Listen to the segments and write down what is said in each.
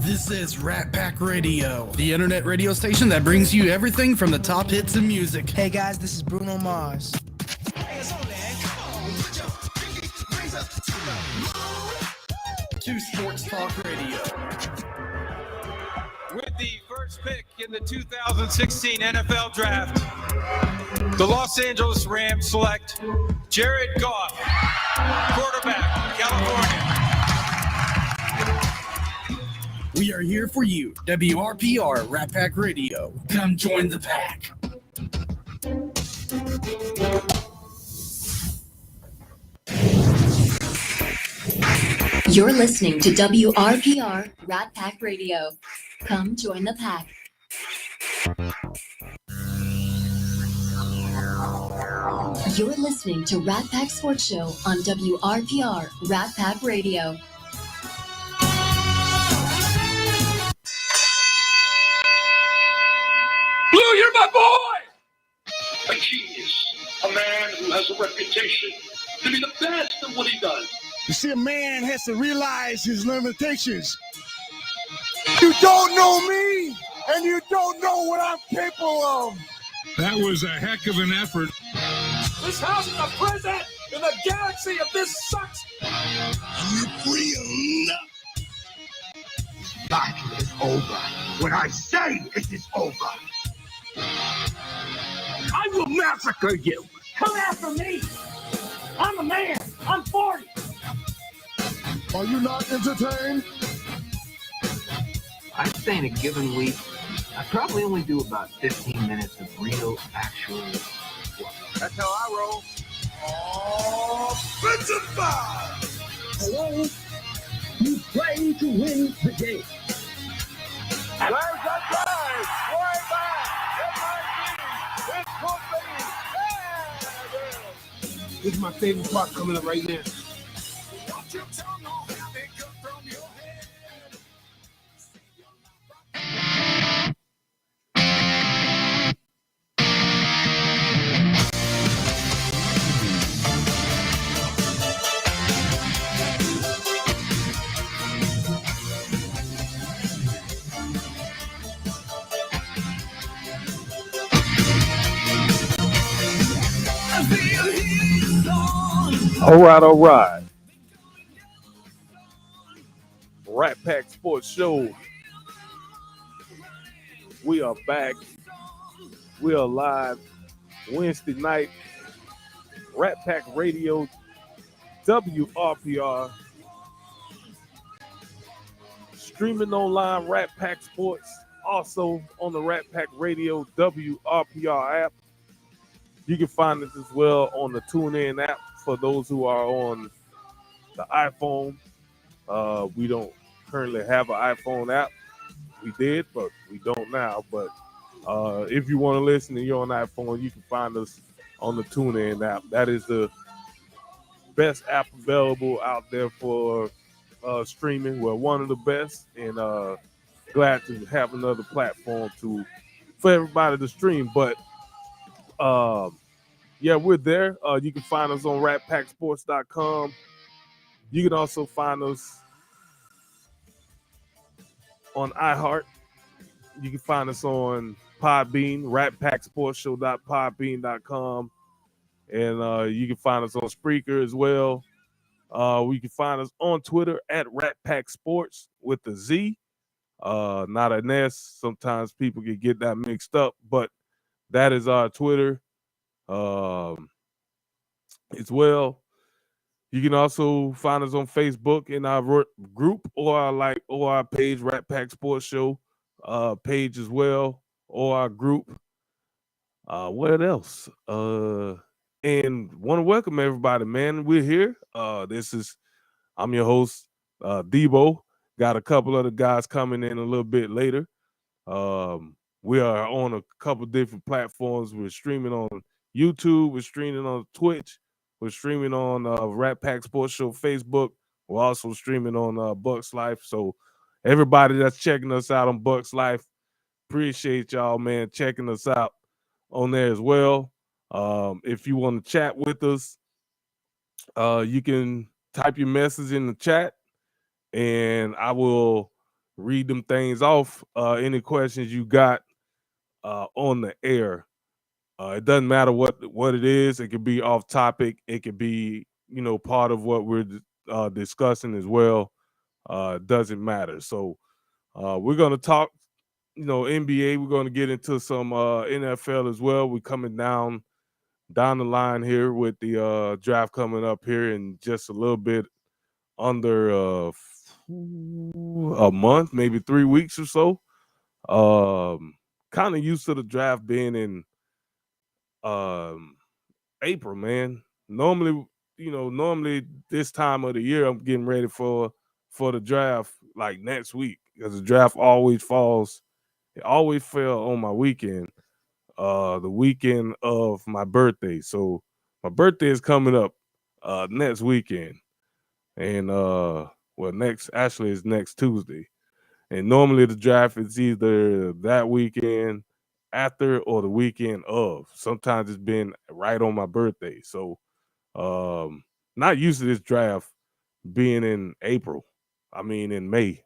This is Rat Pack Radio, the internet radio station that brings you everything from the top hits in music. Hey guys, this is Bruno Mars. To Sports Talk Radio. With the first pick in the 2016 NFL Draft, the Los Angeles Rams select Jared Goff, quarterback, California. We are here for you, WRPR Rat Pack Radio. Come join the pack. You're listening to WRPR Rat Pack Radio. Come join the pack. You're listening to Rat Pack Sports Show on WRPR Rat Pack Radio. Blue, you're my boy! A genius, a man who has a reputation to be the best at what he does. You see, a man has to realize his limitations. You don't know me, and you don't know what I'm capable of. That was a heck of an effort. This house is a prison, and the galaxy of this sucks. You're free enough. Battle is over. When I say it is over, I will massacre you. Come after me. I'm a man. I'm 40. Are you not entertained? I'd say in a given week, I probably only do about 15 minutes of real, actual work. That's how I roll. Offensive! Hello? You play to win the game. There's a drive! Way back! It's complete! This is my favorite part coming up right now. All right. Rat Pack Sports Show. We are back. We are live Wednesday night. Rat Pack Radio, WRPR. Streaming online, Rat Pack Sports. Also on the Rat Pack Radio, WRPR app. You can find us as well on the TuneIn app for those who are on the iPhone. We don't currently have an iPhone app. We did, but we don't now. But if you want to listen and you're on iPhone, you can find us on the TuneIn app. That is the best app available out there for streaming. Well, one of the best, and glad to have another platform for everybody to stream. But yeah, we're there. You can find us on ratpacksports.com. You can also find us on iHeart. You can find us on Podbean, ratpacksportshow.podbean.com. And you can find us on Spreaker as well. You can find us on Twitter at ratpacksports with the Z, not an S. Sometimes people can get that mixed up, but that is our Twitter. As well, you can also find us on Facebook in our group or our page, Rat Pack Sports Show page as well, or our group. What else? And want to welcome everybody, man. We're here. I'm your host, Debo. Got a couple other guys coming in a little bit later. We are on a couple different platforms. We're streaming on YouTube. We're streaming on Twitch. We're streaming on Rat Pack Sports Show Facebook. We're also streaming on Bucks Life. So everybody that's checking us out on Bucks Life, appreciate y'all, man, checking us out on there as well. If you want to chat with us, you can type your message in the chat, and I will read them things off. Any questions you got on the air. It doesn't matter what it is. It could be off topic. It could be, part of what we're discussing as well. It doesn't matter. So we're going to talk, NBA. We're going to get into some NFL as well. We're coming down the line here with the draft coming up here in just a little bit under a month, maybe 3 weeks or so. Kind of used to the draft being in April, man. Normally this time of the year I'm getting ready for the draft like next week, because the draft always fell on my weekend, the weekend of my birthday. So my birthday is coming up next weekend, and it's next Tuesday. And normally the draft is either that weekend after or the weekend of. Sometimes it's been right on my birthday. So not used to this draft being in April. I mean in May.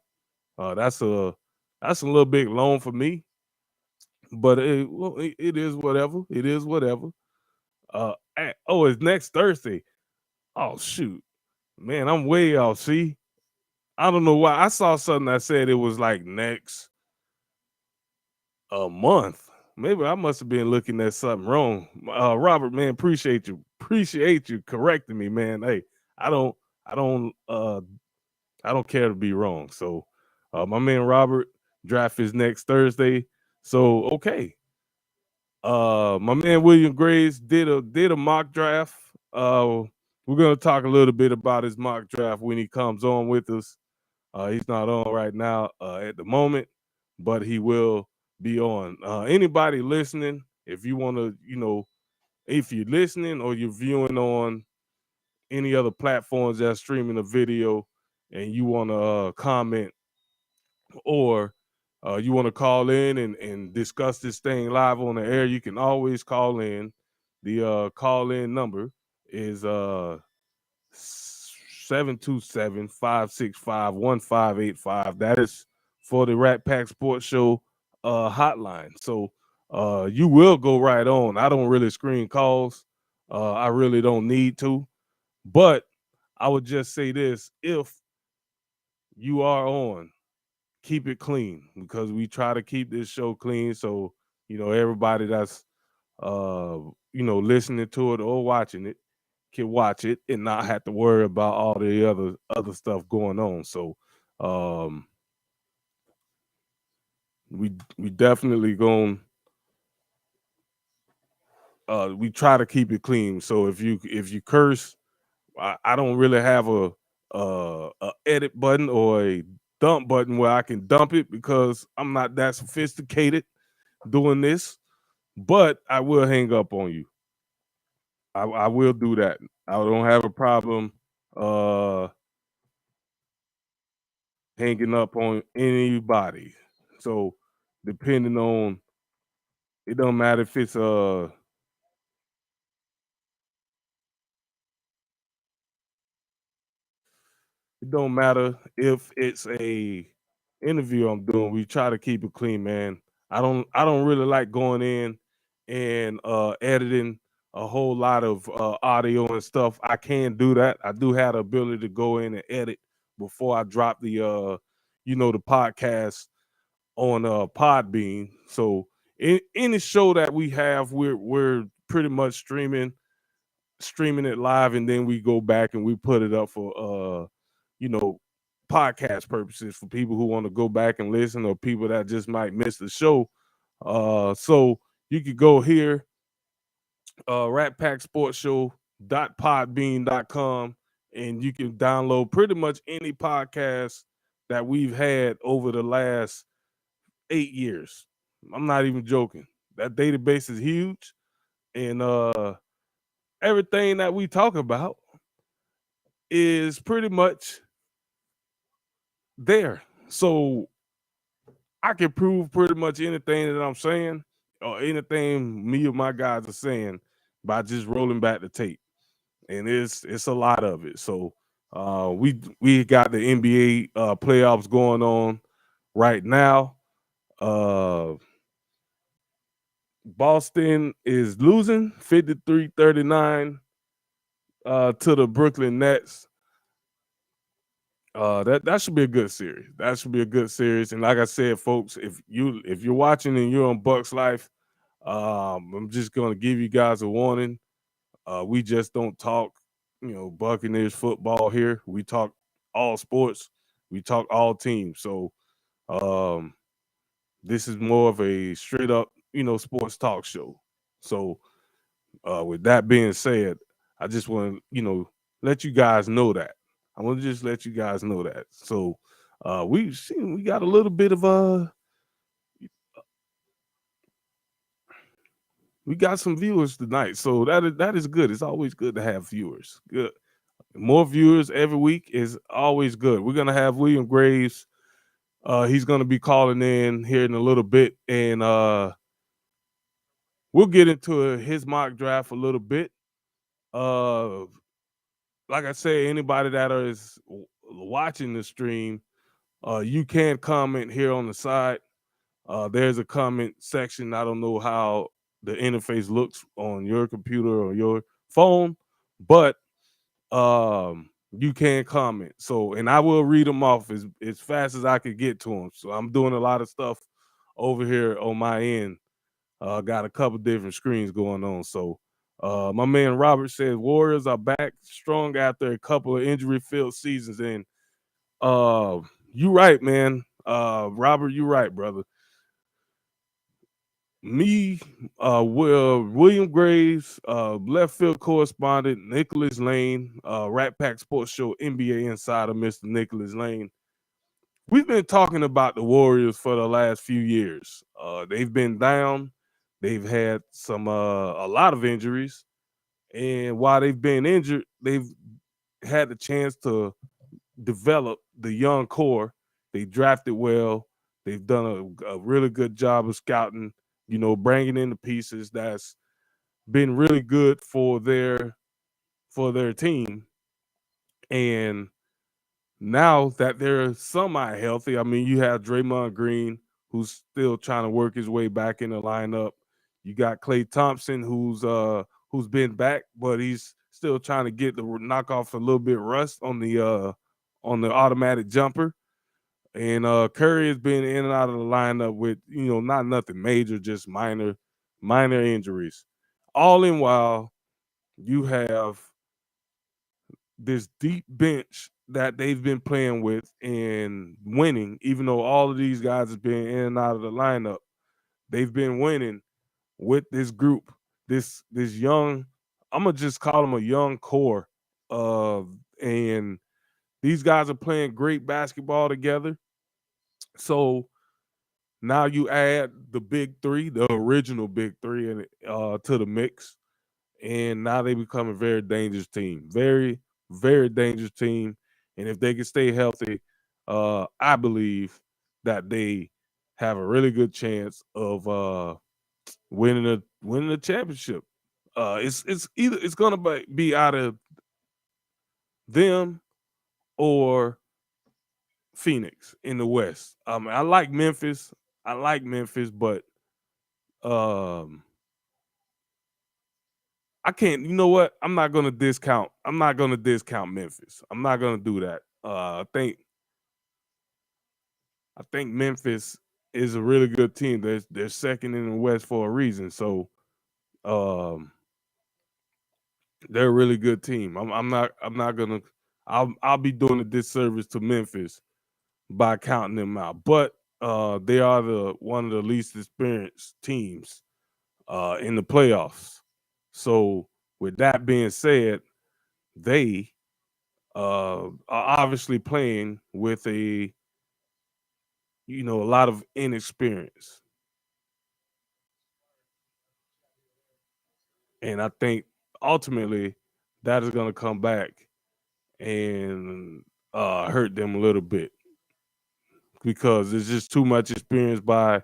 That's a little bit long for me. But it is whatever. It is whatever. It's next Thursday. Oh shoot. Man, I'm way off. See? I don't know why. I saw something that said it was like next a month. Maybe I must have been looking at something wrong. Robert, man, appreciate you correcting me, man. Hey, I don't care to be wrong. So my man Robert, draft is next Thursday. So okay. My man William Graves did a mock draft. We're gonna talk a little bit about his mock draft when he comes on with us. He's not on right now at the moment, but he will be on. Anybody listening, if you want to, if you're listening or you're viewing on any other platforms that's streaming a video and you want to comment, or you want to call in and discuss this thing live on the air, you can always call in. The call-in number is 727-565-1585. That is for the Rat Pack Sports Show hotline. So you will go right on. I don't really screen calls. I really don't need to. But I would just say this: if you are on, keep it clean, because we try to keep this show clean. So, everybody that's listening to it or watching it can watch it and not have to worry about all the other stuff going on. So we definitely going we try to keep it clean. So if you curse, I don't really have a edit button or a dump button where I can dump it, because I'm not that sophisticated doing this, but I will hang up on you. I will do that. I don't have a problem hanging up on anybody. So depending on, it don't matter if it's it don't matter if it's a interview I'm doing. We try to keep it clean, man. I don't really like going in and editing a whole lot of audio and stuff. I can do that. I do have the ability to go in and edit before I drop the the podcast on Podbean. So in any show that we have, we're pretty much streaming it live, and then we go back and we put it up for podcast purposes for people who want to go back and listen, or people that just might miss the show. So you could go here, ratpacksportshow.podbean.com, and you can download pretty much any podcast that we've had over the last 8 years. I'm not even joking. That database is huge, and everything that we talk about is pretty much there. So I can prove pretty much anything that I'm saying, or anything me or my guys are saying, by just rolling back the tape. And it's a lot of it. So we got the NBA playoffs going on. right now. Boston is losing 53-39 to the Brooklyn Nets. That should be a good series. That should be a good series. And like I said, folks, if you're watching and you're on Bucks Life, I'm just gonna give you guys a warning. We just don't talk, Buccaneers football here. We talk all sports. We talk all teams. So this is more of a straight up, sports talk show. So with that being said, I just want to, let you guys know that. I want to just let you guys know that. So we got a little bit of we got some viewers tonight. So that is good. It's always good to have viewers. Good. More viewers every week is always good. We're gonna have William Graves. He's gonna be calling in here in a little bit, and we'll get into his mock draft a little bit. Like I say, anybody that is watching the stream, you can comment here on the side. There's a comment section. I don't know how the interface looks on your computer or your phone, but you can comment. So, and I will read them off as fast as I could get to them. So I'm doing a lot of stuff over here on my end. Got a couple different screens going on. So my man Robert says Warriors are back strong after a couple of injury-filled seasons. And you right, man. Robert, you right, brother. William Graves, left field correspondent, Nicholas Lane, Rat Pack Sports Show NBA insider, Mr. Nicholas Lane. We've been talking about the Warriors for the last few years. They've been down. They've had a lot of injuries. And while they've been injured, they've had the chance to develop the young core. They drafted well. They've done a really good job of scouting, bringing in the pieces that's been really good for their team. And now that they're semi-healthy, I mean, you have Draymond Green, who's still trying to work his way back in the lineup. You got Klay Thompson, who's been back, but he's still trying to knock off a little bit rust on the automatic jumper. And Curry has been in and out of the lineup with, not nothing major, just minor injuries. All in while, you have this deep bench that they've been playing with and winning, even though all of these guys have been in and out of the lineup. They've been winning with this group, this young, I'm going to just call them a young core. And these guys are playing great basketball together. So now you add the big three, the original big three, to the mix. And now they become a very dangerous team. Very, very dangerous team. And if they can stay healthy, I believe that they have a really good chance of winning a championship. It's gonna be out of them or Phoenix in the West. I like Memphis. But I can't. You know what? I'm not gonna discount Memphis. I'm not gonna do that. I think Memphis is a really good team. They're second in the West for a reason. So they're a really good team. I'm not gonna. I'll be doing a disservice to Memphis by counting them out. But they are one of the least experienced teams in the playoffs. So with that being said, they are obviously playing with a lot of inexperience. And I think ultimately that is going to come back and hurt them a little bit because there's just too much experience by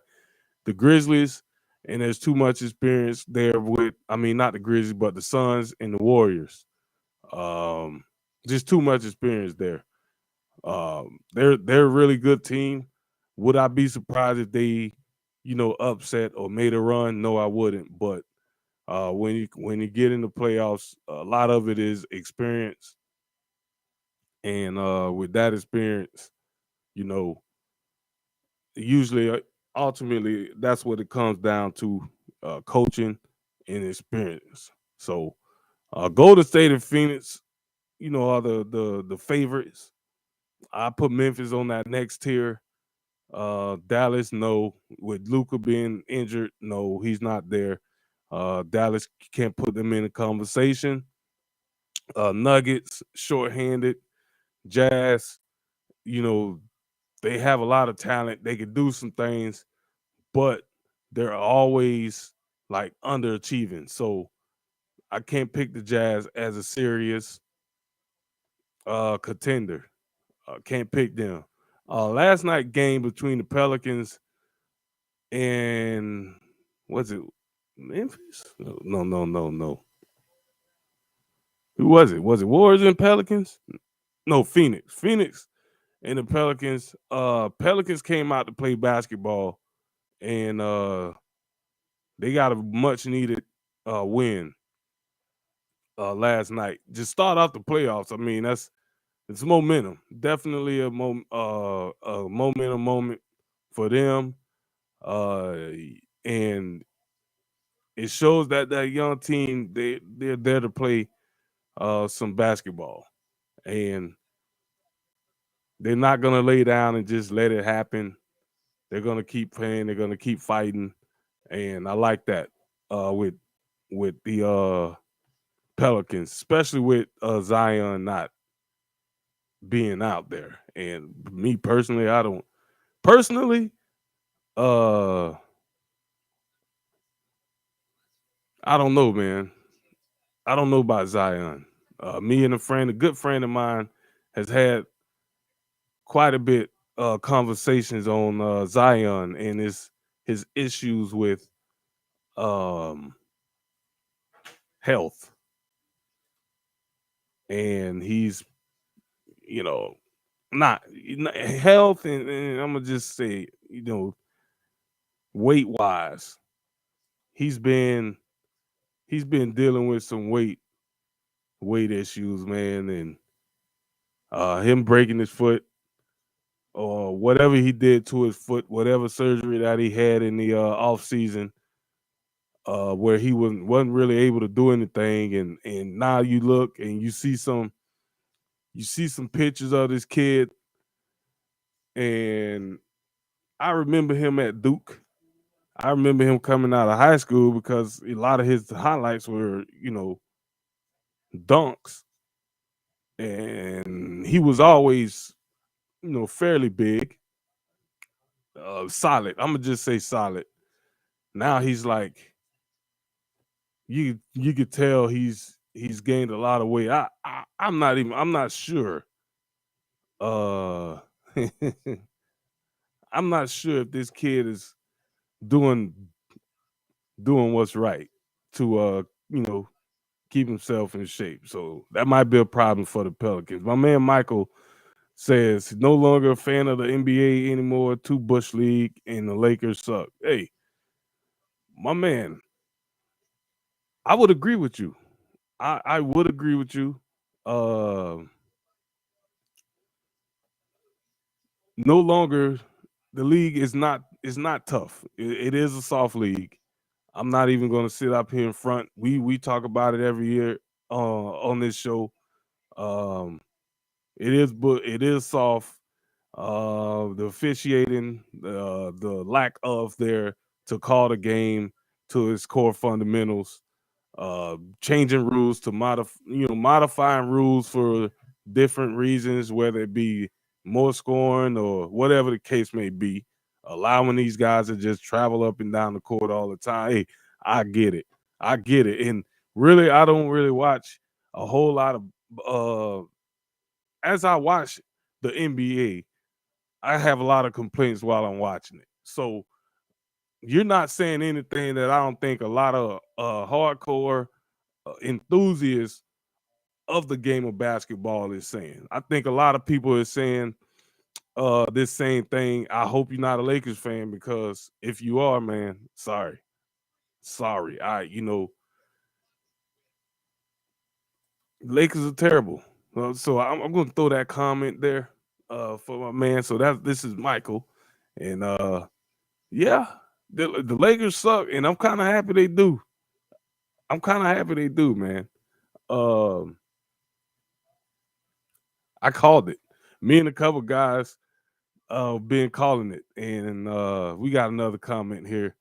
the Grizzlies, and there's too much experience there with, not the Grizzlies, but the Suns and the Warriors. Just too much experience there. They're a really good team Would I be surprised if they, upset or made a run? No, I wouldn't. But when you get in the playoffs, a lot of it is experience, and with that experience, usually, ultimately, that's what it comes down to: coaching and experience. So, Golden State and Phoenix, are the favorites. I put Memphis on that next tier. Dallas, no. With Luka being injured, no, he's not there. Dallas can't put them in a conversation. Nuggets, shorthanded. Jazz, they have a lot of talent. They can do some things, but they're always like underachieving. So I can't pick the Jazz as a serious contender. Can't pick them. Last night game between the Pelicans and was it Memphis? No. Who was it? Was it Warriors and Pelicans? No, Phoenix. Phoenix and the Pelicans. Pelicans came out to play basketball, and they got a much needed win last night. Just start off the playoffs. I mean, it's momentum. Definitely a momentum moment for them. And it shows that young team, they're there to play some basketball, and they're not gonna lay down and just let it happen. They're gonna keep playing. They're gonna keep fighting, and I like that with the Pelicans, especially with Zion not being out there. And me personally, I don't know, man. I don't know about Zion. Me and a good friend of mine, has had quite a bit conversations on Zion and his issues with health. And he's, not health, and I'm gonna just say, weight wise, he's been dealing with some weight issues, man, and him breaking his foot or whatever he did to his foot, whatever surgery that he had in the off season, where he wasn't really able to do anything, and now you look and you see some pictures of this kid, and I remember him at Duke. I remember him coming out of high school because a lot of his highlights were, dunks, and he was always, fairly big, solid. I'm gonna just say solid. Now he's like, you could tell he's gained a lot of weight. I'm not sure. I'm not sure if this kid is doing what's right to keep himself in shape. So that might be a problem for the Pelicans. My man Michael says no longer a fan of the NBA anymore. Too Bush League and the Lakers suck. Hey, my man, I would agree with you. I would agree with you. No longer, the league is not tough. It is a soft league. I'm not even going to sit up here in front. We talk about it every year on this show. It is soft. The officiating, the lack of there to call the game to its core fundamentals, changing rules to modifying rules for different reasons, whether it be more scoring or whatever the case may be, allowing these guys to just travel up and down the court all the time. Hey, I get it. And really, I don't really watch a whole lot of as I watch the NBA, I have a lot of complaints while I'm watching it. So you're not saying anything that I don't think a lot of hardcore enthusiasts of the game of basketball is saying. I think a lot of people are saying this same thing. I hope you're not a Lakers fan, because if you are, man, sorry. Lakers are terrible. So I'm going to throw that comment there for my man. So this is Michael, and yeah, the Lakers suck, and I'm kind of happy they do. Man. I called it. Me and a couple guys been calling it, and we got another comment here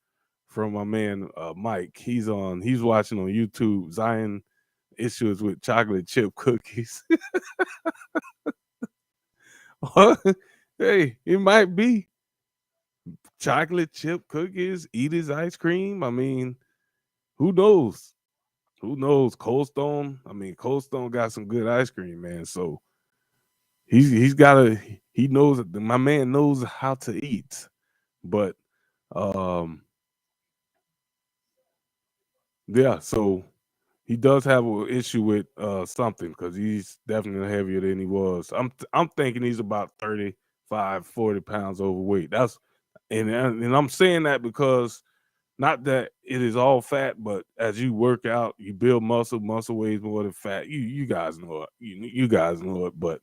from my man Mike. He's watching on YouTube. Zion issues with chocolate chip cookies. Hey, it might be chocolate chip cookies, eat his ice cream. I mean, who knows? Cold Stone. I mean, Cold Stone got some good ice cream, man. So he knows, my man knows how to eat. But yeah, so he does have an issue with something, because he's definitely heavier than he was. I'm thinking he's about 35, 40 pounds overweight. And I'm saying that because, not that it is all fat, but as you work out, you build muscle. Muscle weighs more than fat. You guys know it. You guys know it. But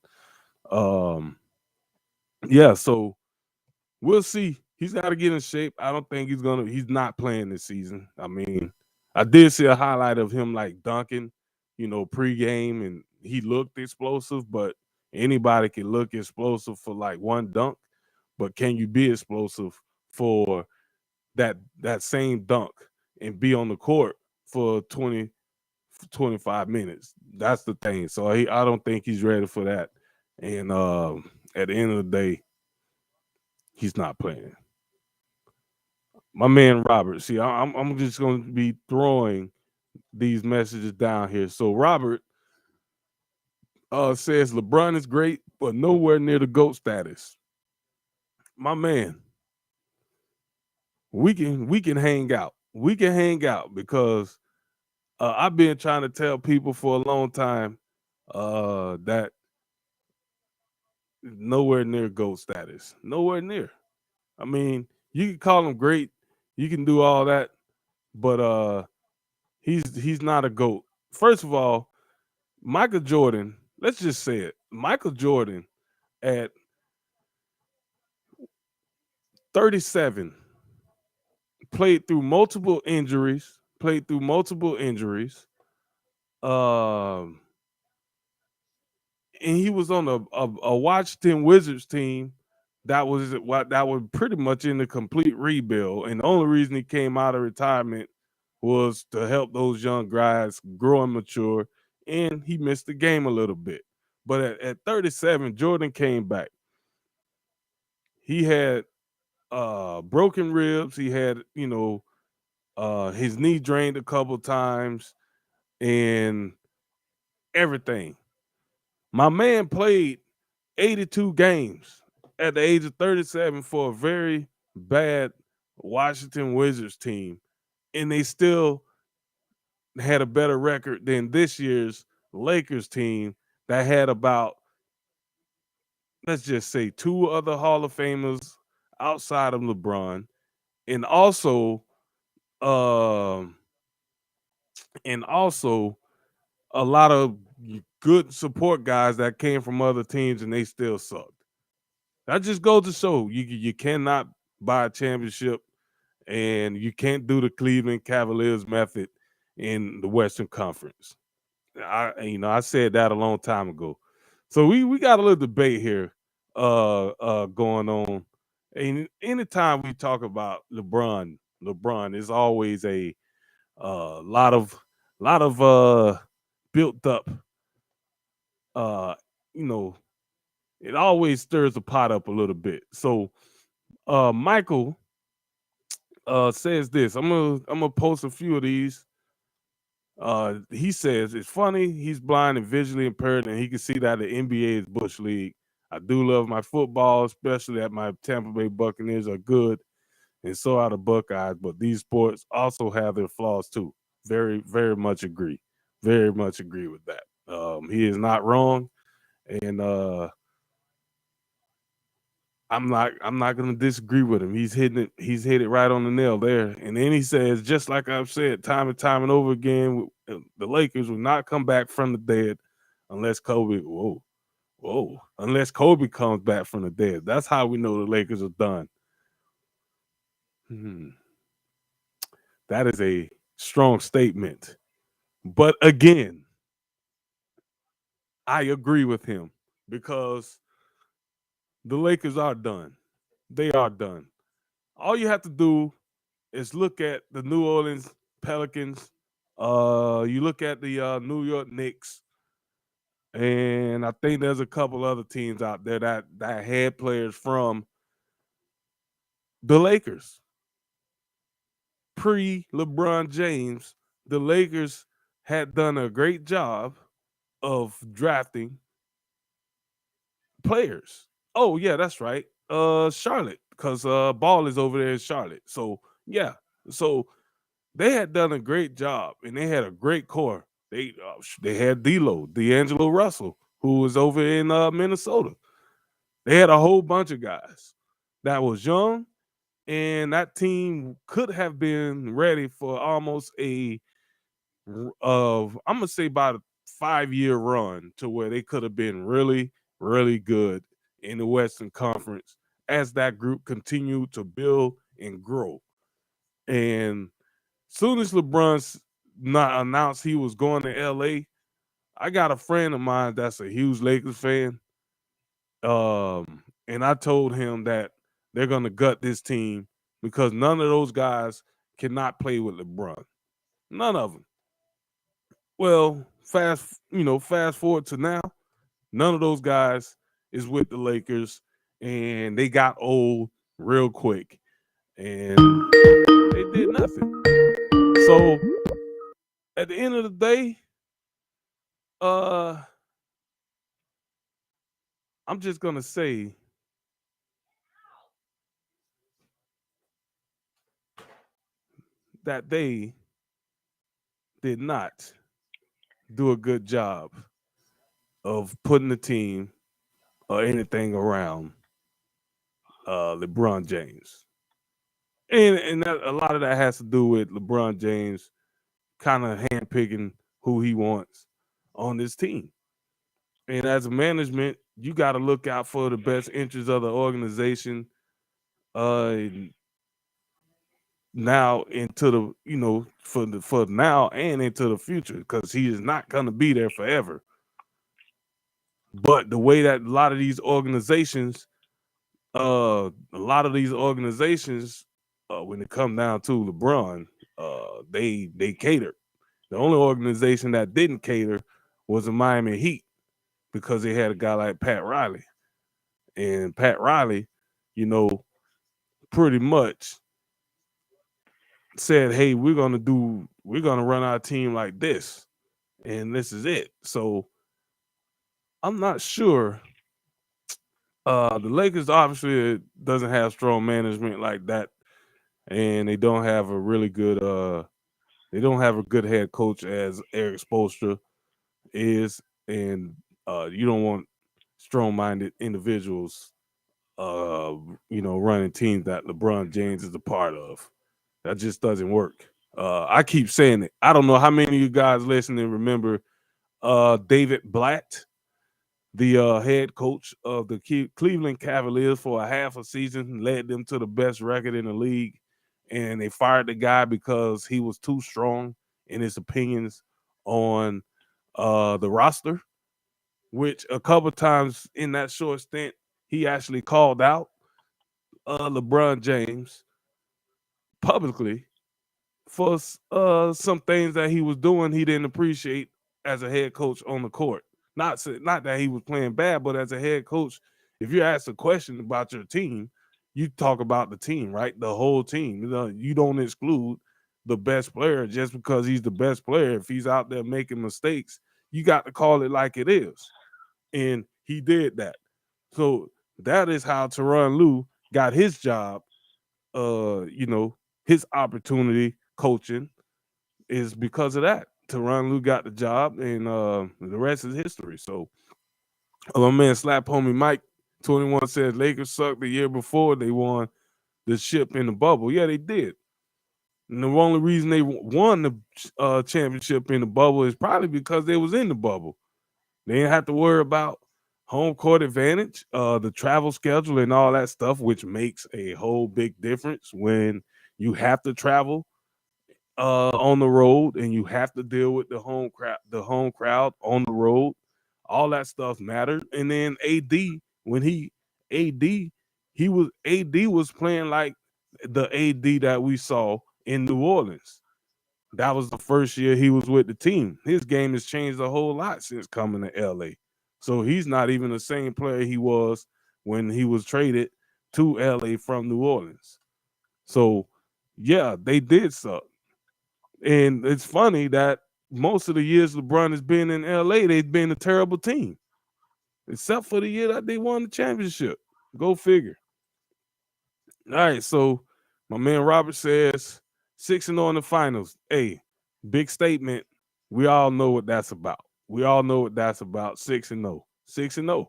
yeah, so we'll see. He's got to get in shape. I don't think he's not playing this season. I mean, I did see a highlight of him like dunking, pregame, and he looked explosive, but anybody can look explosive for like one dunk. But can you be explosive for that same dunk and be on the court for 20, 25 minutes? That's the thing. So I don't think he's ready for that. And at the end of the day, he's not playing. My man Robert, see, I'm just going to be throwing these messages down here. So Robert says LeBron is great, but nowhere near the GOAT status. My man, we can hang out. We can hang out, because I've been trying to tell people for a long time that nowhere near GOAT status. Nowhere near. I mean, you can call him great. You can do all that, but he's not a GOAT. First of all, Michael Jordan, let's just say it. Michael Jordan at 37 played through multiple injuries. And he was on a Washington Wizards team that was pretty much in the complete rebuild. And the only reason he came out of retirement was to help those young guys grow and mature. And he missed the game a little bit. But at 37, Jordan came back. He had broken ribs. He had, his knee drained a couple times and everything. My man played 82 games at the age of 37 for a very bad Washington Wizards team, and they still had a better record than this year's Lakers team that had about, let's just say, two other Hall of Famers outside of LeBron, and also a lot of good support guys that came from other teams, and they still sucked. That just goes to show you cannot buy a championship, and you can't do the Cleveland Cavaliers method in the Western Conference. I said that a long time ago. So we got a little debate here going on. And anytime we talk about LeBron is always a lot of built up. It always stirs the pot up a little bit. So Michael says this. I'm gonna post a few of these. He says it's funny he's blind and visually impaired, and he can see that the NBA is Bush League. I do love my football, especially that my Tampa Bay Buccaneers are good, and so are the Buckeyes. But these sports also have their flaws too. Very, very much agree. Very much agree with that. He is not wrong, and I'm not gonna disagree with him. He's hit it right on the nail there. And then he says, just like I've said time and time and over again, the Lakers will not come back from the dead unless Kobe. Unless Kobe comes back from the dead. That's how we know the Lakers are done. That is a strong statement. But again, I agree with him because the Lakers are done. They are done. All you have to do is look at the New Orleans Pelicans. You look at the New York Knicks, and I think there's a couple other teams out there that had players from the Lakers. Pre-LeBron James, the Lakers had done a great job of drafting players. Oh, yeah, that's right. Charlotte, because Ball is over there in Charlotte. So, yeah. So, they had done a great job, and they had a great core. They had D'Angelo Russell, who was over in Minnesota. They had a whole bunch of guys that was young, and that team could have been ready for almost I'm gonna say about a 5-year run to where they could have been really, really good in the Western Conference as that group continued to build and grow. And soon as LeBron announced he was going to LA, I got a friend of mine that's a huge Lakers fan. And I told him that they're gonna gut this team because none of those guys cannot play with LeBron. None of them. Well, fast forward to now, none of those guys is with the Lakers, and they got old real quick, and they did nothing. So at the end of the day, I'm just gonna say that they did not do a good job of putting the team or anything around LeBron James. And that, a lot of that has to do with LeBron James kind of handpicking who he wants on this team. And as a management, you got to look out for the best interests of the organization now into the, for now and into the future, because he is not going to be there forever. But the way that a lot of these organizations, when it comes down to LeBron, they catered. The only organization that didn't cater was the Miami Heat, because they had a guy like Pat Riley. And Pat Riley, pretty much said, hey, we're gonna run our team like this, and this is it. So I'm not sure. The Lakers obviously doesn't have strong management like that, and they don't have a really good head coach as Eric Spoelstra is, and you don't want strong-minded individuals running teams that LeBron James is a part of. That just doesn't work. I keep saying it. I don't know how many of you guys listening remember David Blatt, the head coach of the Cleveland Cavaliers for a half a season, led them to the best record in the league, and they fired the guy because he was too strong in his opinions on the roster, which a couple times in that short stint, he actually called out LeBron James publicly for some things that he was doing he didn't appreciate as a head coach on the court. Not that he was playing bad, but as a head coach, if you ask a question about your team, you talk about the team, right? The whole team. You don't exclude the best player just because he's the best player. If he's out there making mistakes, you got to call it like it is. And he did that. So that is how Tyronn Lue got his job. His opportunity coaching is because of that. Tyronn Lue got the job, and the rest is history. So, my man Slap Homie Mike 21 says Lakers sucked the year before they won the ship in the bubble. Yeah, they did. And the only reason they won the championship in the bubble is probably because they was in the bubble. They didn't have to worry about home court advantage, the travel schedule and all that stuff, which makes a whole big difference when you have to travel on the road and you have to deal with the home crowd on the road. All that stuff mattered. And then AD was playing like the AD that we saw in New Orleans. That was the first year he was with the team. His game has changed a whole lot since coming to LA. So he's not even the same player he was when he was traded to LA from New Orleans. So yeah, they did suck. And it's funny that most of the years LeBron has been in LA, they've been a terrible team. Except for the year that they won the championship. Go figure. All right, so my man Robert says 6-0 in the finals. Hey, big statement. We all know what that's about. 6-0. 6-0.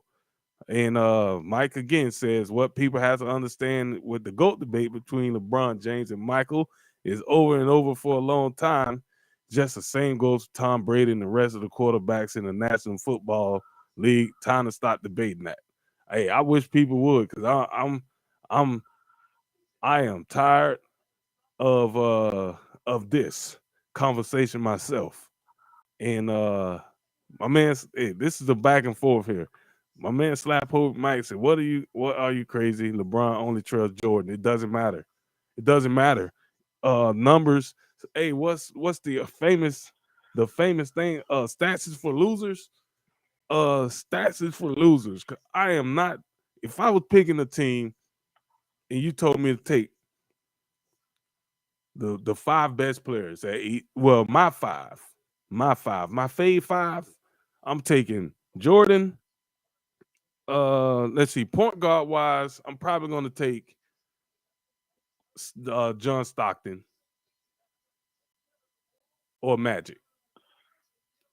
And Mike again says what people have to understand with the GOAT debate between LeBron James and Michael is over and over for a long time. Just the same goes for Tom Brady and the rest of the quarterbacks in the National Football League. Time to stop debating that. Hey, I wish people would, because I am tired of this conversation myself. And my man, hey, this is a back and forth here. My man Slap Hope Mike said, What are you crazy? LeBron only trails Jordan. It doesn't matter. Numbers. Hey, what's the famous thing? Stats is for losers. Stats is for losers. I am not. If I was picking a team and you told me to take the 5 best players my fave 5, I'm taking Jordan. Let's see, point guard wise, I'm probably going to take John Stockton or Magic.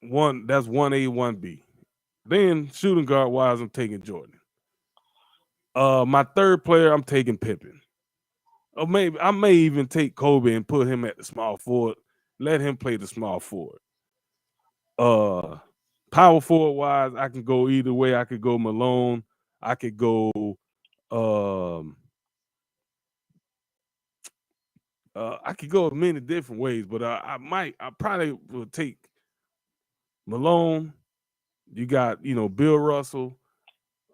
That's 1A, 1B. Then shooting guard wise, I'm taking Jordan. My third player, I'm taking Pippen. Or maybe I may even take Kobe and put him at the small forward. Let him play the small forward. Power forward wise, I can go either way. I could go Malone. I could go many different ways, but I probably will take Malone. You got, Bill Russell.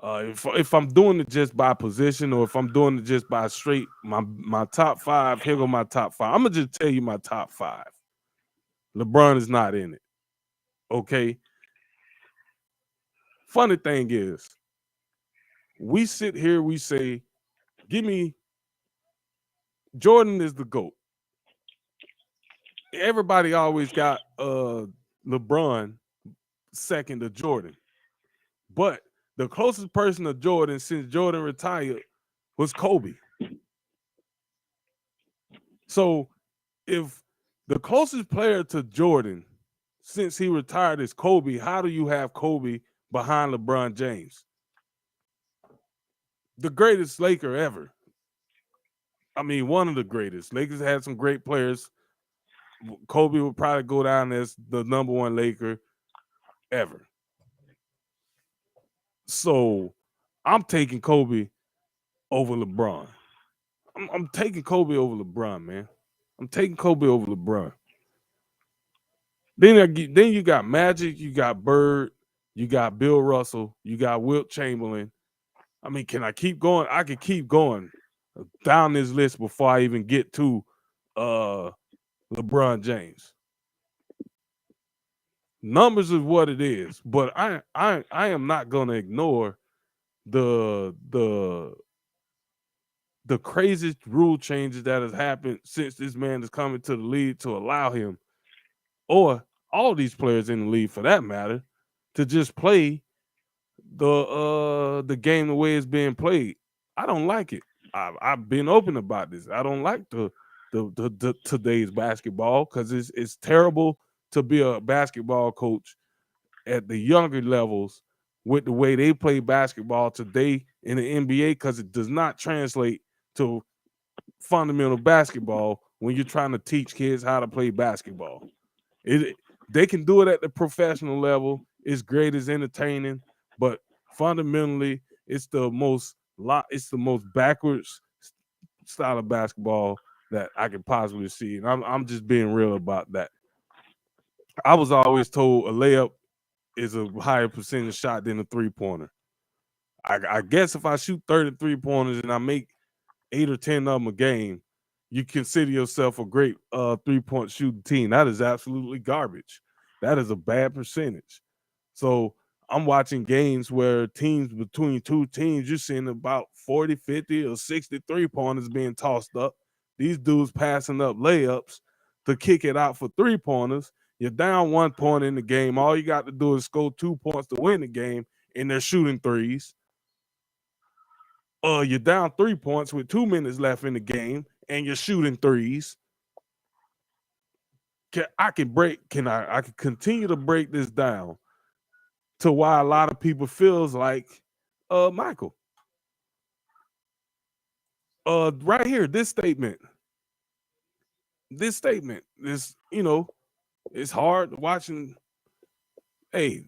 If I'm doing it just by position, or if I'm doing it just by straight my top 5, here go my top 5. I'm gonna just tell you my top 5. LeBron is not in it. Okay. Funny thing is, we sit here, we say, give me Jordan is the GOAT. Everybody always got LeBron second to Jordan. But the closest person to Jordan since Jordan retired was Kobe. So if the closest player to Jordan since he retired is Kobe, how do you have Kobe behind LeBron James? The greatest Laker ever. I mean, one of the greatest. Lakers had some great players. Kobe would probably go down as the number 1 Laker ever. So I'm taking Kobe over LeBron. I'm taking Kobe over LeBron, man. I'm taking Kobe over LeBron. Then you got Magic, you got Bird, you got Bill Russell, you got Wilt Chamberlain. I mean, can I keep going? I can keep going down this list before I even get to LeBron James. Numbers is what it is, but I am not gonna ignore the craziest rule changes that has happened since this man is coming to the league to allow him, or all these players in the league for that matter, to just play the game the way it's being played. I don't like it. I've been open about this. I don't like the today's basketball, because it's terrible to be a basketball coach at the younger levels with the way they play basketball today in the NBA because it does not translate to fundamental basketball when you're trying to teach kids how to play basketball. They can do it at the professional level. It's great, it's entertaining, but fundamentally, it's the most backwards style of basketball that I can possibly see. And I'm just being real about that. I was always told a layup is a higher percentage shot than a three-pointer. I guess if I shoot 33 pointers and I make 8 or 10 of them a game, you consider yourself a great three-point shooting team. That is absolutely garbage. That is a bad percentage. So I'm watching games where teams between two teams, you're seeing about 40, 50, or 63 pointers being tossed up. These dudes passing up layups to kick it out for 3-pointers. You're down 1 point in the game. All you got to do is score 2 points to win the game, and they're shooting threes. You're down 3 points with 2 minutes left in the game, and you're shooting threes. I can continue to break this down to why a lot of people feels like Michael. Right here, this statement is, it's hard watching. Hey,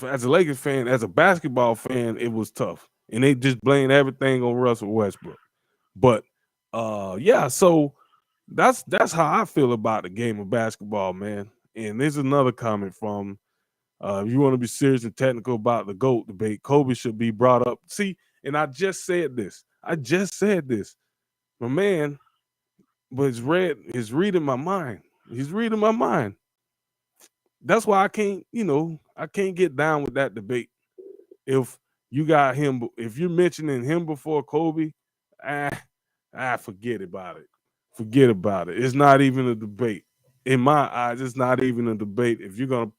as a Lakers fan, as a basketball fan, it was tough. And they just blame everything on Russell Westbrook. But yeah, so that's how I feel about the game of basketball, man. And there's another comment from if you want to be serious and technical about the GOAT debate, Kobe should be brought up. See, and I just said this. My man, but he's reading my mind. He's reading my mind. That's why I can't get down with that debate. If you got him, if you're mentioning him before Kobe, forget about it. Forget about it. It's not even a debate. In my eyes, it's not even a debate. If you're gonna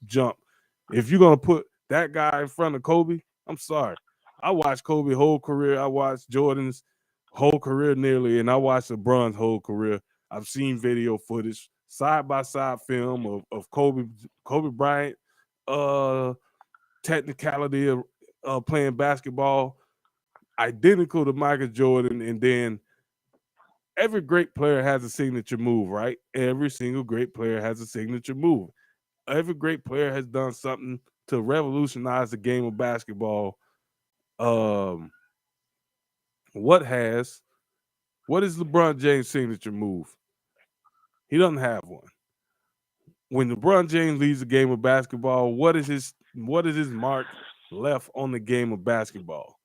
put that guy in front of Kobe, I'm sorry. I watched Kobe's whole career. I watched Jordan's whole career nearly, and I watched LeBron's whole career. I've seen video footage, side-by-side film of Kobe Bryant, technicality of playing basketball, identical to Michael Jordan, and then every great player has a signature move, right? Every single great player has a signature move. Every great player has done something to revolutionize the game of basketball. What is LeBron James' signature move? He doesn't have one. When LeBron James leaves the game of basketball, what is his mark left on the game of basketball?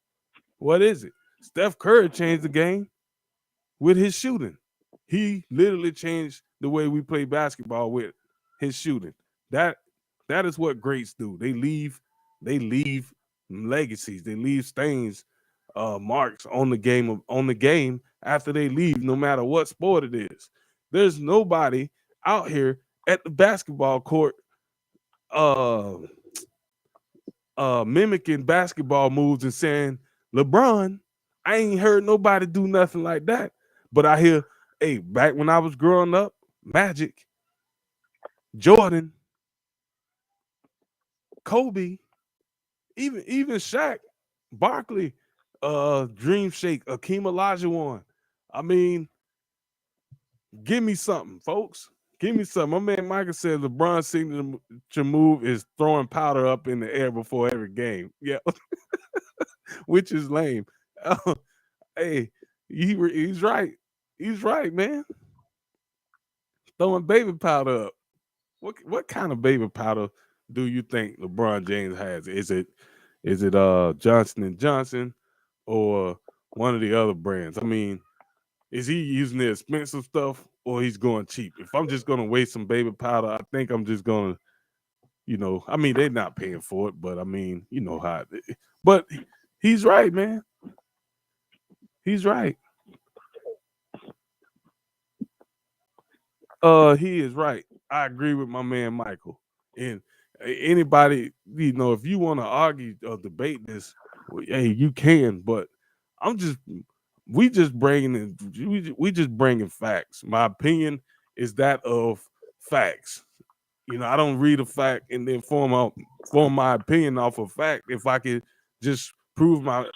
What is it? Steph Curry changed the game with his shooting. He literally changed the way we play basketball with his shooting. That is what greats do. They leave legacies. They leave stains, marks on the game after they leave, no matter what sport it is. There's nobody out here at the basketball court mimicking basketball moves and saying, LeBron, I ain't heard nobody do nothing like that. But I hear, hey, back when I was growing up, Magic, Jordan, Kobe, even Shaq, Barkley, Dream Shake, Akeem Olajuwon. I mean, give me something, folks. Give me something. My man Michael said LeBron's signature move is throwing powder up in the air before every game. Yeah, which is lame. Hey, he's right. He's right, man. Throwing baby powder up. What kind of baby powder do you think LeBron James has? Is it Johnson & Johnson or one of the other brands? I mean, is he using the expensive stuff or he's going cheap? If I'm just going to waste some baby powder, I think I'm just going to, I mean, they're not paying for it, but I mean, you know how. But he's right, man. He's right. He is right. I agree with my man Michael. And anybody, if you want to argue or debate this, hey, you can. But we just bringing facts. My opinion is that of facts. I don't read a fact and then form my opinion off of fact. If I could just prove my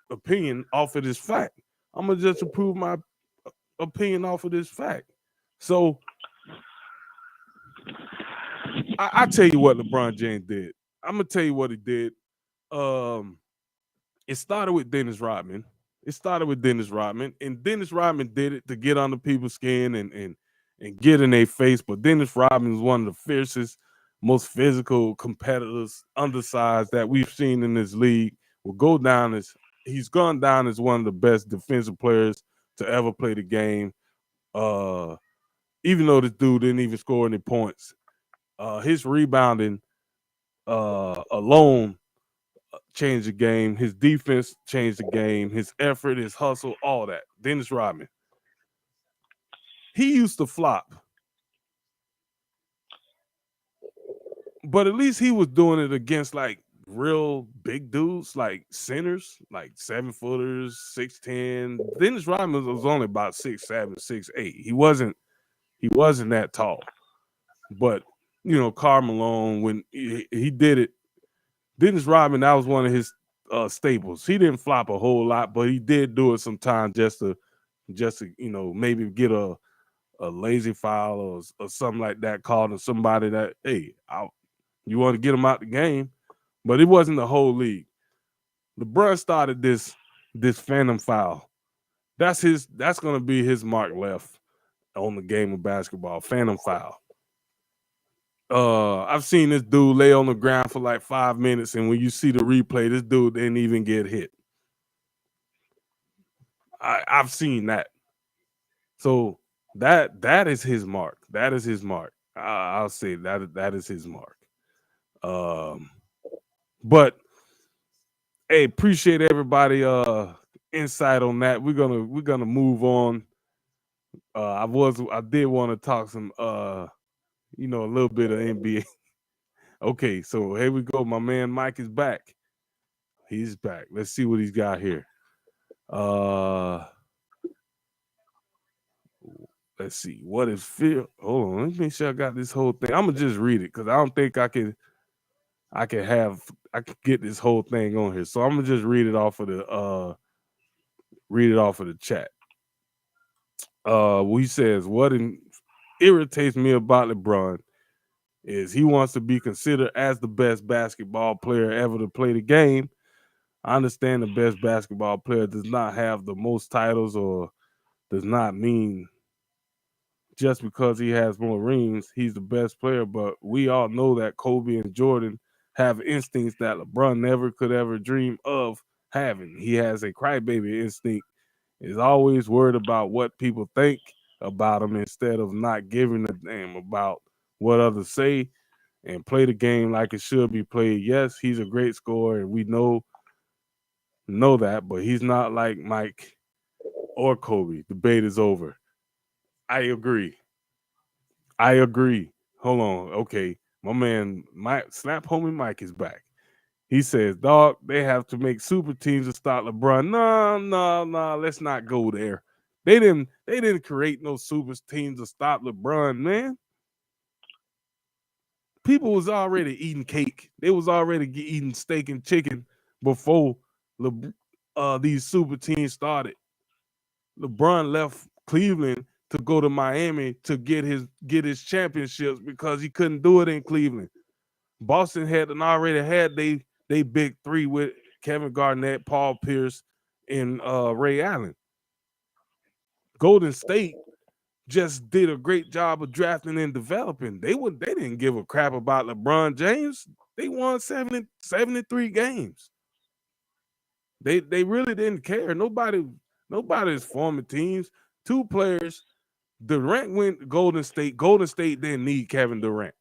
opinion off of this fact, I'm gonna just prove my opinion off of this fact. So I tell you what LeBron James did. I'm gonna tell you what he did. It started with Dennis Rodman. And Dennis Rodman did it to get under people's skin and get in their face. But Dennis Rodman is one of the fiercest, most physical competitors, undersized, that we've seen in this league. He's gone down as one of the best defensive players to ever play the game. Even though this dude didn't even score any points, his rebounding alone changed the game. His defense changed the game. His effort, his hustle, all that. Dennis Rodman. He used to flop, but at least he was doing it against like real big dudes, like centers, like 7-footers, 6'10". Dennis Rodman was only about 6'7", 6'8". He wasn't that tall. But Karl Malone, when he did it, Dennis Rodman, that was one of his staples. He didn't flop a whole lot, but he did do it sometimes just to maybe get a lazy foul or something like that, called to somebody that, hey, you want to get him out the game. But it wasn't the whole league. LeBron started this phantom foul. That's going to be his mark left on the game of basketball, phantom foul. I've seen this dude lay on the ground for like 5 minutes, and when you see the replay, this dude didn't even get hit. I've seen that. So that is his mark. That is his mark. I'll say that is his mark. But hey, appreciate everybody insight on that. We're gonna move on. I did want to talk some a little bit of NBA. Okay, so here we go. My man Mike is back. He's back. Let's see what he's got here. Let's see. What is fear? Hold on. Let me make sure I got this whole thing. I'm gonna just read it because I don't think I can get this whole thing on here. So I'm gonna just read it off of the chat. He says, what irritates me about LeBron is he wants to be considered as the best basketball player ever to play the game. I understand the best basketball player does not have the most titles or does not mean just because he has more rings, he's the best player. But we all know that Kobe and Jordan have instincts that LeBron never could ever dream of having. He has a crybaby instinct, is always worried about what people think about him instead of not giving a damn about what others say and play the game like it should be played. Yes, he's a great scorer, and we know that, but he's not like Mike or Kobe. Debate is over. I agree. Hold on. Okay. My man, Snap Homie Mike is back. He says, dog, they have to make super teams to stop LeBron. No, let's not go there. They didn't create no super teams to stop LeBron, man. People was already eating cake. They was already eating steak and chicken before these super teams started. LeBron left Cleveland to go to Miami to get his championships because he couldn't do it in Cleveland. Boston already had they big three with Kevin Garnett, Paul Pierce, and Ray Allen. Golden State just did a great job of drafting and developing. They didn't give a crap about LeBron James. They won 73 games. They really didn't care. Nobody's forming teams. Two players. Durant went to Golden State. Golden State didn't need Kevin Durant.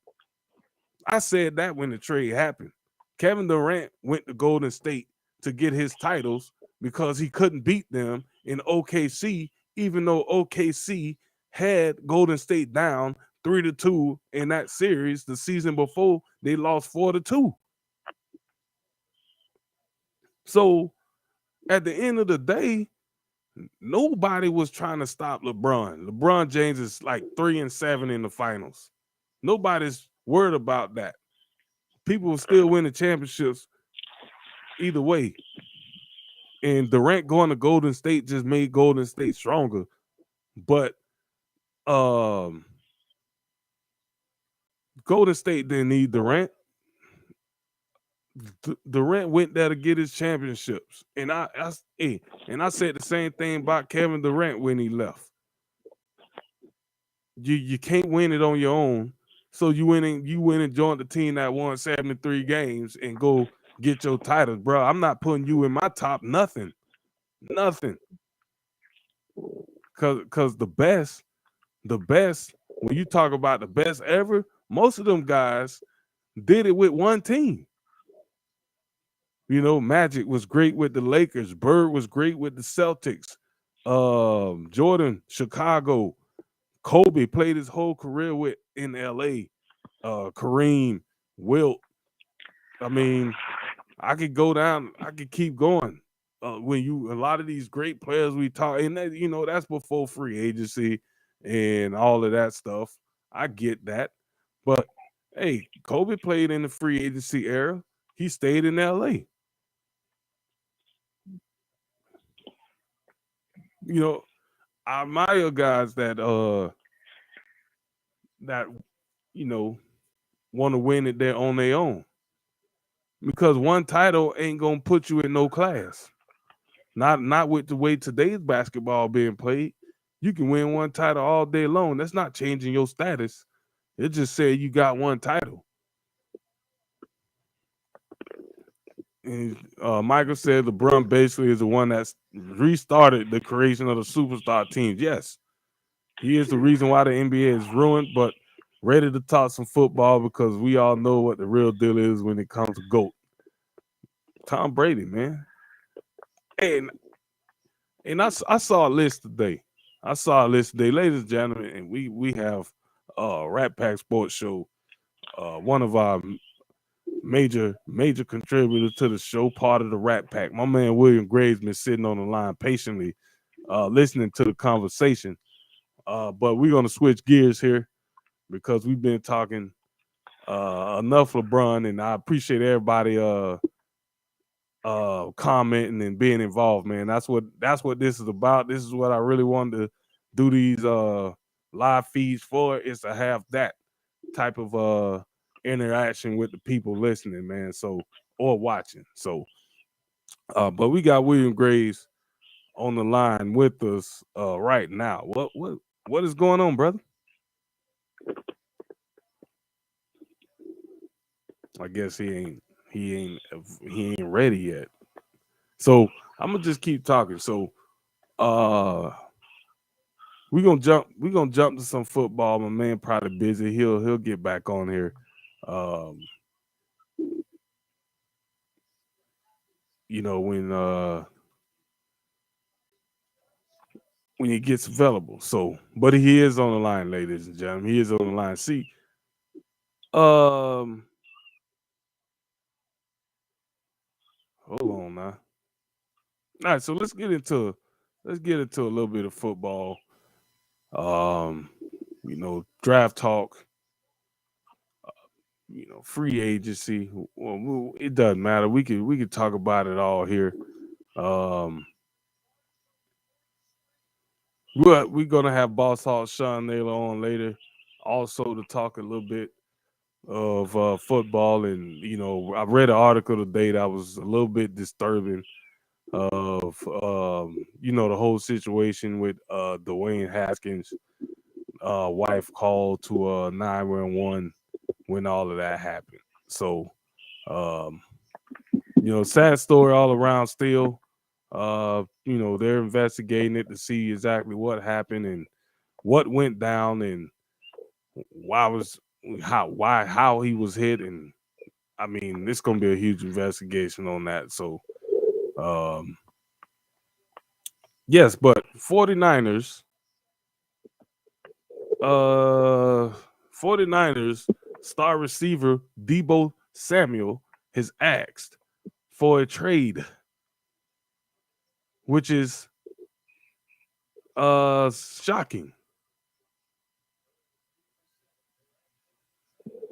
I said that when the trade happened. Kevin Durant went to Golden State to get his titles because he couldn't beat them in OKC, even though OKC had Golden State down 3-2 in that series. The season before, they lost 4-2. So at the end of the day, nobody was trying to stop LeBron. LeBron James is like 3-7 in the finals. Nobody's worried about that. People will still win the championships either way. And Durant going to Golden State just made Golden State stronger. But Golden State didn't need Durant. Durant went there to get his championships. And I said the same thing about Kevin Durant when he left. You can't win it on your own. So you went and joined the team that won 73 games and go get your titles, bro. I'm not putting you in my top nothing. Cause the best, when you talk about the best ever, most of them guys did it with one team. You know, Magic was great with the Lakers. Bird was great with the Celtics. Jordan, Chicago. Kobe played his whole career with in LA. Kareem, Wilt. I mean, I could go down. I could keep going. A lot of these great players we talk, and that, you know, that's before free agency and all of that stuff. I get that, but hey, Kobe played in the free agency era. He stayed in LA. You know, I admire guys that you know want to win it there on their own, because one title ain't gonna put you in no class. Not with the way today's basketball being played. You can win one title all day long. That's not changing your status. It just said you got one title. And Michael said LeBron basically is the one that's restarted the creation of the superstar teams. Yes, he is the reason why the NBA is ruined, but ready to talk some football because we all know what the real deal is when it comes to GOAT. Tom Brady, man. And I saw a list today. Ladies and gentlemen, and we have Rat Pack Sports Show, one of our major contributors to the show, part of the Rat Pack. My man William Graves been sitting on the line patiently listening to the conversation. But we're gonna switch gears here because we've been talking enough LeBron, and I appreciate everybody commenting and being involved, man. That's what this is about. This is what I really wanted to do these live feeds for, is to have that type of interaction with the people listening, man. So, or watching. So but we got William Graves on the line with us right now. What is going on, brother? I guess he ain't ready yet. So I'm gonna just keep talking. So we're gonna jump to some football. My man probably busy. He'll get back on here. You know, when he gets available. So, but he is on the line, ladies and gentlemen. He is on the line. See, hold on now. All right, so let's get into a little bit of football. You know, draft talk. You know, free agency. Well, it doesn't matter. We could talk about it all here. We're gonna have Boss Hawk Sean Naylor on later, also to talk a little bit of football. And you know, I read an article today that was a little bit disturbing of you know, the whole situation with Dwayne Haskins' wife called to 911 when all of that happened. So you know, sad story all around still. You know, they're investigating it to see exactly what happened and what went down and how he was hit. And I mean, it's gonna be a huge investigation on that. So yes, but 49ers star receiver Deebo Samuel has asked for a trade, which is shocking.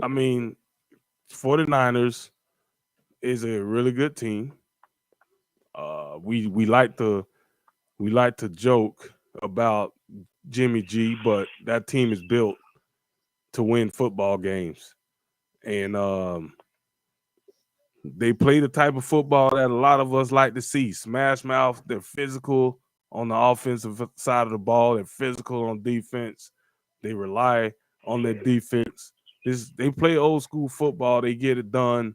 I mean, 49ers is a really good team. We like to joke about Jimmy G, but that team is built to win football games. And they play the type of football that a lot of us like to see. Smash mouth, they're physical on the offensive side of the ball, they're physical on defense. They rely on their defense. They play old school football, they get it done.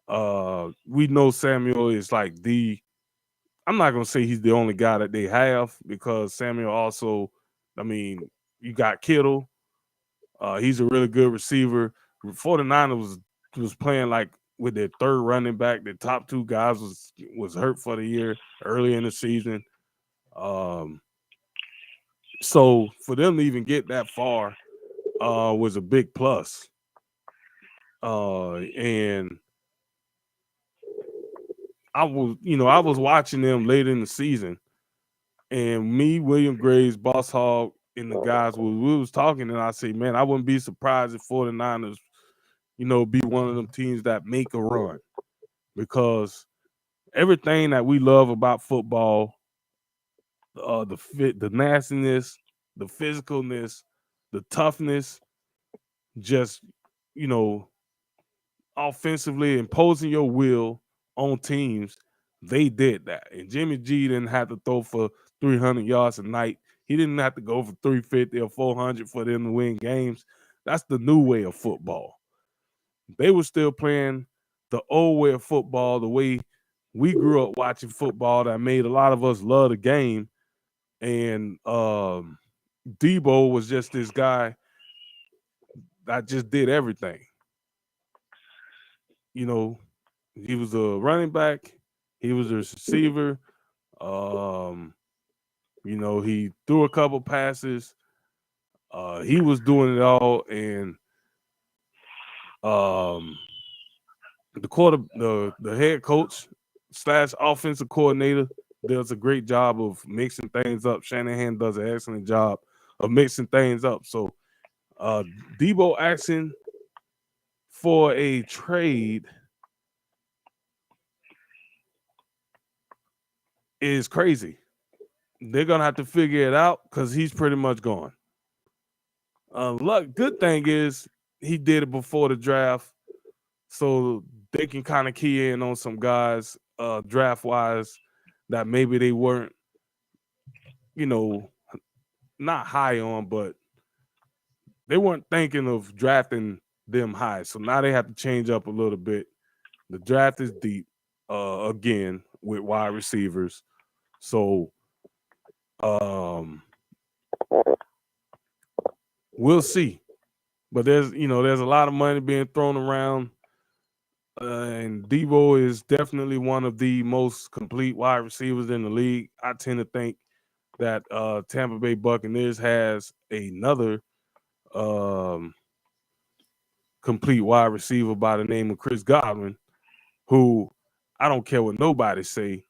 We know Samuel is like I'm not gonna say he's the only guy that they have, because Samuel also, I mean, you got Kittle. He's a really good receiver. 49ers was playing like with their third running back. Their top two guys was hurt for the year early in the season. So for them to even get that far was a big plus. And I was watching them late in the season, and me, William Graves, Boss Hog, and the guys we was talking, and I say, man, I wouldn't be surprised if 49ers, be one of them teams that make a run, because everything that we love about football, the nastiness, the physicalness, the toughness, just offensively imposing your will on teams, they did that. And Jimmy G didn't have to throw for 300 yards a night. He didn't have to go for 350 or 400 for them to win games. That's the new way of football. They were still playing the old way of football, the way we grew up watching football, that made a lot of us love the game. And Debo was just this guy that just did everything. He was a running back. He was a receiver. He threw a couple passes. He was doing it all, and the head coach / offensive coordinator does a great job of mixing things up. Shanahan does an excellent job of mixing things up. So Debo asking for a trade is crazy. They're gonna have to figure it out, because he's pretty much gone. Good thing is he did it before the draft, so they can kind of key in on some guys draft wise that maybe they weren't, not high on, but they weren't thinking of drafting them high. So now they have to change up a little bit. The draft is deep again with wide receivers. So we'll see. But there's a lot of money being thrown around. And Debo is definitely one of the most complete wide receivers in the league. I tend to think that Tampa Bay Buccaneers has another complete wide receiver by the name of Chris Godwin, who, I don't care what nobody say,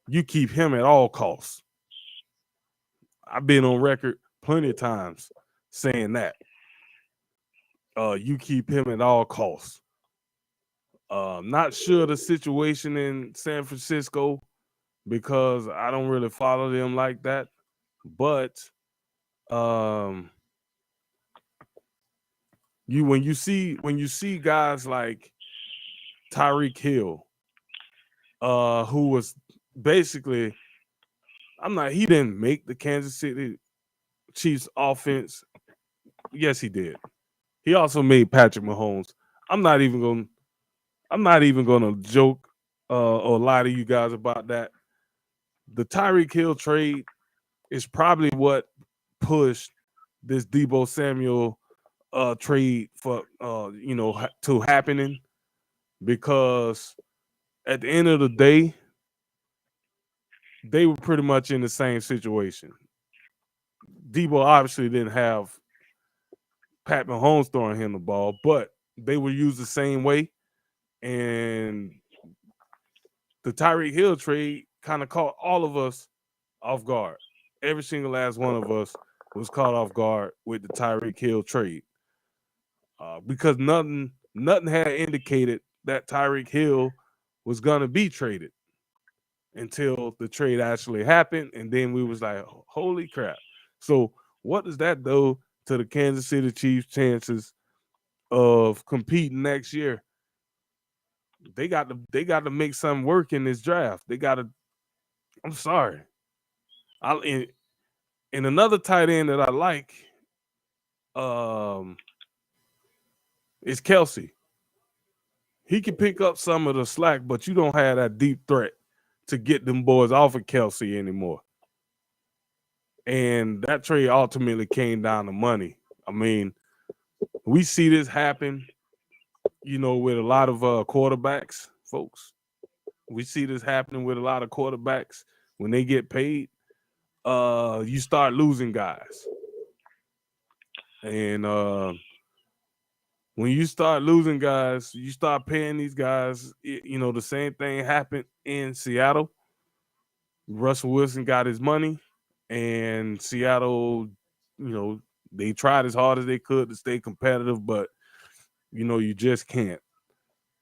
you keep him at all costs. I've been on record plenty of times saying that. You keep him at all costs. Not sure the situation in San Francisco, because I don't really follow them like that. But when you see guys like Tyreek Hill, who was basically, he didn't make the Kansas City Chiefs offense. Yes, he did. He also made Patrick Mahomes. I'm not even gonna joke or lie to you guys about that. The Tyreek Hill trade is probably what pushed this Debo Samuel trade for to happening, because at the end of the day, they were pretty much in the same situation. Debo obviously didn't have Pat Mahomes throwing him the ball, but they were used the same way. And the Tyreek Hill trade kind of caught all of us off guard. Every single last one of us was caught off guard with the Tyreek Hill trade. because nothing had indicated that Tyreek Hill was gonna be traded until the trade actually happened, and then we was like, holy crap. So what does that do to the Kansas City Chiefs' chances of competing next year? They got to make something work in this draft. They got to. I'm sorry. And another tight end that I like is Kelsey. He can pick up some of the slack, but you don't have that deep threat to get them boys off of Kelsey anymore. And that trade ultimately came down to money. I mean, we see this happen, with a lot of quarterbacks, folks. We see this happening with a lot of quarterbacks. When they get paid, you start losing guys. And when you start losing guys, you start paying these guys. The same thing happened in Seattle. Russell Wilson got his money, and Seattle, they tried as hard as they could to stay competitive, but, you just can't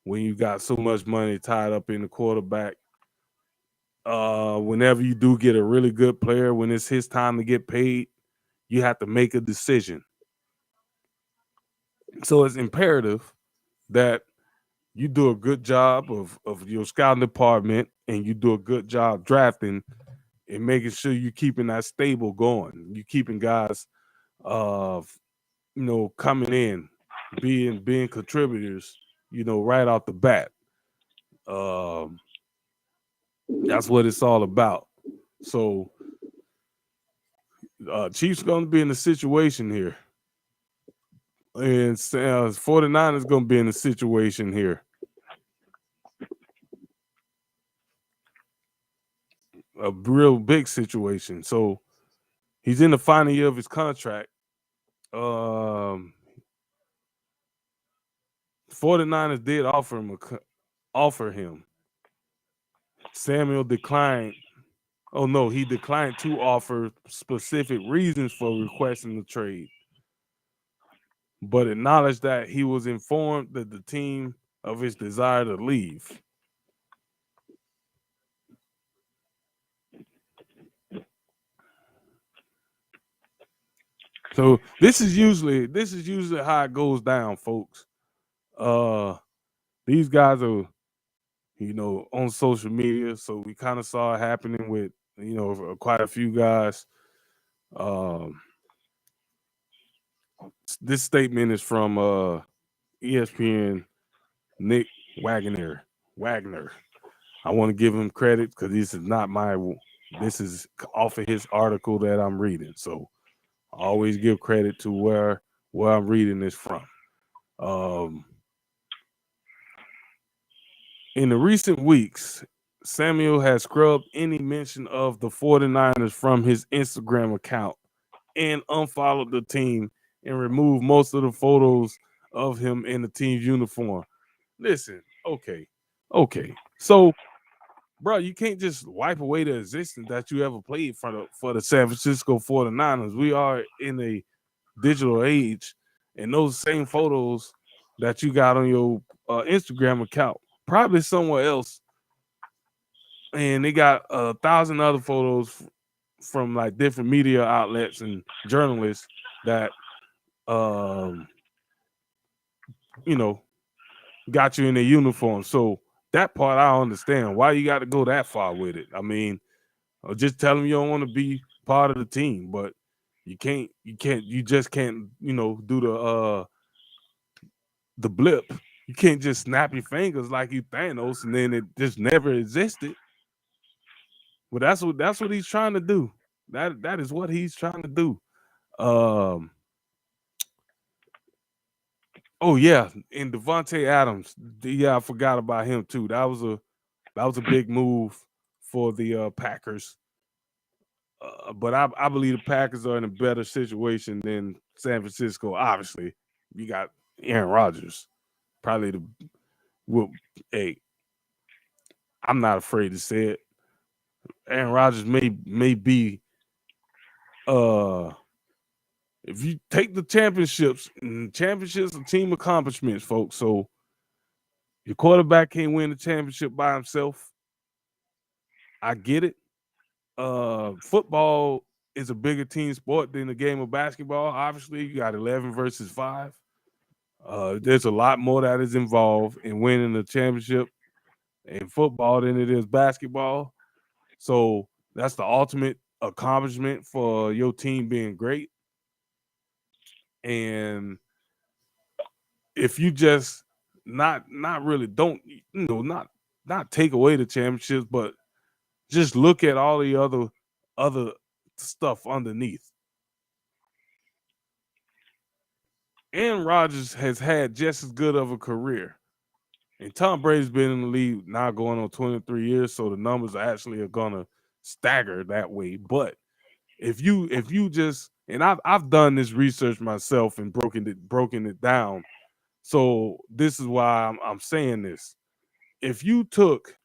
when you got so much money tied up in the quarterback. Whenever you do get a really good player, when it's his time to get paid, you have to make a decision. So it's imperative that you do a good job of your scouting department, and you do a good job drafting and making sure you're keeping that stable going. You keeping guys, coming in, being contributors, right off the bat. That's what it's all about. So Chiefs going to be in a situation here. And 49ers going to be in a situation here. A real big situation. So he's in the final year of his contract. 49ers did offer him. Samuel declined. Oh no, he declined to offer specific reasons for requesting the trade, but acknowledged that he was informed that the team of his desire to leave. So this is usually how it goes down, folks. These guys are, on social media, so we kind of saw it happening with, quite a few guys. This statement is from ESPN, Nick Wagner. I want to give him credit because this is off of his article that I'm reading. So I always give credit to where I'm reading this from. In the recent weeks, Samuel has scrubbed any mention of the 49ers from his Instagram account and unfollowed the team and removed most of the photos of him in the team's uniform. Listen, okay. So, bro, you can't just wipe away the existence that you ever played for the San Francisco 49ers. We are in a digital age, and those same photos that you got on your Instagram account, probably somewhere else, and they got 1,000 other photos from like different media outlets and journalists that got you in a uniform. So that part I understand. Why you got to go that far with it? I mean, just tell them you don't want to be part of the team, but you just can't do the blip. You can't just snap your fingers like you Thanos and then it just never existed. But that's what he's trying to do. That is what he's trying to do. Oh yeah, and Devontae Adams. Yeah, I forgot about him too. That was a big move for the Packers. But I believe the Packers are in a better situation than San Francisco. Obviously, you got Aaron Rodgers. Probably I'm not afraid to say it. Aaron Rodgers may be if you take the championships, and championships are team accomplishments, folks. So your quarterback can't win the championship by himself. I get it. Football is a bigger team sport than the game of basketball. Obviously, you got 11 versus 5. There's a lot more that is involved in winning the championship in football than it is basketball. So that's the ultimate accomplishment for your team being great. And if you just not really don't, not take away the championships, but just look at all the other stuff underneath. Aaron Rodgers has had just as good of a career. And Tom Brady's been in the league now going on 23 years, so the numbers actually are gonna stagger that way. But if you just, and I've done this research myself and broken it down. So this is why I'm saying this. If you took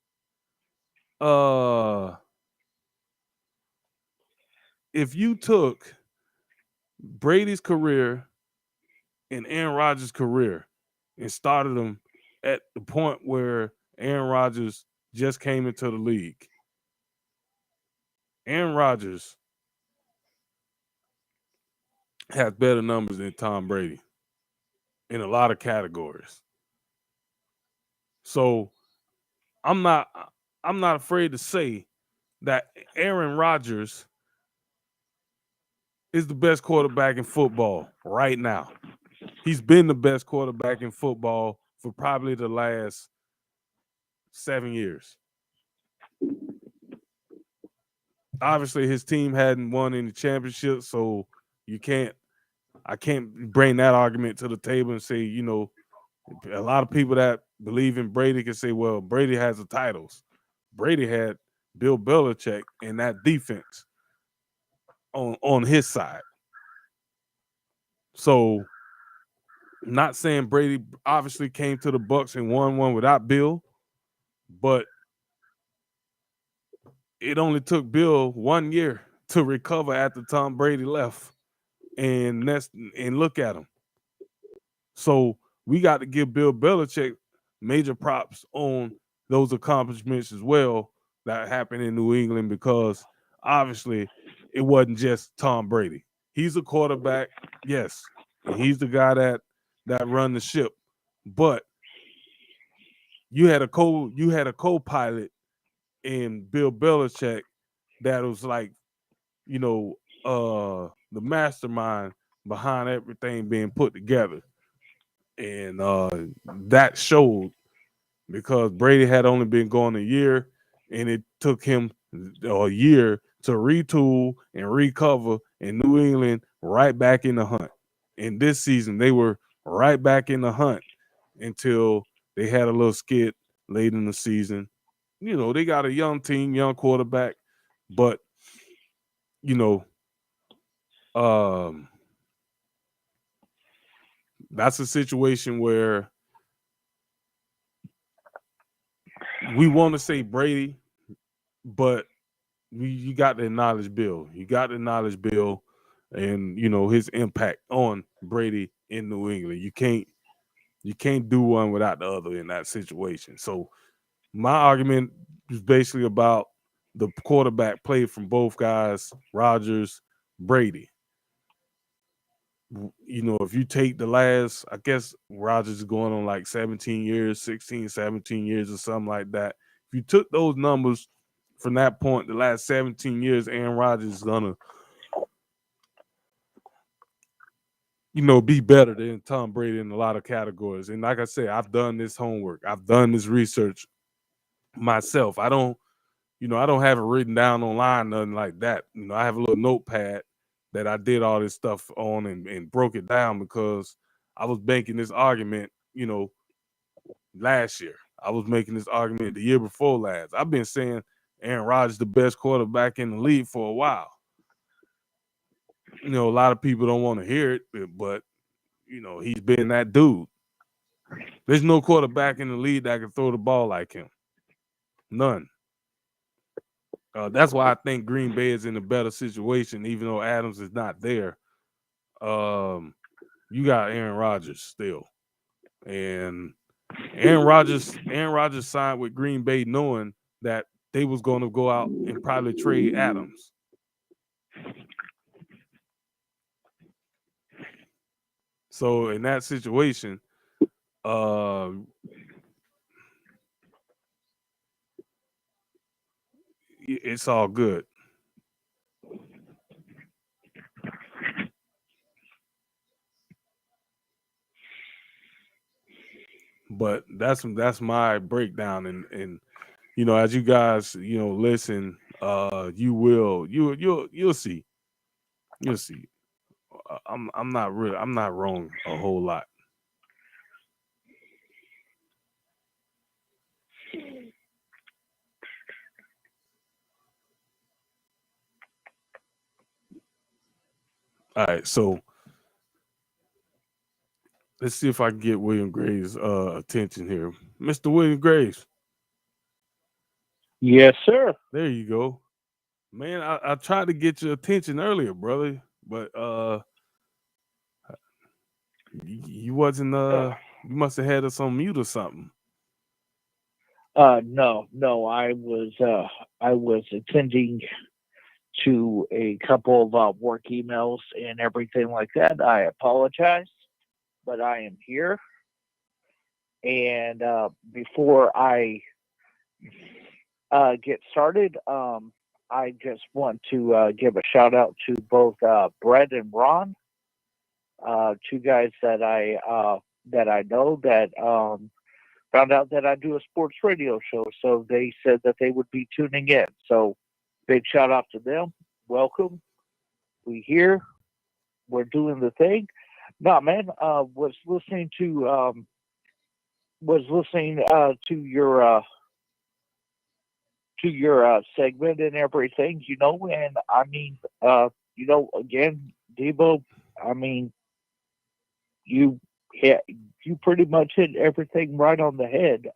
Brady's career and Aaron Rodgers' career and started them at the point where Aaron Rodgers just came into the league, Aaron Rodgers has better numbers than Tom Brady in a lot of categories. So I'm not afraid to say that Aaron Rodgers is the best quarterback in football right now. He's been the best quarterback in football for probably the last 7 years. Obviously, his team hadn't won any championships, so I can't bring that argument to the table and say, a lot of people that believe in Brady can say, well, Brady has the titles. Brady had Bill Belichick and that defense on his side. So, not saying Brady obviously came to the Bucs and won one without Bill, but it only took Bill 1 year to recover after Tom Brady left, and look at him. So we got to give Bill Belichick major props on those accomplishments as well that happened in New England, because obviously it wasn't just Tom Brady. He's a quarterback, yes, and he's the guy that run the ship. But you had a co-pilot in Bill Belichick that was like, the mastermind behind everything being put together. And that showed, because Brady had only been going a year, and it took him a year to retool and recover, and New England right back in the hunt. And this season, they were right back in the hunt until they had a little skid late in the season. They got a young team, young quarterback, but, that's a situation where we want to say Brady, but you got to acknowledge Bill. You got to acknowledge Bill and, his impact on Brady in New England. You can't do one without the other in that situation. So my argument is basically about the quarterback play from both guys, Rodgers, Brady. If you take the last, I guess Rodgers is going on like 17 years or something like that. If you took those numbers from that point, the last 17 years, Aaron Rodgers is going to, be better than Tom Brady in a lot of categories. And like I said, I've done this homework. I've done this research myself. I don't have it written down online, nothing like that. I have a little notepad that I did all this stuff on and broke it down, because I was making this argument, last year. I was making this argument the year before last. I've been saying Aaron Rodgers the best quarterback in the league for a while. A lot of people don't want to hear it, but, he's been that dude. There's no quarterback in the league that can throw the ball like him. None. That's why I think Green Bay is in a better situation, even though Adams is not there. you got Aaron Rodgers still, and Aaron Rodgers signed with Green Bay knowing that they was going to go out and probably trade Adams. So in that situation, it's all good. But that's my breakdown, and you know, as you guys, you know, listen, you'll see. You'll see. I'm not wrong a whole lot. All right, so let's see if I can get William Graves' attention here. Mr. William Graves. Yes, sir. There you go. Man, I tried to get your attention earlier, brother, but you wasn't you must have had us on mute or something. No, I was attending to a couple of work emails and everything like that. I apologize, but I am here. And before I get started, I just want to give a shout out to both Brett and Ron, two guys that I know that found out that I do a sports radio show. So they said that they would be tuning in. So big shout out to them. Welcome. We here. We're doing the thing. No, man. Was listening to your segment and everything, you know, and I mean, you know, again, Debo, I mean, you pretty much hit everything right on the head.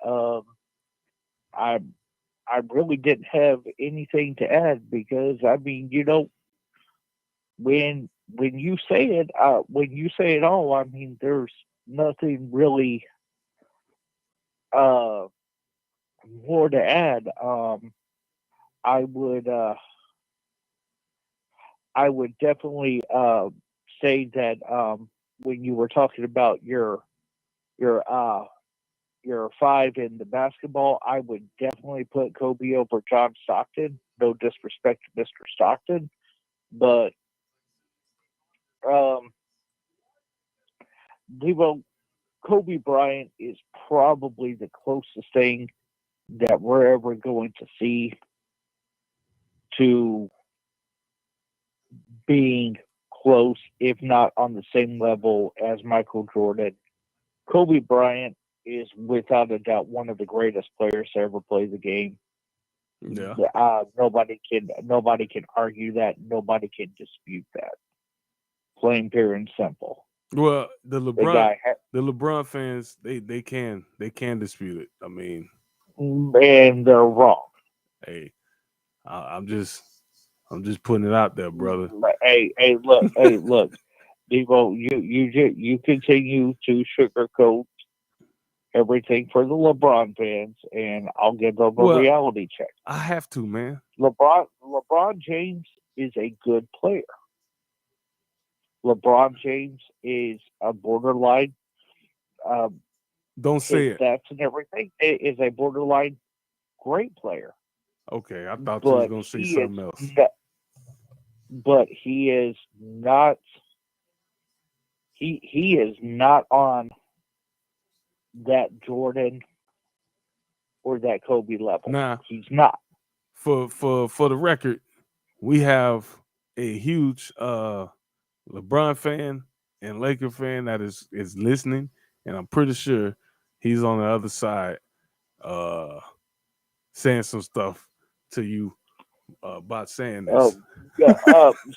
I really didn't have anything to add because I mean, you know, when you say it all, I mean, there's nothing really more to add. I would definitely say that when you were talking about your 5 in the basketball, I would definitely put Kobe over John Stockton. No disrespect to Mr. Stockton, but Devo, Kobe Bryant is probably the closest thing that we're ever going to see to being close, if not on the same level as Michael Jordan. Kobe Bryant is without a doubt one of the greatest players to ever play the game. Yeah. Nobody can argue that. Nobody can dispute that. Plain, pure, and simple. Well, the LeBron fans, they can dispute it. I mean, and they're wrong. Hey, I'm just putting it out there, brother. Hey, look, Devo, you continue to sugarcoat everything for the LeBron fans, and I'll give them a reality check. I have to, man. LeBron James is a good player. LeBron James is a borderline. Don't say it. Stats and everything. Is a borderline great player. Okay, I thought you were going to say something else. But he is not. He is not on that Jordan or that Kobe level. Nah, he's not. For the record, we have a huge LeBron fan and Laker fan that is listening, and I'm pretty sure he's on the other side saying some stuff to you about saying this.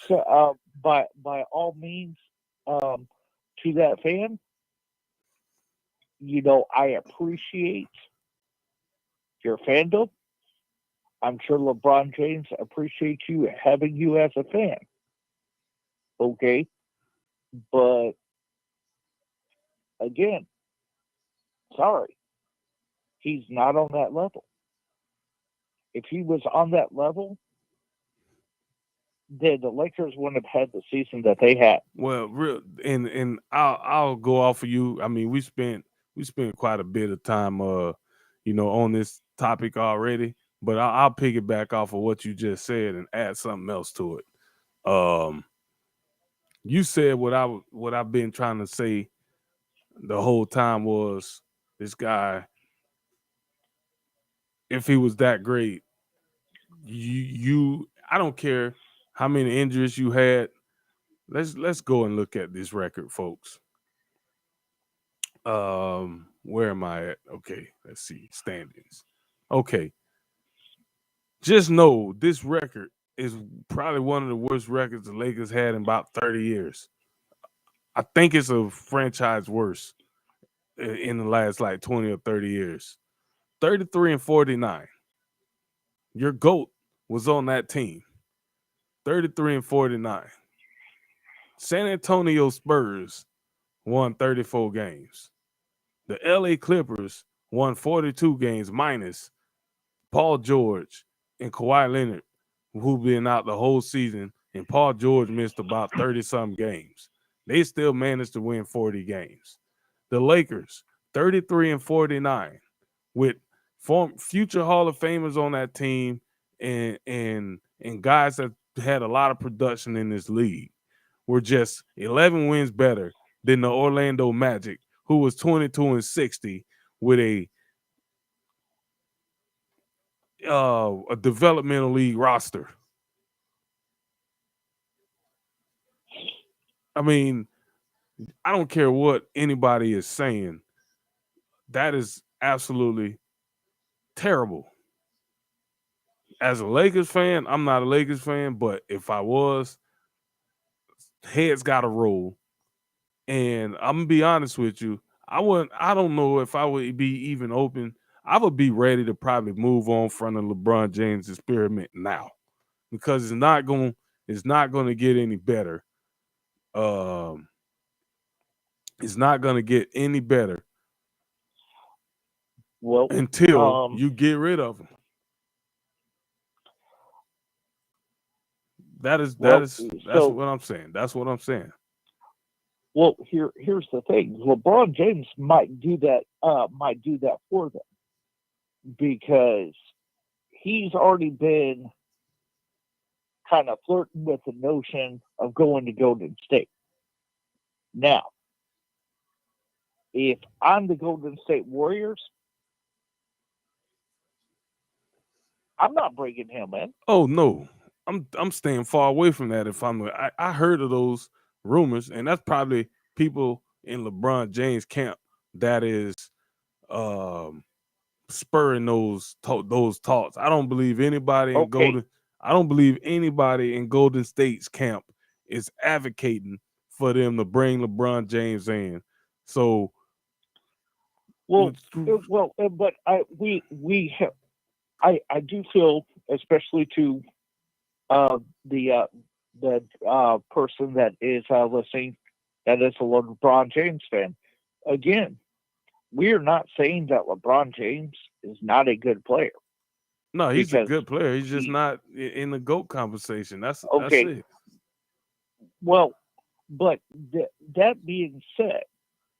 So, by all means, to that fan, you know, I appreciate your fandom. I'm sure LeBron James appreciates having you as a fan. Okay? But again, sorry, he's not on that level. If he was on that level, then the Lakers wouldn't have had the season that they had. Well, and I'll go off of you. I mean, we spent quite a bit of time, on this topic already. But I'll piggyback off of what you just said and add something else to it. You said what I've been trying to say the whole time was this guy, if he was that great, I don't care how many injuries you had. Let's go and look at this record, folks. Where am I at? Okay, let's see. Standings. Okay. Just know this record is probably one of the worst records the Lakers had in about 30 years. I think it's a franchise worst in the last like 20 or 30 years. 33-49. Your GOAT was on that team. 33-49. San Antonio Spurs won 34 games. The LA Clippers won 42 games minus Paul George and Kawhi Leonard, who been out the whole season, and Paul George missed about 30-some games. They still managed to win 40 games. The Lakers, 33-49, with future Hall of Famers on that team and guys that had a lot of production in this league, were just 11 wins better than the Orlando Magic, who was 22-60 with a developmental league roster. I mean, I don't care what anybody is saying. That is absolutely terrible. As a Lakers fan, I'm not a Lakers fan, but if I was, heads got to roll. And I'm gonna be honest with you, I don't know if I would be even open. I would be ready to probably move on from the LeBron James experiment now, because it's not going to get any better. It's not going to get any better until you get rid of him. That's what I'm saying. That's what I'm saying. Well, here's the thing. LeBron James might do that for them, because he's already been kind of flirting with the notion of going to Golden State. Now, if I'm the Golden State Warriors, I'm not bringing him in. Oh no, I'm staying far away from that. If I heard of those rumors, and that's probably people in LeBron James camp that is spurring those thoughts. I don't believe anybody in Golden State's camp is advocating for them to bring LeBron James in. So, but I do feel, especially to the person that is listening, that is a LeBron James fan. Again, we are not saying that LeBron James is not a good player. No, he's a good player. He's just not in the GOAT conversation. That's it. Well, but that being said,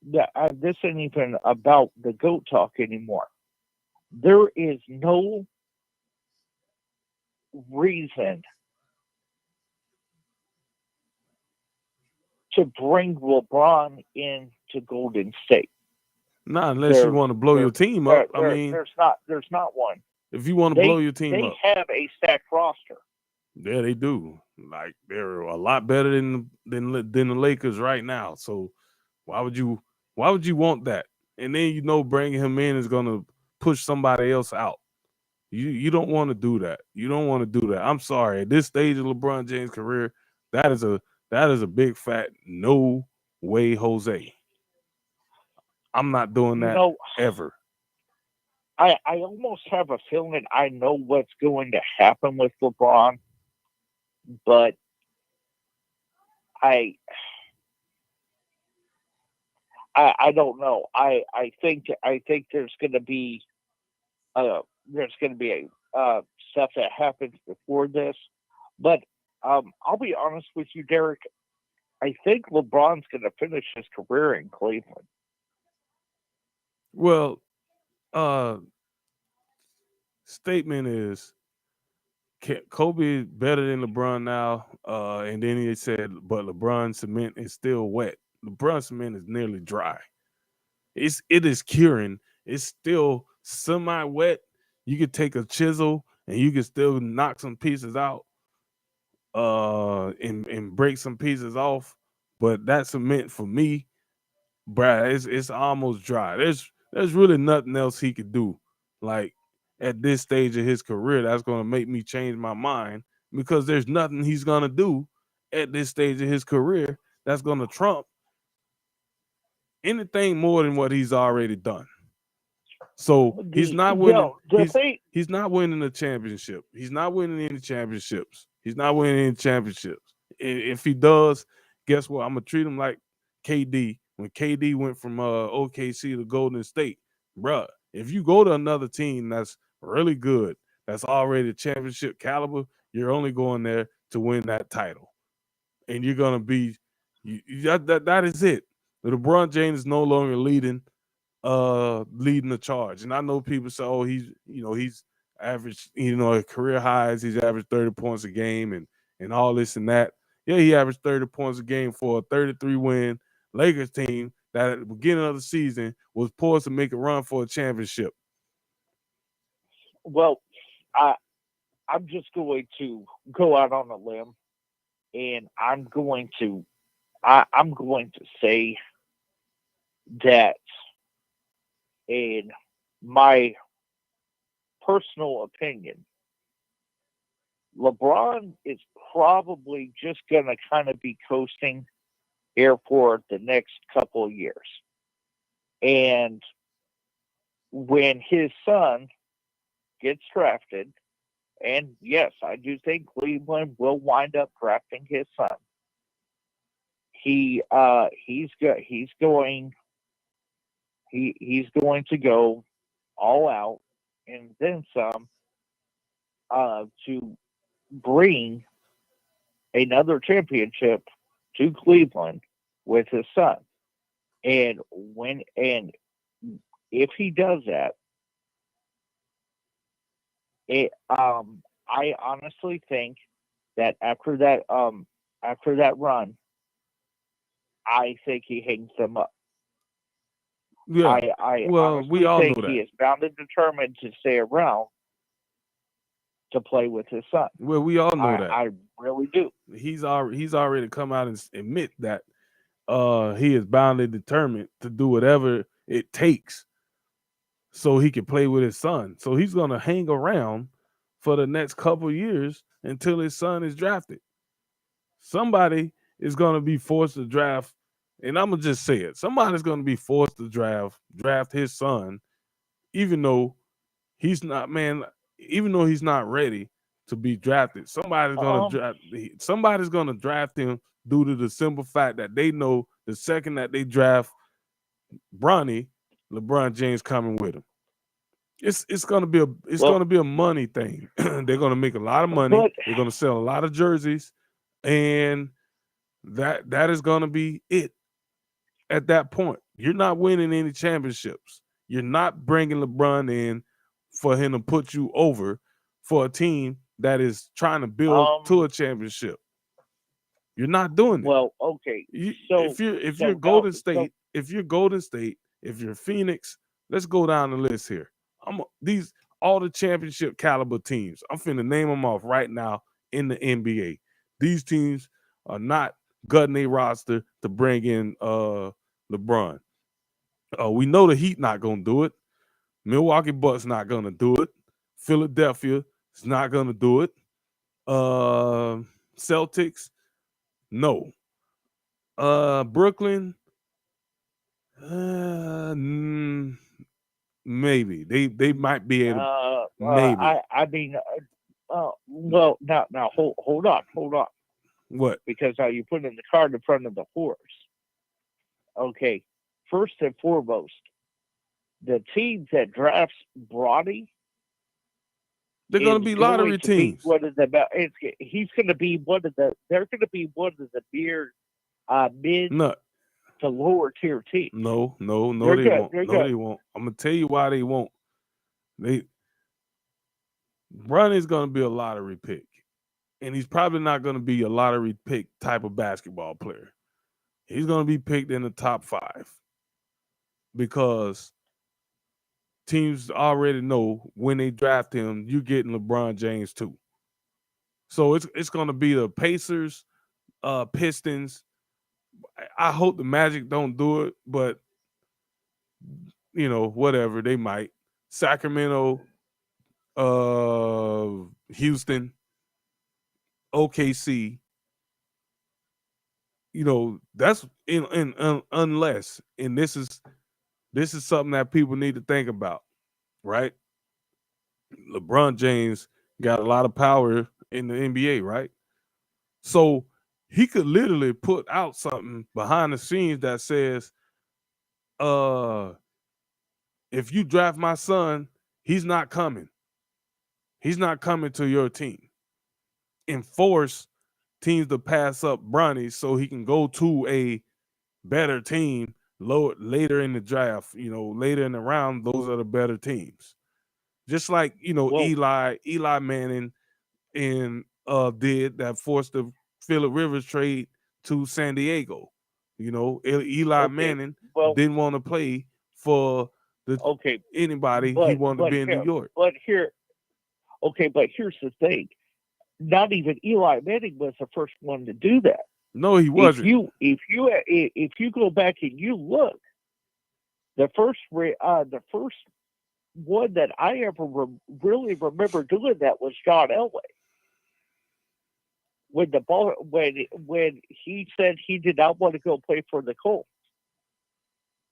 this ain't even about the GOAT talk anymore. There is no reason to bring LeBron into Golden State. Not unless you want to blow your team up. There's not one. If you want to blow your team up, they have a stacked roster. Yeah, they do. Like, they're a lot better than the Lakers right now. So why would you want that? And then bringing him in is gonna push somebody else out. You don't want to do that. You don't want to do that. I'm sorry. At this stage of LeBron James' career, that is a big fat no way, Jose. I'm not doing that ever. I almost have a feeling I know what's going to happen with LeBron, but I don't know. I think there's going to be stuff that happens before this, but I'll be honest with you, Derek. I think LeBron's going to finish his career in Cleveland. Well, statement is Kobe Better than LeBron now, and then he said, but LeBron cement is still wet. LeBron cement is nearly dry. It is curing. It's still semi-wet. You could take a chisel and you can still knock some pieces out, and break some pieces off. But that cement for me, bruh, it's almost dry. There's really nothing else he could do. Like at this stage of his career, that's gonna make me change my mind, because there's nothing he's gonna do at this stage of his career that's gonna trump anything more than what he's already done. So he's not winning. He's not winning a championship. He's not winning any championships. He's not winning any championships. If he does, guess what? I'm gonna treat him like KD. When KD went from OKC to Golden State, bruh, if you go to another team that's really good, that's already championship caliber, you're only going there to win that title, and you're gonna be that is it. LeBron James is no longer leading the charge. And I know people say, oh, he's average, career highs, he's averaged 30 points a game and all this and that. Yeah, he averaged 30 points a game for a 33-win Lakers team that at the beginning of the season was poised to make a run for a championship. Well, I'm just going to go out on a limb, and I'm going to say that, in my personal opinion, LeBron is probably just going to kind of be coasting here for the next couple of years. And when his son gets drafted, and yes, I do think Cleveland will wind up drafting his son, he's going to go all out and then some to bring another championship to Cleveland with his son. And if he does that, I honestly think that after that run, I think he hangs them up. Yeah. We all think know that. He is bound and determined to stay around to play with his son. Well, we all know that. I really do. He's already come out and admit that he is bound and determined to do whatever it takes so he can play with his son. So he's going to hang around for the next couple years until his son is drafted. Somebody is going to be forced to draft, and I'm going to just say it. Somebody's going to be forced to draft his son, even though he's not ready to be drafted. Somebody's going to draft him due to the simple fact that they know the second that they draft Bronny, LeBron James coming with him. It's gonna be a money thing. They're gonna make a lot of money. They're gonna sell a lot of jerseys, and that is gonna be it. At that point, you're not winning any championships. You're not bringing LeBron in for him to put you over for a team that is trying to build to a championship. You're not doing it. Well, okay. If you're Golden State, if you're Phoenix, let's go down the list here. All the championship caliber teams. I'm finna name them off right now in the NBA. These teams are not gutting their roster to bring in LeBron. We know the Heat not gonna do it. Milwaukee Bucks not gonna do it. Philadelphia is not gonna do it. Celtics, no. Brooklyn, maybe they might be able. Maybe. Well, now hold on. What? Because you're putting the cart in front of the horse. Okay, first and foremost, the team that drafts Bronny, they're going to be lottery teams. He's going to be one of the. They're going to be one of the mid to lower tier teams. No, they won't. They won't. I'm gonna tell you why they won't. Bronny's going to be a lottery pick, and he's probably not going to be a lottery pick type of basketball player. He's going to be picked in the top 5 because teams already know when they draft him, you're getting LeBron James too. So it's going to be the Pacers, Pistons. I hope the Magic don't do it, but whatever, they might. Sacramento, Houston, OKC. That's unless, and this is something that people need to think about, right? LeBron James got a lot of power in the NBA, right? So he could literally put out something behind the scenes that says, if you draft my son, he's not coming. He's not coming to your team. And force teams to pass up Bronny so he can go to a better team later in the draft, later in the round. Those are the better teams. Just like, Eli Manning and did that, forced the Phillip Rivers trade to San Diego. Eli Manning didn't want to play for anybody. He wanted to be in New York. But here's the thing. Not even Eli Manning was the first one to do that. No, he wasn't. If you go back and you look, the first one that I ever really remember doing that was John Elway. When he said he did not want to go play for the Colts,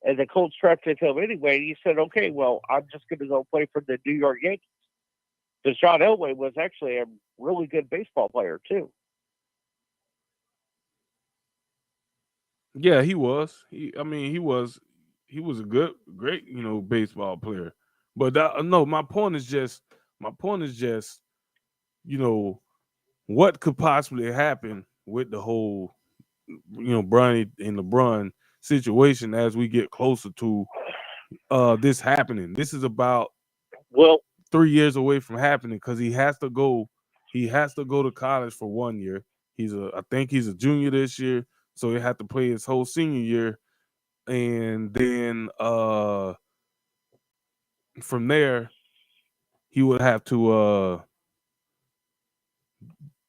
and the Colts drafted him anyway, he said, "Okay, well, I'm just going to go play for the New York Yankees." Because John Elway was actually a really good baseball player too. Yeah, he was. He was a great, baseball player. But my point is just, what could possibly happen with the whole, Bronny and LeBron situation as we get closer to this happening. This is about 3 years away from happening because he has to go to college for 1 year. I think he's a junior this year, so he had to play his whole senior year, and then from there he would have to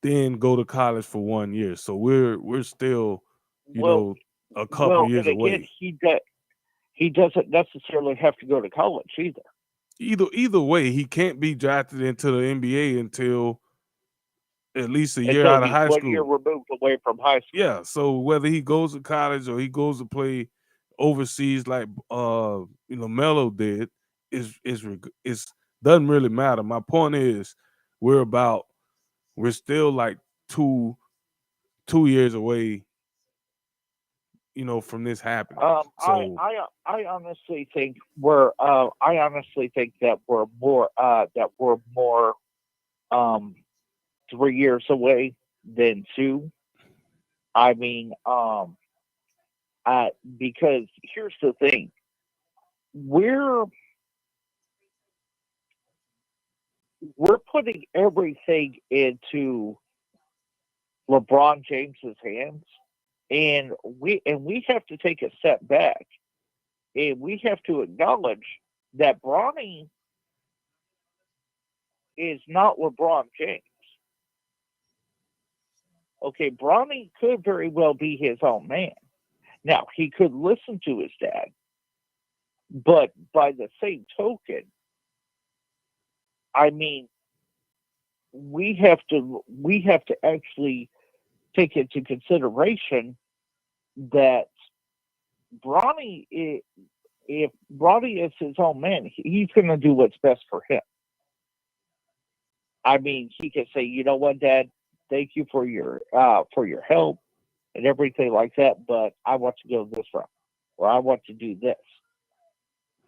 then go to college for 1 year. So we're still a couple years away. He doesn't necessarily have to go to college either. Either way, he can't be drafted into the NBA until at least a year out of high school. 1 year removed away from high school. Yeah, so whether he goes to college or he goes to play overseas like Melo did, is doesn't really matter. My point is we're still like two years away, from this happening. I honestly think that we're more 3 years away than 2. I mean, because here's the thing, we're putting everything into LeBron James's hands. And we have to take a step back, and we have to acknowledge that Bronny is not LeBron James. Okay, Bronny could very well be his own man. Now, he could listen to his dad, but by the same token, I mean, we have to actually take into consideration that Bronny, if Bronny is his own man, he's going to do what's best for him. I mean, he can say, "You know what, Dad? Thank you for your help and everything like that, but I want to go this route." or I want to do this.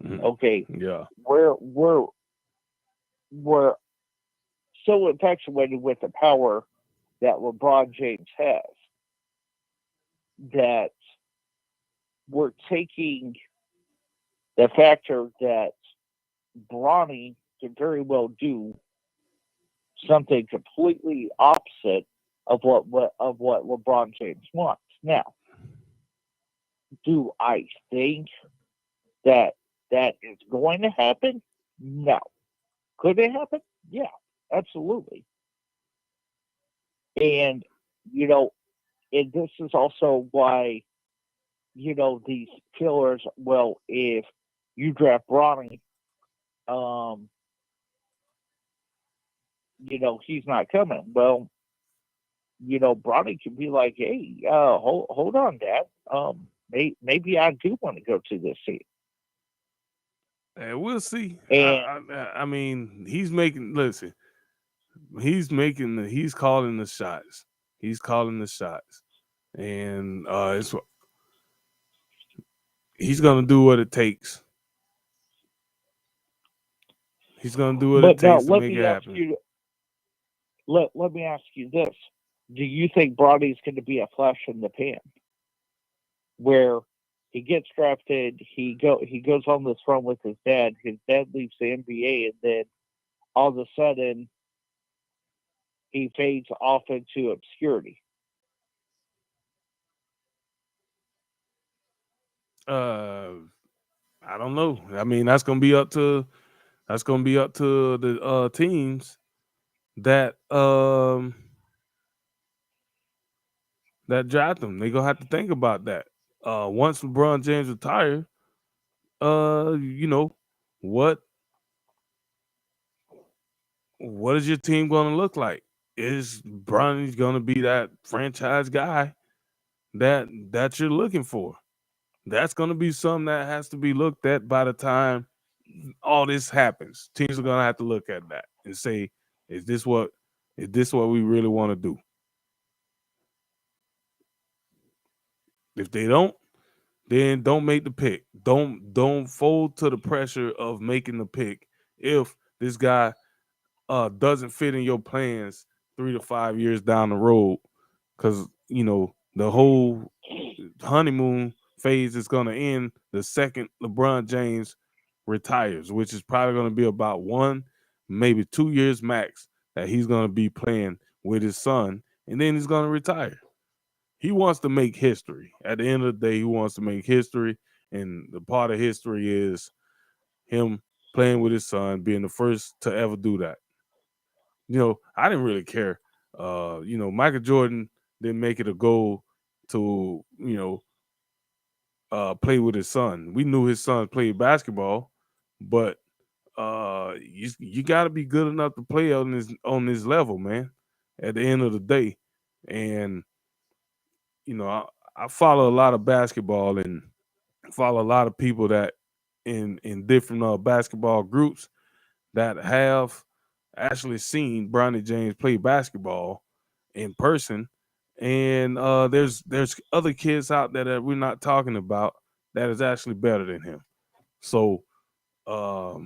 Okay, Yeah. we're so infatuated with the power that LeBron James has that we're taking the factor that Bronny can very well do something completely opposite of what LeBron James wants. Now, do I think that is going to happen? No. Could it happen? Yeah, absolutely. And and this is also why these killers. Well, if you draft Bronny, he's not coming. Well, Bronny could be like, hey, hold on, Dad. Maybe I do want to go to this team. And we'll see. And I mean, he's making. Listen, he's calling the shots. He's calling the shots, and he's gonna do what it takes. He's gonna do what it takes to make it happen. Let me ask you this: do you think Bronny's going to be a flash in the pan, where he gets drafted, he goes on this run with his dad leaves the NBA, and then all of a sudden he fades off into obscurity? I don't know. I mean, that's gonna be up to the teams that draft them. They're gonna have to think about that. Once LeBron James retires, what is your team gonna look like? Is Bronny's gonna be that franchise guy that you're looking for? That's gonna be something that has to be looked at by the time all this happens. Teams are gonna have to look at that and say, is this what we really want to do? If they don't, then don't make the pick. Don't fold to the pressure of making the pick if this guy doesn't fit in your plans 3 to 5 years down the road, because the whole honeymoon phase is going to end the second LeBron James retires, which is probably going to be about 1, maybe 2 years max that he's going to be playing with his son, and then he's going to retire. He wants to make history. At the end of the day, he wants to make history, and the part of history is him playing with his son, being the first to ever do that. I didn't really care. Michael Jordan didn't make it a goal to, play with his son. We knew his son played basketball, but you got to be good enough to play on this level, man. At the end of the day, and I follow a lot of basketball and follow a lot of people that in different basketball groups that have actually seen Bronny James play basketball in person. And there's other kids out there that we're not talking about that is actually better than him. So a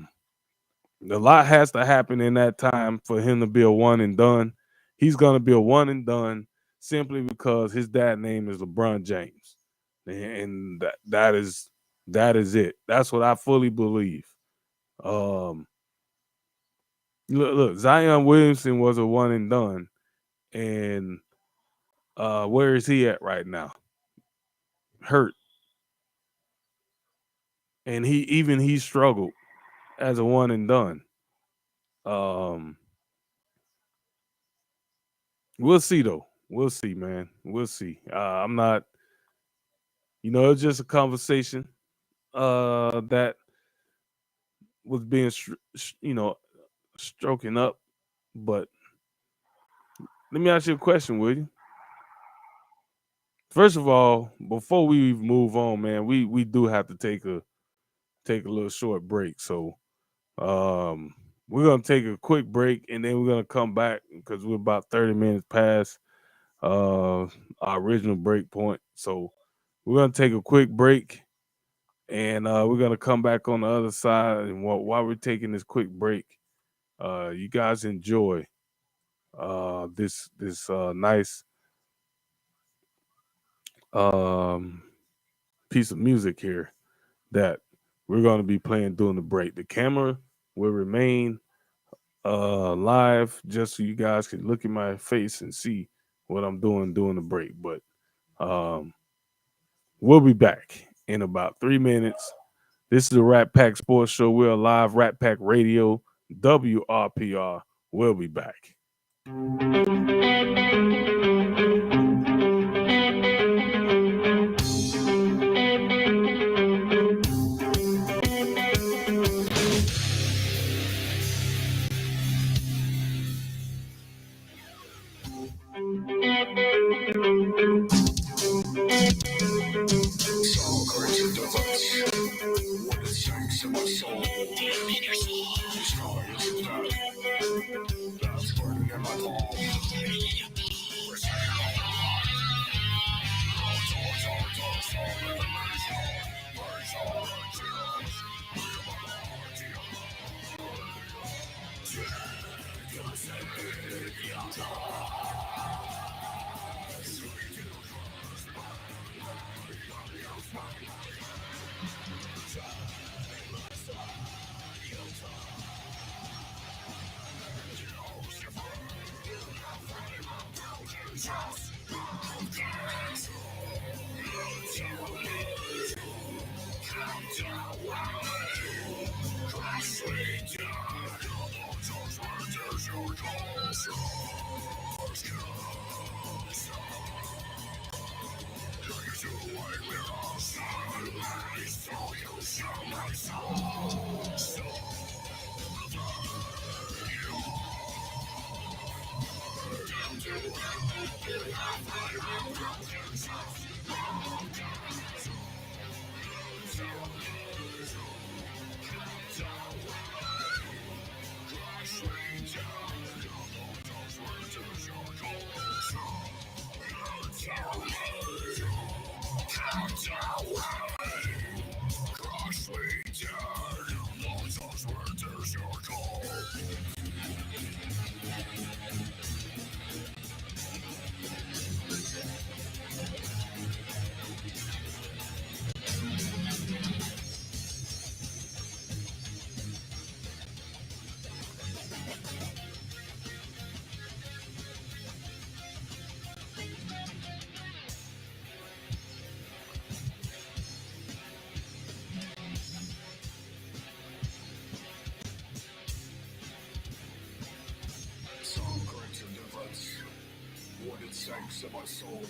lot has to happen in that time for him to be a one and done. He's going to be a one and done simply because his dad name is LeBron James. And that is it. That's what I fully believe. Look, Zion Williamson was a one and done. And where is he at right now? Hurt. And he struggled as a one and done. We'll see though. We'll see, man. We'll see. I'm not, it's just a conversation that was being, stroking up. But let me ask you a question, will you? First of all, before we move on, man, we do have to take a little short break. So we're gonna take a quick break and then we're gonna come back because we're about 30 minutes past our original break point. So we're gonna take a quick break And we're gonna come back on the other side, and while we're taking this quick break, you guys enjoy this nice piece of music here that we're gonna be playing during the break. The camera will remain live just so you guys can look in my face and see what I'm doing during the break. But we'll be back in about 3 minutes. This is the Rat Pack Sports Show. We're live, Rat Pack Radio, WRPR. We'll be back. Thanks of my soul.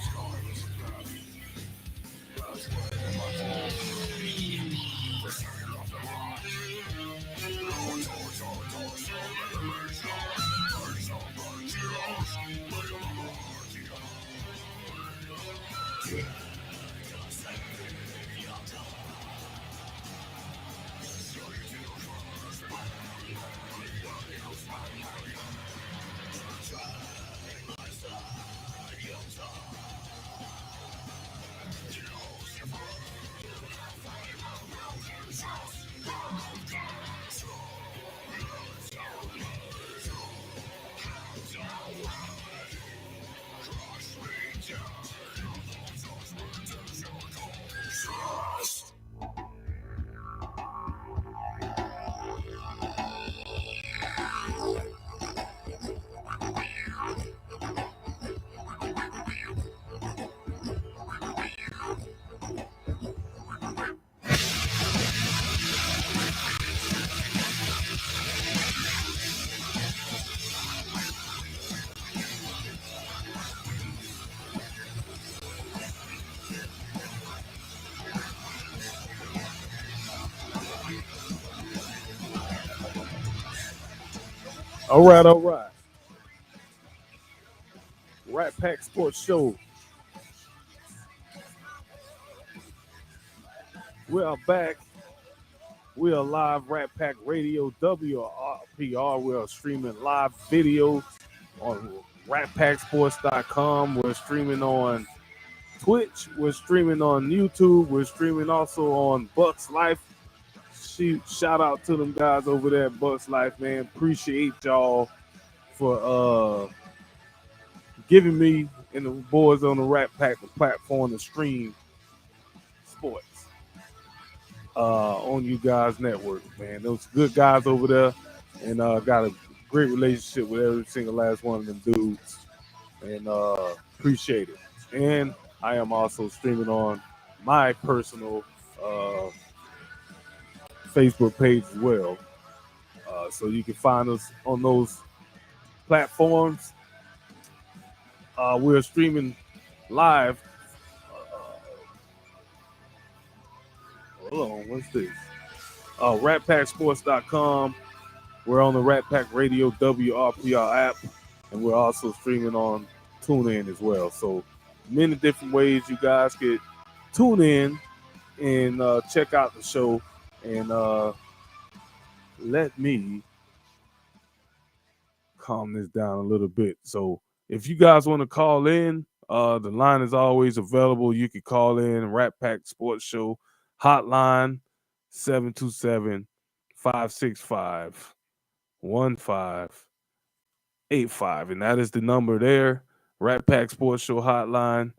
Scarless path. That's what in my fall. The second of the heart. All right. Rat Pack Sports Show. We are back. We are live, Rat Pack Radio, WRPR. We are streaming live video on ratpacksports.com. We're streaming on Twitch. We're streaming on YouTube. We're streaming also on Bucks Life. Shout out to them guys over there at Bucks Life, man. Appreciate y'all for giving me and the boys on the Rat Pack platform to stream sports on you guys' network, man. Those good guys over there, and got a great relationship with every single last one of them dudes, and appreciate it. And I am also streaming on my personal Facebook page as well, so you can find us on those platforms. We're streaming live. Hold on, what's this? RatPackSports.com. We're on the Rat Pack Radio WRPR app, and we're also streaming on TuneIn as well. So many different ways you guys could tune in and check out the show. And let me calm this down a little bit. So if you guys want to call in, the line is always available. You can call in Rat Pack Sports Show hotline 727-565-1585. And that is the number there. Rat Pack Sports Show hotline.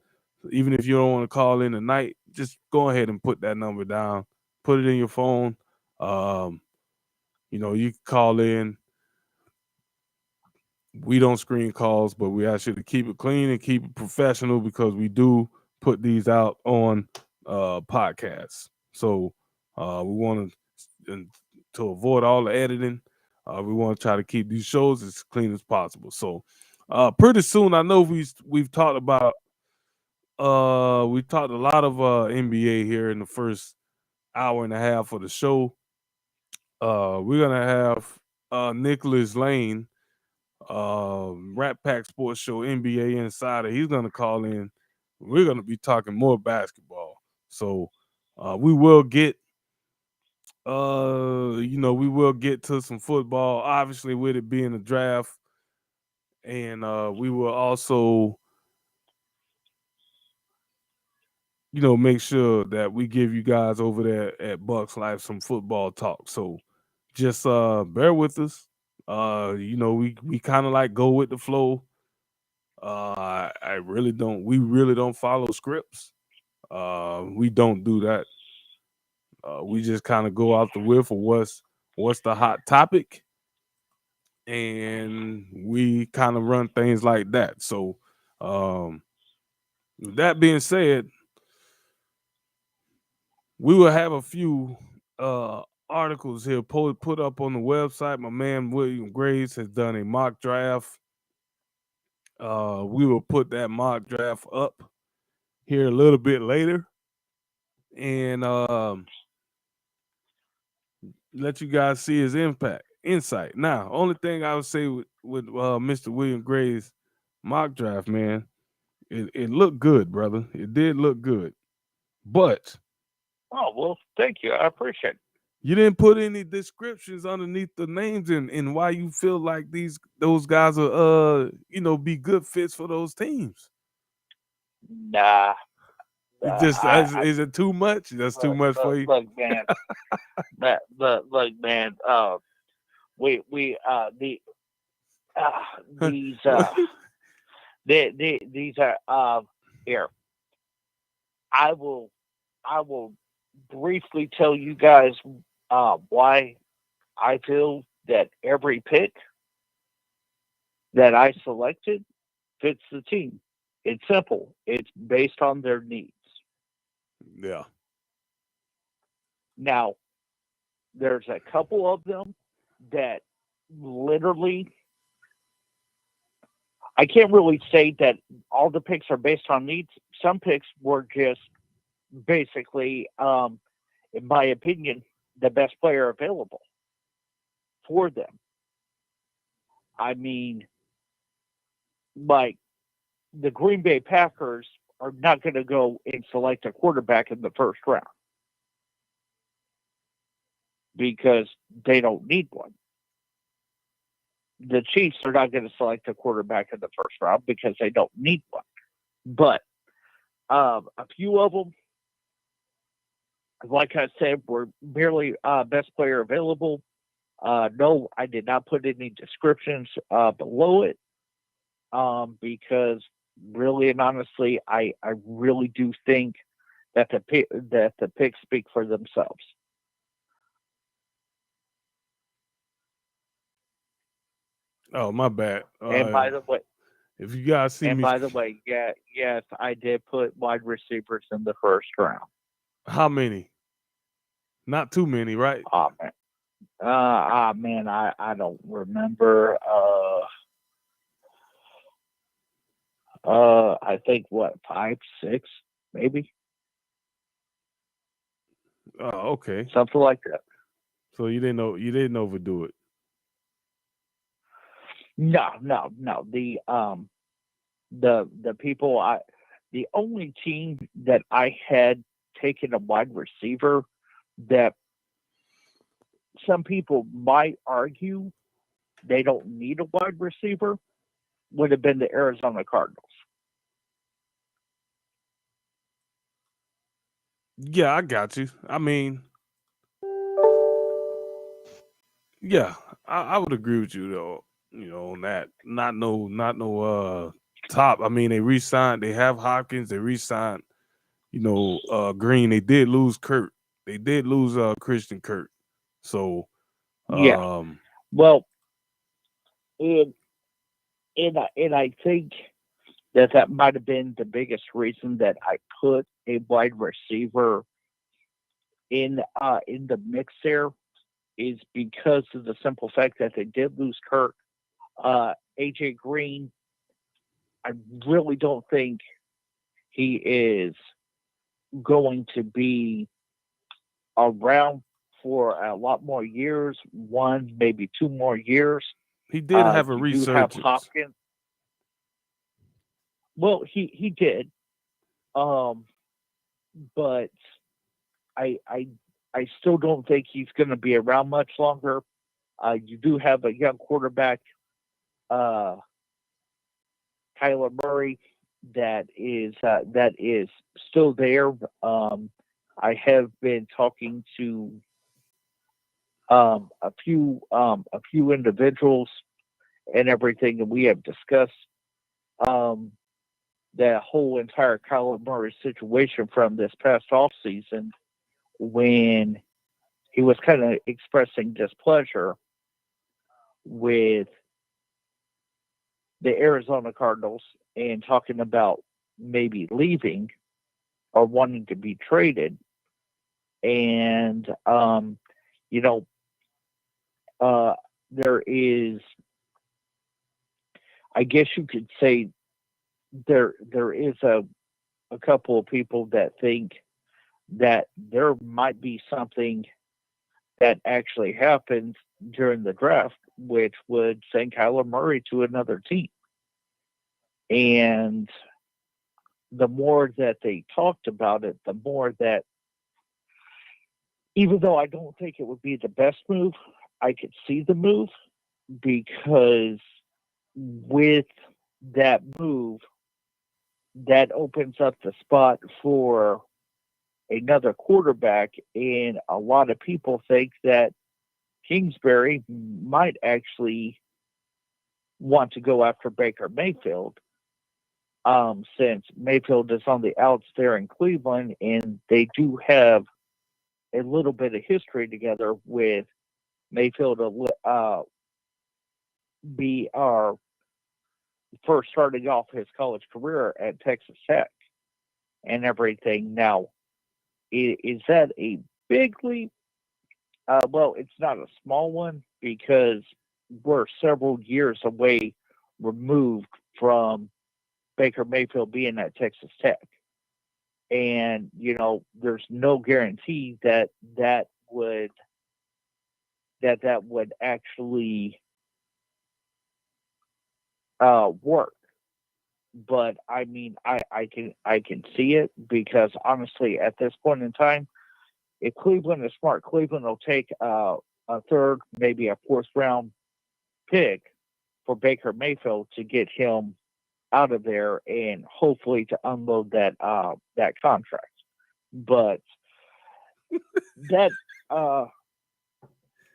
Even if you don't want to call in tonight, just go ahead and put that number down. Put it in your phone. You can call in. We don't screen calls, but we ask you to keep it clean and keep it professional because we do put these out on podcasts. So we want to avoid all the editing. We want to try to keep these shows as clean as possible. So pretty soon, I know we've talked about we talked a lot of NBA here in the first hour and a half of the show. We're gonna have Nicholas Lane, Rat Pack Sports Show NBA Insider. He's gonna call in. We're gonna be talking more basketball. So we will get we will get to some football, obviously with it being a draft. And we will also make sure that we give you guys over there at Bucks Life some football talk. So just bear with us. We kind of like go with the flow. We really don't follow scripts. We don't do that. We just kind of go out the whiff of what's the hot topic, and we kind of run things like that. So with that being said, we will have a few articles here put up on the website. My man William Graves has done a mock draft. We will put that mock draft up here a little bit later and let you guys see his insight. Now, only thing I would say with Mr. William Graves mock draft, man, it looked good, brother. It did look good, but oh well, thank you. I appreciate it. You didn't put any descriptions underneath the names and why you feel like those guys are be good fits for those teams. Nah. Is it too much? That's too much for you. Look, man. Look, man. These are here. I will briefly tell you guys why I feel that every pick that I selected fits the team. It's simple. It's based on their needs. Yeah. Now, there's a couple of them that literally, I can't really say that all the picks are based on needs. Some picks were just basically, in my opinion, the best player available for them. I mean, like, the Green Bay Packers are not going to go and select a quarterback in the first round because they don't need one. The Chiefs are not going to select a quarterback in the first round because they don't need one. But A few of them, like I said, were merely best player available. No, I did not put any descriptions below it because really and honestly, I really do think that the picks speak for themselves. Oh, my bad. And by the way, if you guys see me, yes, I did put wide receivers in the first round. how many? Not too many, right? Oh man. I don't remember. I think 5, 6, maybe. Oh, okay. Something like that. So you didn't overdo it. No. The people the only team that I had taken a wide receiver that some people might argue they don't need a wide receiver would have been the Arizona Cardinals. Yeah, I got you. I mean, yeah, I would agree with you though. On that. Not no top. I mean, they re-signed. They have Hopkins. They re-signed. Green. They did lose Kurt. They did lose Christian Kirk. So yeah. Well, and I think that might have been the biggest reason that I put a wide receiver in the mix there, is because of the simple fact that they did lose Kirk. AJ Green, I really don't think he is going to be around for a lot more years, 1, maybe 2 more years. He did have a resurgence. Have Hopkins. Well, he did, but I still don't think he's going to be around much longer. You do have a young quarterback, Kyler Murray, that is still there. I have been talking to a few individuals and everything, and we have discussed that whole entire Kyler Murray situation from this past offseason, when he was kind of expressing displeasure with the Arizona Cardinals and talking about maybe leaving or wanting to be traded. And, there is, I guess you could say, there is a couple of people that think that there might be something that actually happens during the draft, which would send Kyler Murray to another team. And the more that they talked about it, the more that, even though I don't think it would be the best move, I could see the move, because with that move, that opens up the spot for another quarterback, and a lot of people think that Kingsbury might actually want to go after Baker Mayfield, since Mayfield is on the outs there in Cleveland, and they do have a little bit of history together, with Mayfield be our first starting off his college career at Texas Tech and everything. Now, is that a big leap? Well, it's not a small one, because we're several years away removed from Baker Mayfield being at Texas Tech. And, there's no guarantee that would actually work. But I mean, I can see it, because honestly, at this point in time, if Cleveland is smart, Cleveland will take a third, maybe a 4th round pick for Baker Mayfield to get him out of there and hopefully to unload that contract. But that's that's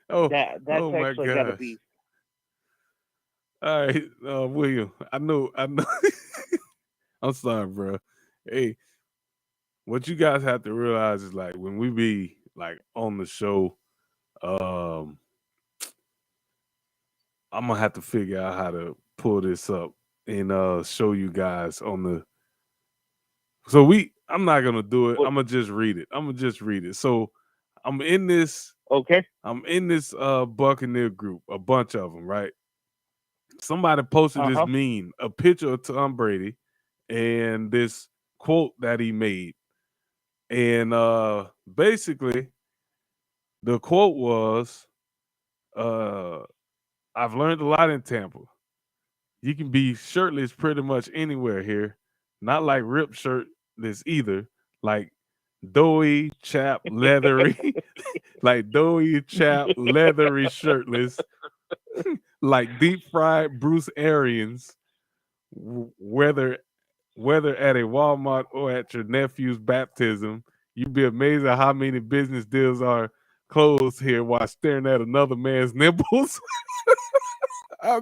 my actually got to gosh. be. All right, William. I know. I'm sorry, bro. Hey, what you guys have to realize is like when we be like on the show, I'm gonna have to figure out how to pull this up and show you guys on the. So I'm not gonna do it. I'm gonna just read it. So I'm in this. Okay. I'm in this Buccaneer group, a bunch of them, right? Somebody posted this meme, a picture of Tom Brady, and this quote that he made. And basically, the quote was, I've learned a lot in Tampa. You can be shirtless pretty much anywhere here. Not like ripped shirtless either. Like doughy, chap, leathery. Like doughy, chap, leathery, shirtless. Like deep fried Bruce Arians, whether at a Walmart or at your nephew's baptism, you'd be amazed at how many business deals are closed here while staring at another man's nipples. I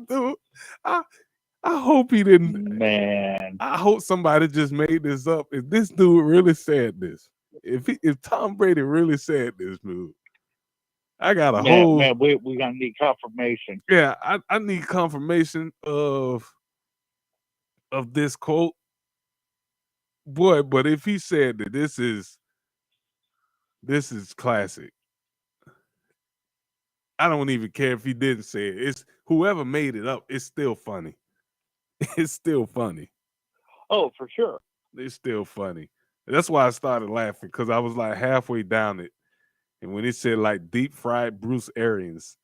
hope he didn't. Man, I hope somebody just made this up. If this dude really said this, if Tom Brady really said this, dude, I got a whole. Man, we gonna need confirmation. Yeah, I need confirmation of this quote. Boy, but if he said that this is classic. I don't even care if he didn't say it. It's whoever made it up, it's still funny. It's still funny. Oh, for sure. It's still funny. That's why I started laughing, because I was like halfway down it. And when he said like deep fried Bruce Arians.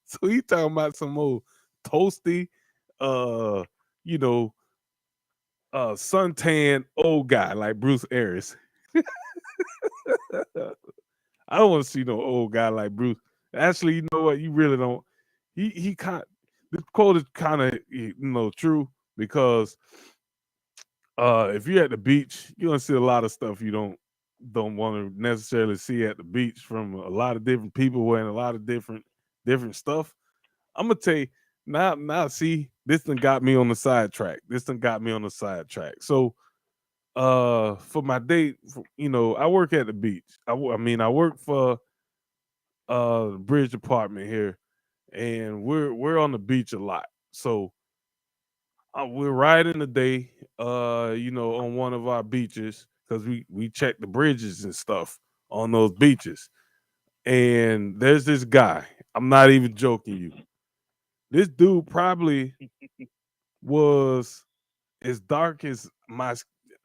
So he talking about some old toasty, suntan old guy like Bruce Arians. I don't want to see no old guy like Bruce. Actually, you know what? You really don't. He the quote is kind of true, because if you're at the beach, you're gonna see a lot of stuff you don't want to necessarily see at the beach from a lot of different people wearing a lot of different stuff. I'm gonna tell you now. See, this done got me on the sidetrack. So, for my date, I work at the beach. I work for the bridge department here, and we're on the beach a lot. So we're riding the day, on one of our beaches, because we check the bridges and stuff on those beaches. And there's this guy. I'm not even joking you. This dude probably was as dark as my.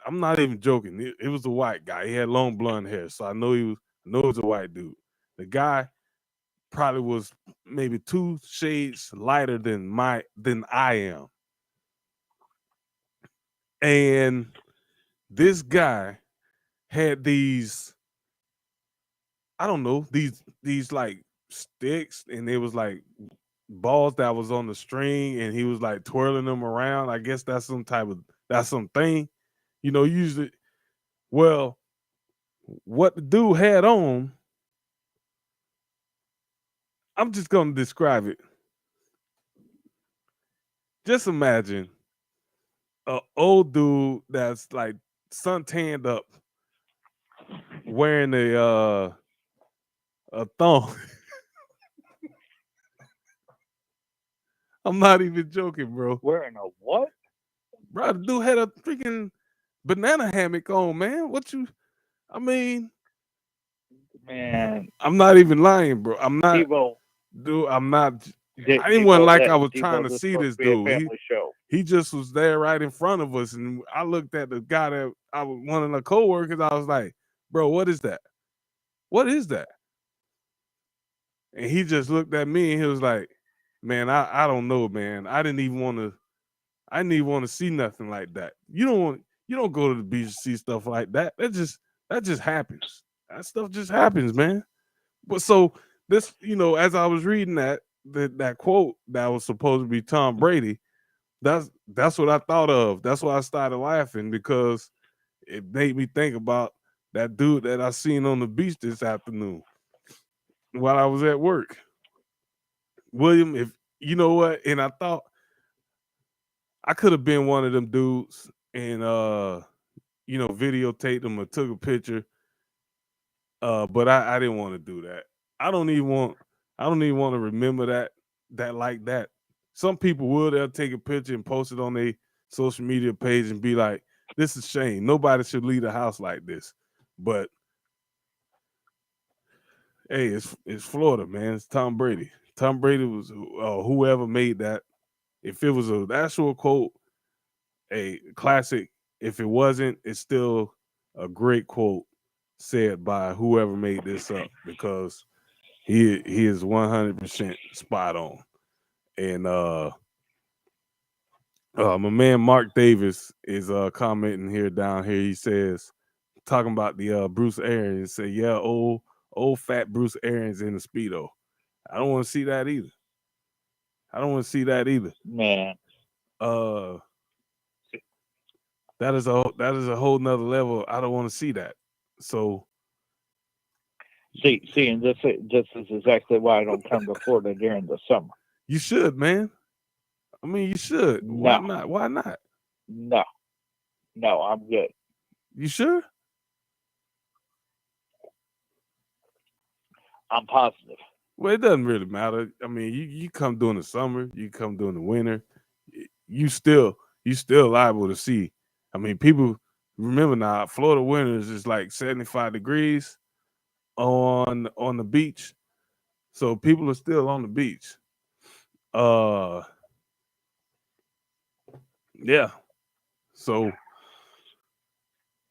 I'm not even joking. It was a white guy. He had long blonde hair, so I know he was a white dude. The guy probably was maybe 2 shades lighter than I am. And this guy had these, I don't know, these like sticks, and it was like balls that was on the string, and he was like twirling them around. I guess that's something. Usually, well, what the dude had on, I'm just gonna describe it. Just imagine an old dude that's like suntanned up, wearing a thong. I'm not even joking, bro. Wearing a what? Bro, the dude had a freaking banana hammock on, man. Man, I'm not even lying, bro. I'm not. Devo, Dude, I'm not. I didn't Devo, want like that- I was Devo, trying to this see must this be a dude. family show. He just was there right in front of us, and I looked at the guy that I was one of the coworkers. I was like, "Bro, what is that? What is that?" And he just looked at me, and he was like, "Man, I don't know, man. I didn't even want to see nothing like that. You don't go to the beach to see stuff like that. That just happens. That stuff just happens, man." But so this, as I was reading that quote that was supposed to be Tom Brady, That's what I thought of. That's why I started laughing, because it made me think about that dude that I seen on the beach this afternoon while I was at work. William, if you know what, and I thought I could have been one of them dudes and videotaped them or took a picture. But I didn't want to do that. I don't even want to remember that like that. Some people would, they'll take a picture and post it on their social media page and be like, this is shame. Nobody should leave the house like this. But hey, it's Florida, man. It's Tom Brady. Tom Brady was whoever made that. If it was an actual quote, a classic. If it wasn't, it's still a great quote said by whoever made this up, because he is 100% spot on. And my man Mark Davis is commenting here down here. He says, talking about the Bruce Arians, say, yeah, old fat Bruce Arians in the Speedo. I don't want to see that either. Man. That is a whole nother level. I don't want to see that. So see, and this is exactly why I don't come to Florida during the summer. You should, man. I mean, you should. No. Why not? Why not? No, I'm good. You sure? I'm positive. Well, it doesn't really matter. I mean, you come during the summer, you come during the winter, you still liable to see. I mean, people remember now, Florida winters is like 75 degrees on the beach. So people are still on the beach. Yeah. So, all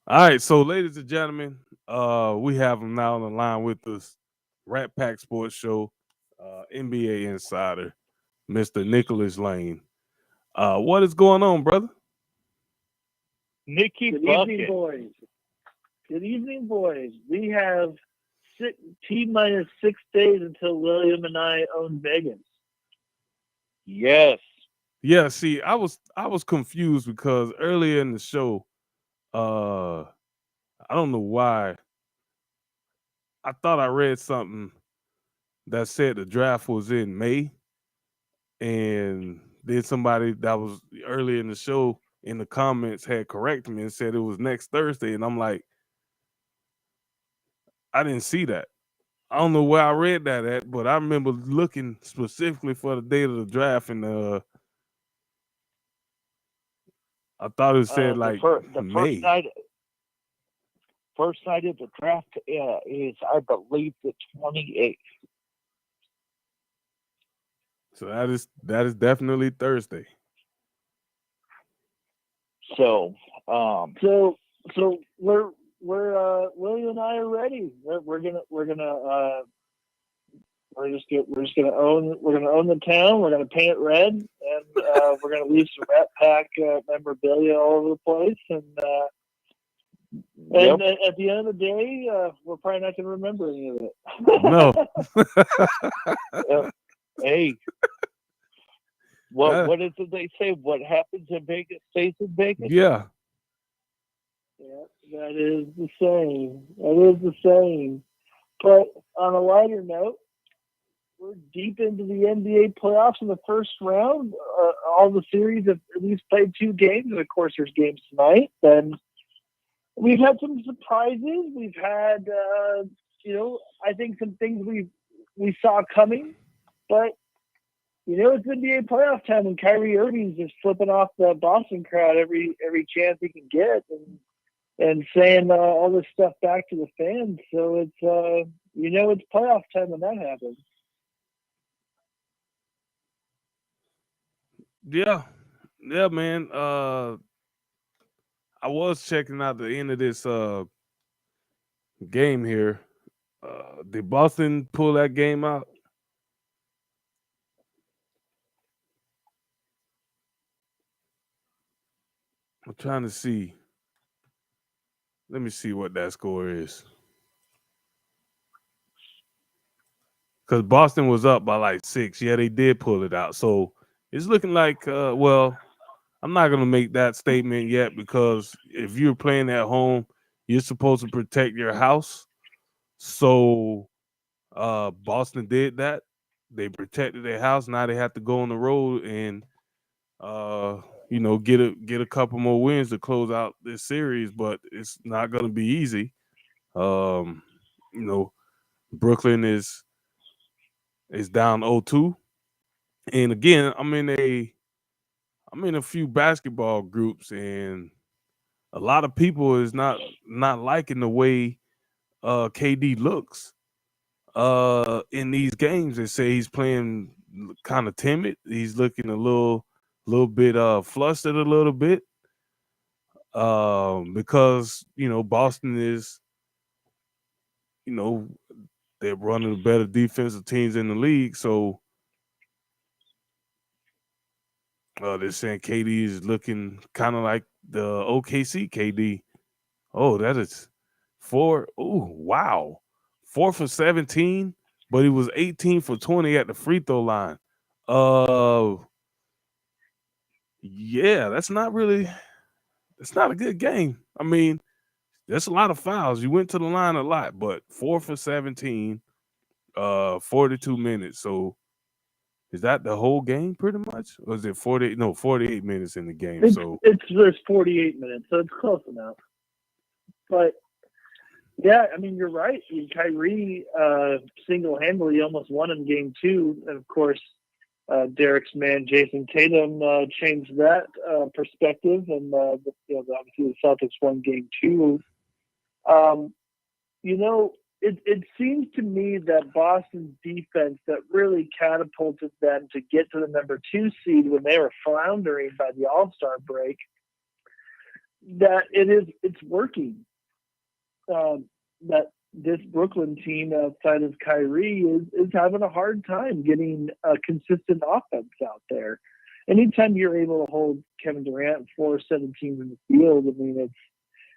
right. So, ladies and gentlemen, we have him now on the line with us. Rat Pack Sports Show, NBA insider, Mr. Nicholas Lane. What is going on, brother? Nicky Good Bucket. evening, boys. Good evening, boys. We have T-minus 6 days until William and I own Vegas. Yes. Yeah, see, I was confused because earlier in the show, I don't know why, I thought I read something that said the draft was in May, and then somebody that was earlier in the show in the comments had corrected me and said it was next Thursday, and I'm like, I didn't see that. I don't know where I read that at, but I remember looking specifically for the date of the draft, and I thought it said like May. First night of the draft is, I believe, the 28th. So that is definitely Thursday. So we're William and I are ready. We're gonna own the town. We're gonna paint it red, and we're gonna leave some Rat Pack memorabilia all over the place. And at the end of the day, we're probably not gonna remember any of it. No. Hey, what is it they say? What happens in Vegas stays in Vegas? Yeah. Yeah, that is the same. But on a lighter note, we're deep into the NBA playoffs in the first round. All the series have at least played 2 games, and of course, there's games tonight. And we've had some surprises. We've had, I think some things we saw coming. But, it's NBA playoff time, and Kyrie Irving's just flipping off the Boston crowd every chance he can get, and saying all this stuff back to the fans. So it's it's playoff time when that happens. Yeah, man. I was checking out the end of this game here. Did Boston pull that game out? I'm trying to see. Let me see what that score is. Because Boston was up by like 6. Yeah, they did pull it out. So it's looking like, I'm not gonna make that statement yet because if you're playing at home, you're supposed to protect your house. So Boston did that. They protected their house. Now they have to go on the road and get a couple more wins to close out this series, but it's not gonna be easy. You know, Brooklyn is down 0-2. And again, I'm in a few basketball groups, and a lot of people is not liking the way KD looks in these games. They say he's playing kind of timid. He's looking a little bit flustered a little bit because Boston is they're running the better defensive teams in the league. So they're saying KD is looking kind of like the OKC KD. Oh, that is 4. Oh, wow. 4 for 17, but he was 18 for 20 at the free throw line. Yeah, that's not a good game. I mean, there's a lot of fouls. You went to the line a lot, but 4 for 17, 42 minutes. So is that the whole game pretty much? Or is it 48 minutes in the game? There's 48 minutes, so it's close enough. But yeah, I mean, you're right. I mean, Kyrie single-handedly almost won in game 2. And of course, Derek's man, Jason Tatum, changed that perspective. And, obviously the Celtics won game 2. It seems to me that Boston's defense that really catapulted them to get to the number 2 seed when they were floundering by the All-Star break, that it's working. That this Brooklyn team outside of Kyrie is having a hard time getting a consistent offense out there. Anytime you're able to hold Kevin Durant 4-17 in the field, I mean,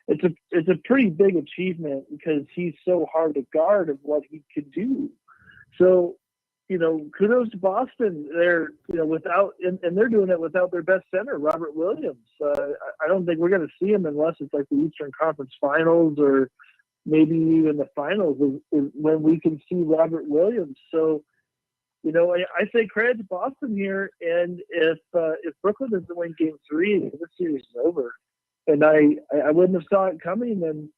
it's a pretty big achievement because he's so hard to guard of what he could do. So, kudos to Boston. They're without and they're doing it without their best center, Robert Williams. I don't think we're going to see him unless it's like the Eastern Conference Finals or maybe even the finals is when we can see Robert Williams. So, I say credit to Boston here. And if Brooklyn doesn't win game 3, the series is over. And I wouldn't have saw it coming. And,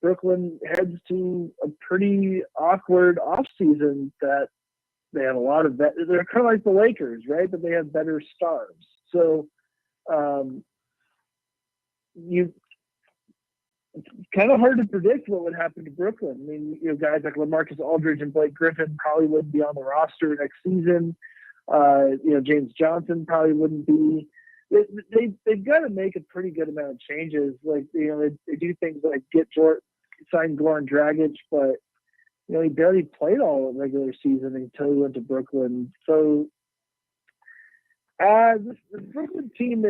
Brooklyn heads to a pretty awkward offseason that they have a lot of they're kind of like the Lakers, right? But they have better stars. So it's kind of hard to predict what would happen to Brooklyn. I mean, guys like LaMarcus Aldridge and Blake Griffin probably wouldn't be on the roster next season. James Johnson probably wouldn't be. They've got to make a pretty good amount of changes. Like, they do things like sign Goran Dragic, but he barely played all the regular season until he went to Brooklyn. So the Brooklyn team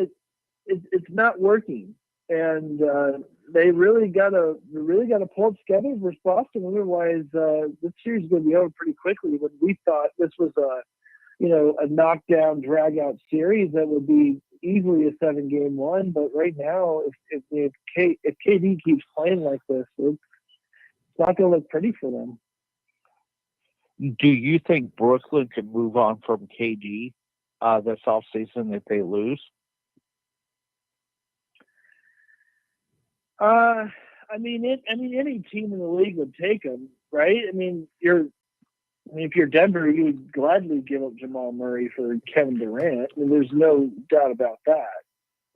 it's not working, and they really gotta pull it together versus Boston. Otherwise, this series is going to be over pretty quickly. When we thought this was a knockdown, drag out series that would be easily a 7-game one, but right now, if KD keeps playing like this, it's not going to look pretty for them. Do you think Brooklyn can move on from KD this offseason if they lose? Any team in the league would take him, right? If you're Denver, you would gladly give up Jamal Murray for Kevin Durant. There's no doubt about that,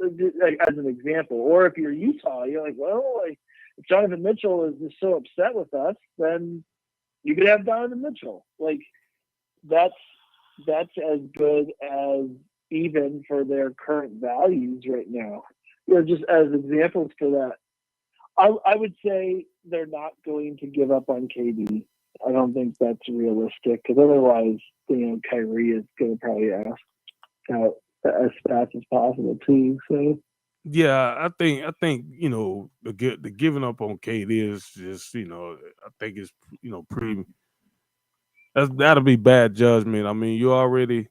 as an example. Or if you're Utah, you're like, if Donovan Mitchell is just so upset with us, then you could have Donovan Mitchell. Like, that's as good as even for their current values right now. Just as examples for that. I would say they're not going to give up on KD. I don't think that's realistic because otherwise, Kyrie is going to probably ask out as fast as possible too. So yeah, I think the giving up on KD is just I think it's pretty. That'll be bad judgment. I mean, you already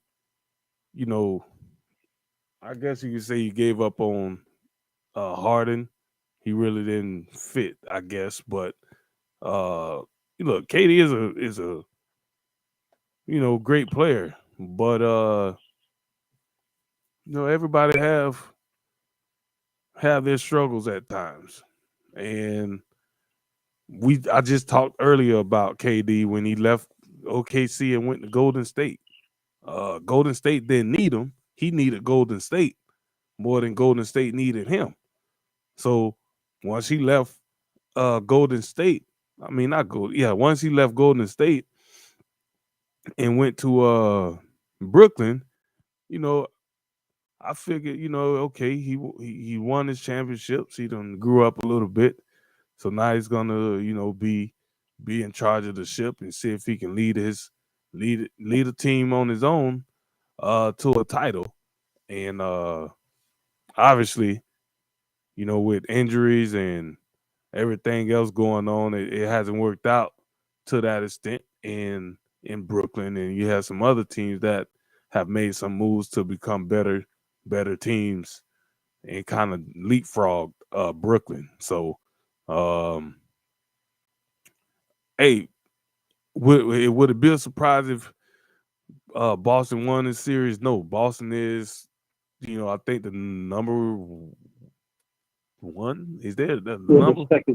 I guess you could say he gave up on Harden. He really didn't fit, I guess. But look, KD is a great player, but everybody have their struggles at times, and I just talked earlier about KD when he left OKC and went to Golden State. Golden State didn't need him. He needed Golden State more than Golden State needed him. So once he left Golden State, once he left Golden State and went to Brooklyn, I figured, okay, he won his championships. He done grew up a little bit. So now he's gonna, be in charge of the ship and see if he can lead a team on his own to a title. And obviously, with injuries and everything else going on, it hasn't worked out to that extent in Brooklyn. And you have some other teams that have made some moves to become better teams and kind of leapfrog Brooklyn. So, hey, would it be a surprise if Boston won this series? No, Boston is, I think the number one. Is there the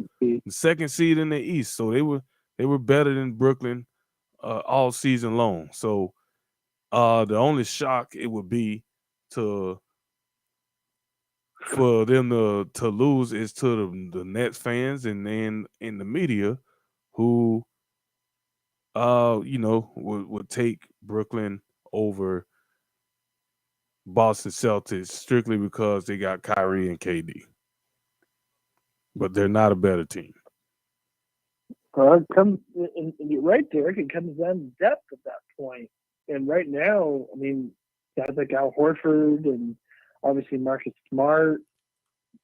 second seed in the East? So they were better than Brooklyn all season long. So the only shock it would be for them to lose is to the Nets fans and then in the media who would take Brooklyn over Boston Celtics strictly because they got Kyrie and KD. But they're not a better team. Well, you're right, Derek. It comes down to depth at that point. And right now, I mean, guys like Al Horford and obviously Marcus Smart,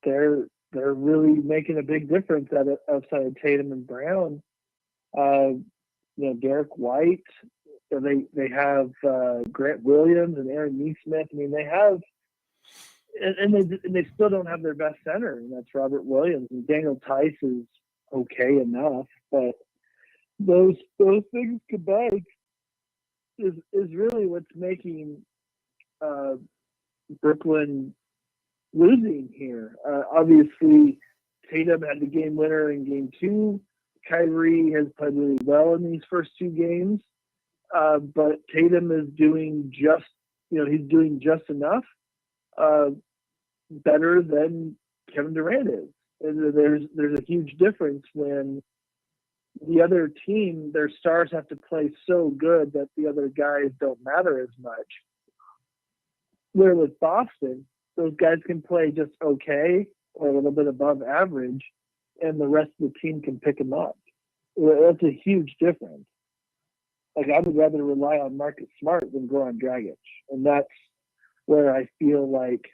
they're really making a big difference outside of Tatum and Brown. Derek White. They have Grant Williams and Aaron Neesmith. I mean, they have, and they still don't have their best center, and that's Robert Williams. And Daniel Tice is okay enough, but those things combined is really what's making Brooklyn losing here. Obviously, Tatum had the game winner in game 2. Kyrie has played really well in these first 2 games, but Tatum is doing he's doing just enough better than Kevin Durant is. And there's a huge difference when the other team, their stars have to play so good that the other guys don't matter as much. Where with Boston, those guys can play just okay or a little bit above average, and the rest of the team can pick them up. That's a huge difference. Like, I would rather rely on Marcus Smart than Goran Dragic. And that's where I feel like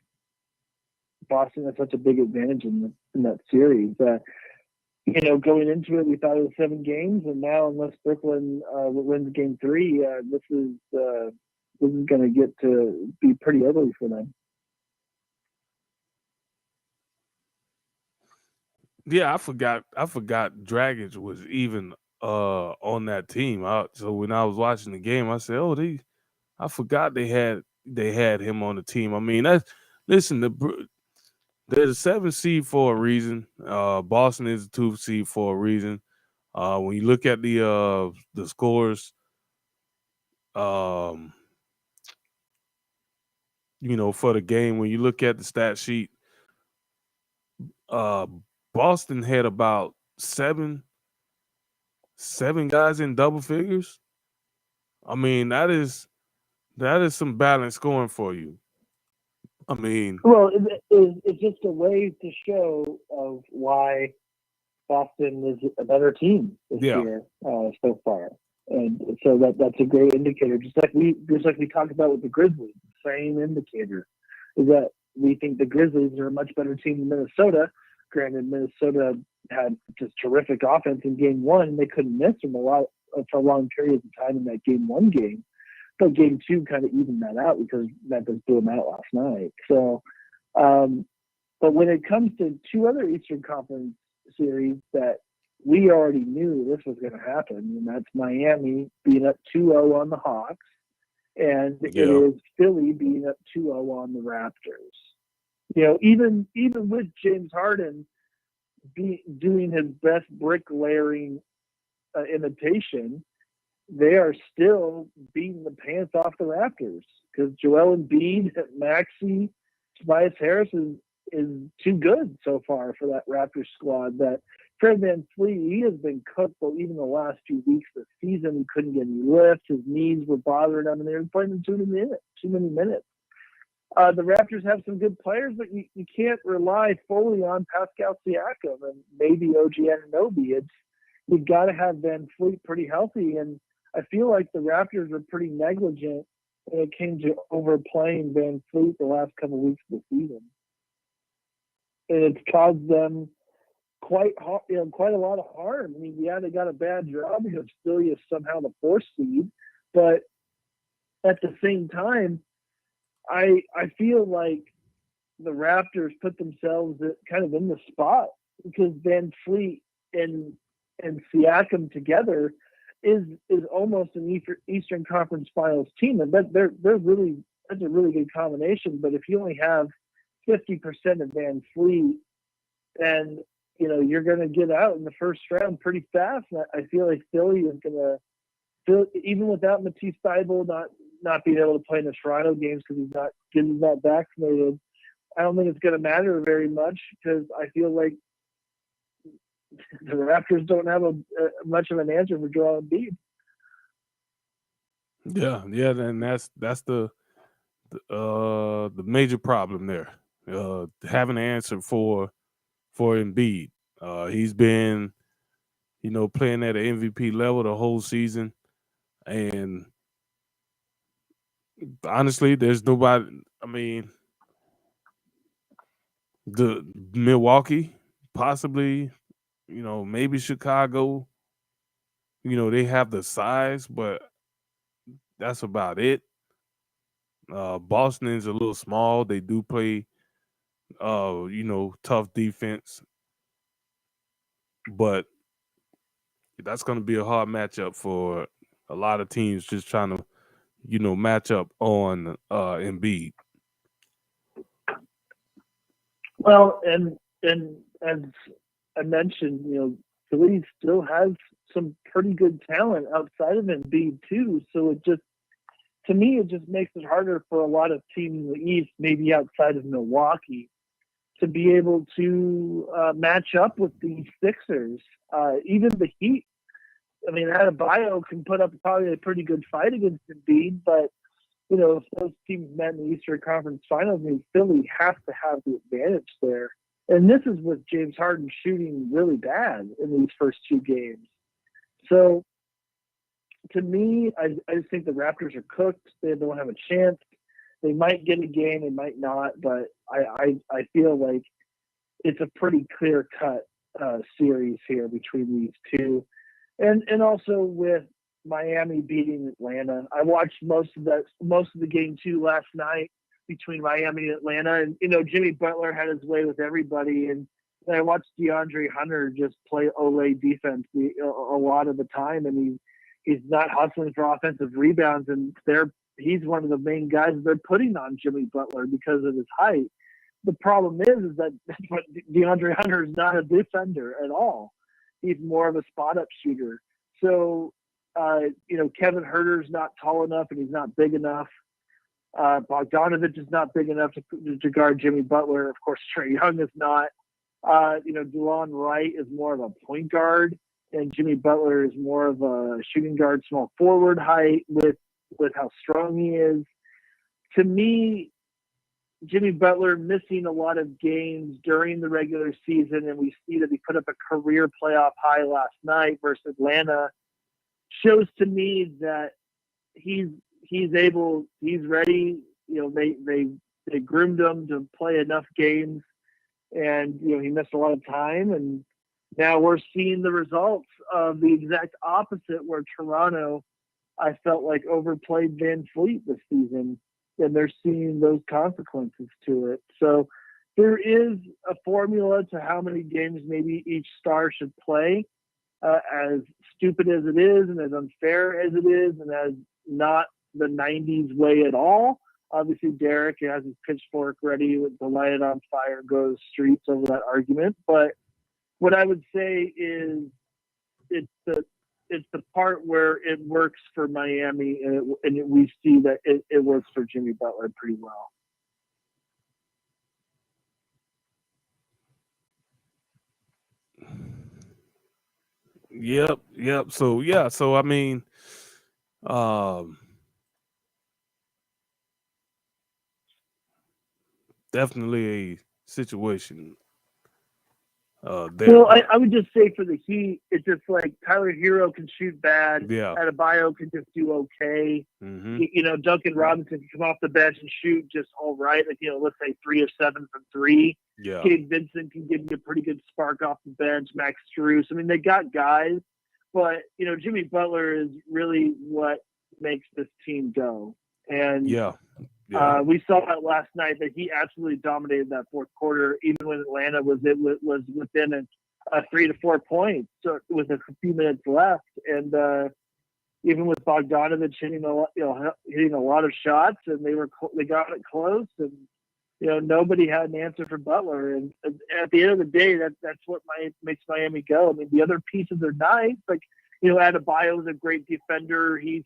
Boston has such a big advantage in that series. Going into it, we thought it was 7 games, and now unless Brooklyn wins game 3, this is going to get to be pretty ugly for them. Yeah, I forgot Dragic was even on that team. So when I was watching the game, I said, I forgot they had him on the team. I mean, they're the 7th seed for a reason. Boston is the 2th seed for a reason. When you look at the scores, for the game, when you look at the stat sheet, Boston had about seven guys in double figures. I mean, that is some balanced scoring for you. I mean, well, it's just a way to show of why Boston is a better team this year so far, and so that's a great indicator. Just like we talked about with the Grizzlies, the same indicator is that we think the Grizzlies are a much better team than Minnesota. Granted, Minnesota had just terrific offense in game 1, and they couldn't miss them for long periods of time in that game 1 game. but game 2 kind of evened that out because Memphis blew them out last night. So, but when it comes to 2 other Eastern Conference series that we already knew this was going to happen, and that's Miami being up 2-0 on the Hawks, and it is Philly being up 2-0 on the Raptors. You know, even with James Harden doing his best bricklayering imitation, they are still beating the pants off the Raptors because Joel Embiid, Maxey, Tobias Harris is too good so far for that Raptors squad. That Fred VanVleet, he has been cooked even the last few weeks of the season. He couldn't get any lift. His knees were bothering him, and they were playing him too many minutes. The Raptors have some good players, but you can't rely fully on Pascal Siakam and maybe OG Anunoby. You've got to have VanVleet pretty healthy, and I feel like the Raptors were pretty negligent when it came to overplaying VanVleet the last couple of weeks of the season. And it's caused them quite a lot of harm. I mean, yeah, they got a bad draw because Philly is somehow the 4th seed, but at the same time, I feel like the Raptors put themselves kind of in the spot because VanVleet and Siakam together is almost an Eastern Conference Finals team, and that's a really good combination. But if you only have 50% of VanVleet, then you're going to get out in the first round pretty fast. And I feel like Philly is going to, even without Matisse Thybulle not being able to play in the Toronto games because he's not vaccinated, I don't think it's going to matter very much because I feel like the Raptors don't have much of an answer for Joel Embiid. Yeah, and that's the major problem there. Having an answer for Embiid. He's been, playing at an MVP level the whole season, and honestly, there's nobody. I mean, the Milwaukee, possibly, maybe Chicago. They have the size, but that's about it. Boston is a little small. They do play, tough defense, but that's going to be a hard matchup for a lot of teams just trying to, match up on Embiid. Well, and as I mentioned, Philly still has some pretty good talent outside of Embiid too. So to me, it just makes it harder for a lot of teams in the East, maybe outside of Milwaukee, to be able to match up with these Sixers. Even the Heat. I mean, Adebayo can put up probably a pretty good fight against Embiid, but if those teams met in the Eastern Conference Finals, I mean, Philly has to have the advantage there. And this is with James Harden shooting really bad in these first 2 games. So, to me, I just think the Raptors are cooked. They don't have a chance. They might get a game, they might not, but I feel like it's a pretty clear-cut series here between these 2. And also with Miami beating Atlanta. I watched most of the game 2 last night between Miami and Atlanta, and Jimmy Butler had his way with everybody, and I watched DeAndre Hunter just play Olay defense a lot of the time, and he's not hustling for offensive rebounds, and he's one of the main guys they're putting on Jimmy Butler because of his height. The problem is that DeAndre Hunter is not a defender at all. He's more of a spot-up shooter. So, Kevin Huerter's not tall enough and he's not big enough. Bogdanovich is not big enough to guard Jimmy Butler. Of course, Trae Young is not. DeLon Wright is more of a point guard, and Jimmy Butler is more of a shooting guard, small forward height with how strong he is. To me, Jimmy Butler missing a lot of games during the regular season, and we see that he put up a career playoff high last night versus Atlanta, shows to me that he's ready. They groomed him to play enough games, and he missed a lot of time, and now we're seeing the results of the exact opposite, where Toronto I felt like overplayed Van Fleet this season, and they're seeing those consequences to it. So there is a formula to how many games maybe each star should play. As stupid as it is, and as unfair as it is, and as not the 90s way at all. Obviously, Derek has his pitchfork ready with the light on fire and goes streets over that argument. But what I would say is it's the part where it works for Miami, and we see that it works for Jimmy Butler pretty well. Yep. So I mean, definitely a situation. Well, I would just say for the Heat, it's just like Tyler Hero can shoot bad. Yeah. Adebayo can just do okay. Mm-hmm. Duncan Robinson can come off the bench and shoot just all right. Like, let's say 3 of 7 from 3. Yeah. Gabe Vincent can give you a pretty good spark off the bench. Max Strus. I mean, they got guys, but Jimmy Butler is really what makes this team go. And we saw that last night that he absolutely dominated that fourth quarter, even when Atlanta was within 3 to 4 points with a few minutes left. And even with Bogdanovich hitting a lot of shots, and they got it close, and nobody had an answer for Butler. And at the end of the day, that's what makes Miami go. I mean, the other pieces are nice, like Adebayo is a great defender. He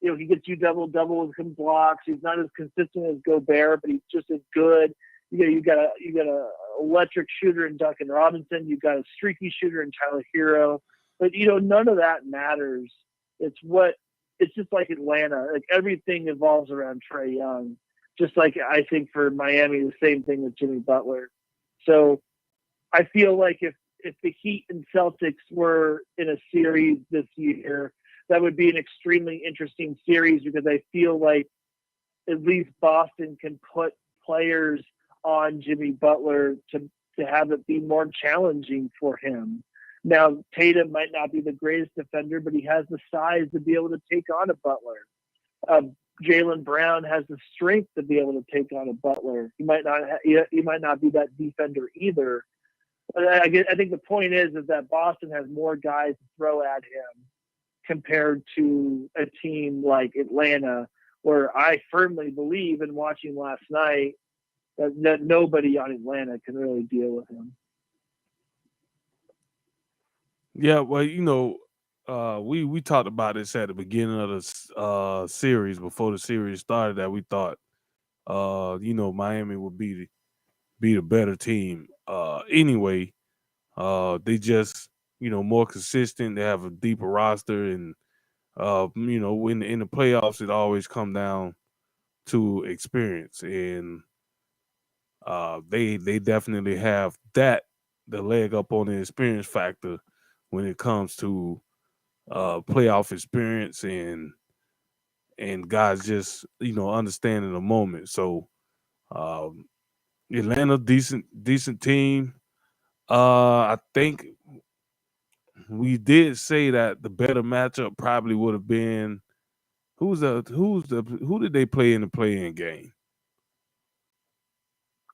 gets you double with some blocks. He's not as consistent as Gobert, but he's just as good. You got a electric shooter in Duncan Robinson. You've got a streaky shooter in Tyler Hero. But none of that matters. It's just like Atlanta. Like, everything evolves around Trae Young. Just like I think for Miami, the same thing with Jimmy Butler. So I feel like if the Heat and Celtics were in a series this year, that would be an extremely interesting series, because I feel like at least Boston can put players on Jimmy Butler to have it be more challenging for him. Now, Tatum might not be the greatest defender, but he has the size to be able to take on a Butler. Jaylen Brown has the strength to be able to take on a Butler. He might not be that defender either. But I think the point is that Boston has more guys to throw at him compared to a team like Atlanta, where I firmly believe, in watching last night, that nobody on Atlanta can really deal with him. Yeah, well, we talked about this at the beginning of the series, before the series started, that we thought, Miami would be the better team. Anyway, they just, more consistent. They have a deeper roster, and in the playoffs, it always come down to experience, and they definitely have the leg up on the experience factor when it comes to playoff experience and guys just understanding the moment. So Atlanta, decent team. I think we did say that the better matchup probably would have been who did they play in the play-in game?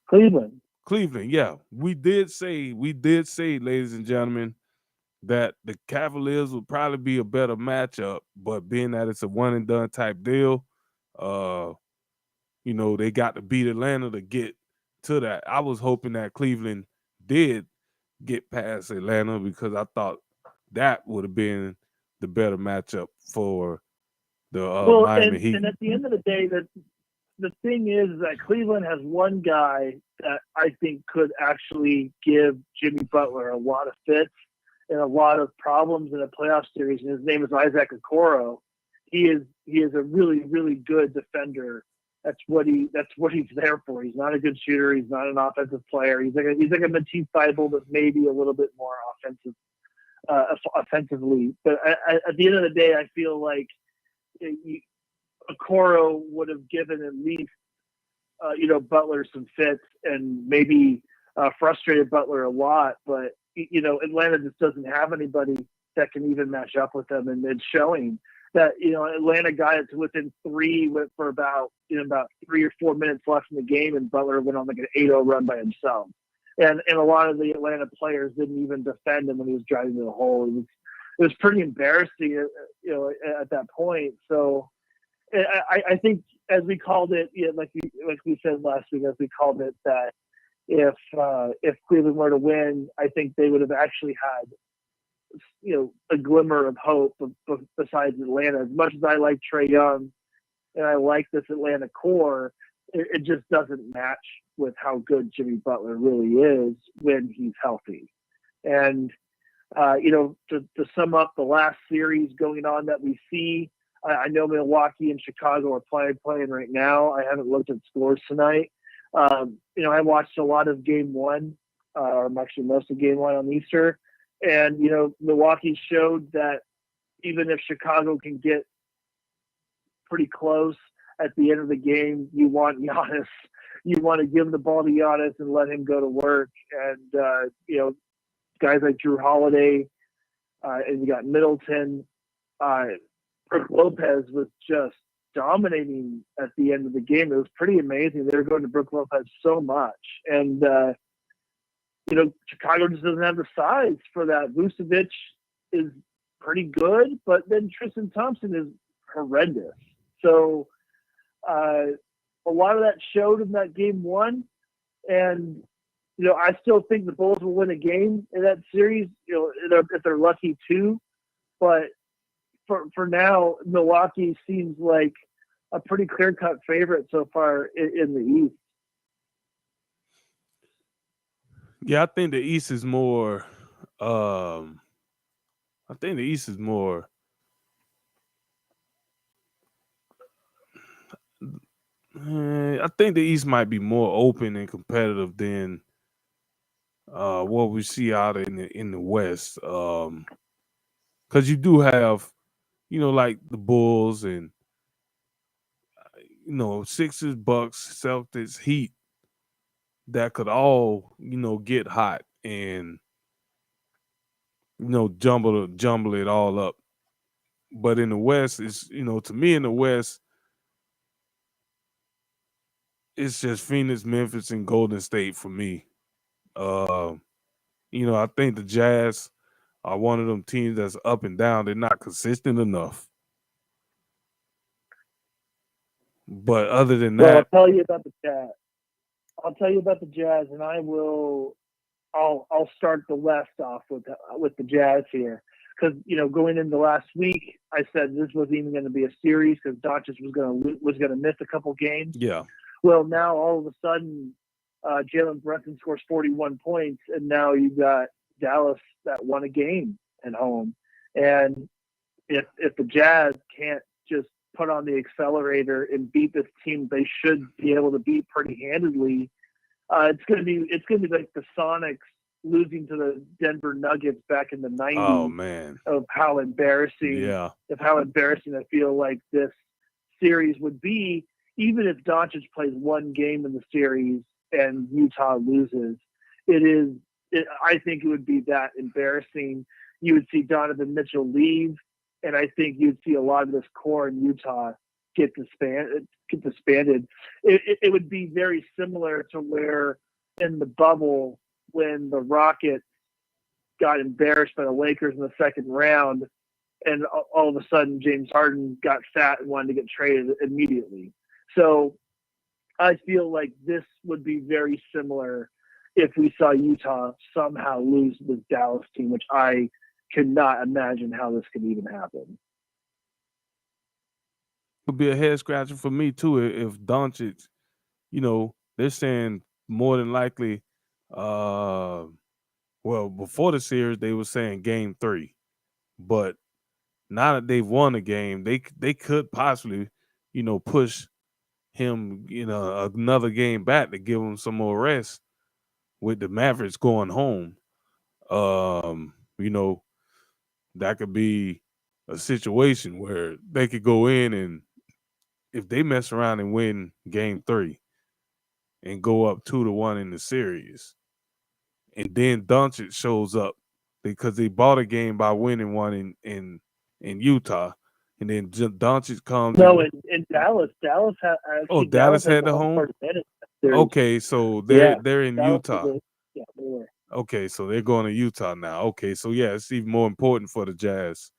Cleveland, yeah. We did say, ladies and gentlemen, that the Cavaliers would probably be a better matchup, but being that it's a one and done type deal, they got to beat Atlanta to get to that. I was hoping that Cleveland did get past Atlanta, because I thought that would have been the better matchup for the Miami Heat. And at the end of the day, the thing is that Cleveland has one guy that I think could actually give Jimmy Butler a lot of fits and a lot of problems in a playoff series, and his name is Isaac Okoro. He is a really, really good defender. That's what he's there for. He's not a good shooter. He's not an offensive player. He's like a Matisse Thybulle, but maybe a little bit more offensively. But at the end of the day, I feel like Okoro would have given at least Butler some fits, and maybe frustrated Butler a lot. But Atlanta just doesn't have anybody that can even match up with them, and it's showing. that Atlanta got it to within 3 for about 3 or 4 minutes left in the game, and Butler went on like an 8-0 run by himself. And a lot of the Atlanta players didn't even defend him when he was driving to the hole. It was pretty embarrassing, at that point. So I think, as we called it, like we said last week, as we called it, that if Cleveland were to win, I think they would have actually had a glimmer of hope besides Atlanta. As much as I like Trae Young and I like this Atlanta core, it just doesn't match with how good Jimmy Butler really is when he's healthy. And to sum up the last series going on that we see, I know Milwaukee and Chicago are playing right now. I haven't looked at scores tonight. I watched a lot of Game 1, actually most of Game 1 on Easter. And, Milwaukee showed that even if Chicago can get pretty close at the end of the game, you want Giannis. You want to give the ball to Giannis and let him go to work. And, guys like Drew Holiday, and you got Middleton. Brook Lopez was just dominating at the end of the game. It was pretty amazing. They were going to Brook Lopez so much. And, Chicago just doesn't have the size for that. Vucevic is pretty good, but then Tristan Thompson is horrendous. So a lot of that showed in that Game 1. And, I still think the Bulls will win a game in that series, if they're lucky too. But for now, Milwaukee seems like a pretty clear-cut favorite so far in the East. Yeah, I think the East is more. I think the East is more. I think the East might be more open and competitive than what we see out in the West. Because you do have, like the Bulls and Sixers, Bucks, Celtics, Heat that could all get hot and jumble it all up. But in the West, it's to me in the West, it's just Phoenix, Memphis, and Golden State for me. I think the Jazz are one of them teams that's up and down. They're not consistent enough. But other than that, I'll tell you about the Jazz, and I'll start the West off with the Jazz here, because going into last week, I said this wasn't even going to be a series because Doncic was going to miss a couple games. Yeah. Well, now all of a sudden, Jalen Brunson scores 41 points, and now you've got Dallas that won a game at home. And if the Jazz can't just put on the accelerator and beat this team they should be able to beat pretty handedly, it's going to be like the Sonics losing to the Denver Nuggets back in the 90s. Oh man, of how embarrassing I feel like this series would be, even if Doncic plays one game in the series and Utah loses. I think it would be that embarrassing. You would see Donovan Mitchell leave, and I think you'd see a lot of this core in Utah get disbanded. It would be very similar to where in the bubble when the Rockets got embarrassed by the Lakers in the second round, and all of a sudden James Harden got fat and wanted to get traded immediately. So I feel like this would be very similar if we saw Utah somehow lose this Dallas team, which I cannot imagine how this could even happen. Would be a head scratcher for me too if Doncic, they're saying more than likely, before the series they were saying Game 3, but now that they've won a game, they could possibly, push him, another game back to give him some more rest with the Mavericks going home. That could be a situation where they could go in, and if they mess around and win Game 3 and go up 2-1 in the series, and then Doncic shows up because they bought a game by winning one in Utah, and then Doncic comes. No, in Dallas had actually, Dallas had the home. Okay, so they're in Dallas Utah. Yeah, they were. Okay, so they're going to Utah now. Okay, so yeah, it's even more important for the Jazz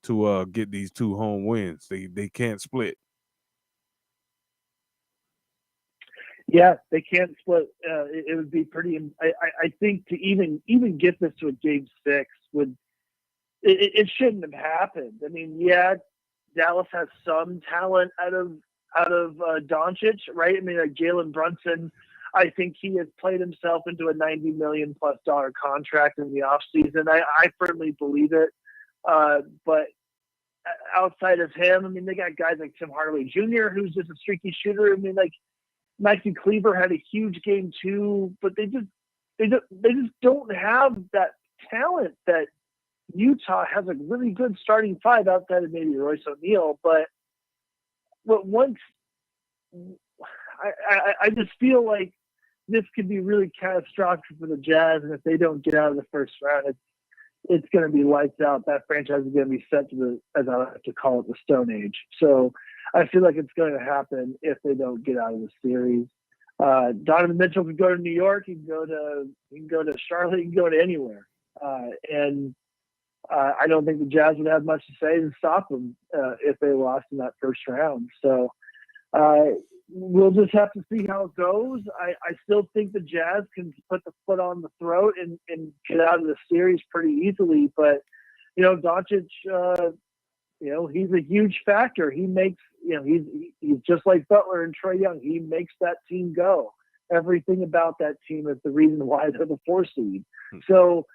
to get these 2 home wins. They can't split. Yeah, they can't split. It would be pretty. I think to even get this to a game 6 would. It shouldn't have happened. I mean, yeah, Dallas has some talent out of Doncic, right? I mean, like Jalen Brunson, I think he has played himself into a $90 million+ contract in the offseason. I firmly believe it. But outside of him, I mean, they got guys like Tim Hardaway Jr., who's just a streaky shooter. I mean, like Maxi Kleber had a huge game too, but they just don't have that talent that Utah has. A really good starting 5 outside of maybe Royce O'Neal, but once I just feel like this could be really catastrophic for the Jazz, and if they don't get out of the first round, it's going to be lights out. That franchise is going to be set to the, as I like to call it, the Stone Age. So I feel like it's going to happen if they don't get out of the series. Donovan Mitchell can go to New York. He can go to Charlotte. He can go to anywhere. I don't think the Jazz would have much to say to stop them if they lost in that first round. So we'll just have to see how it goes. I still think the Jazz can put the foot on the throat and get out of the series pretty easily. But, Doncic, he's a huge factor. He makes, he's just like Butler and Trae Young. He makes that team go. Everything about that team is the reason why they're the 4 seed. So,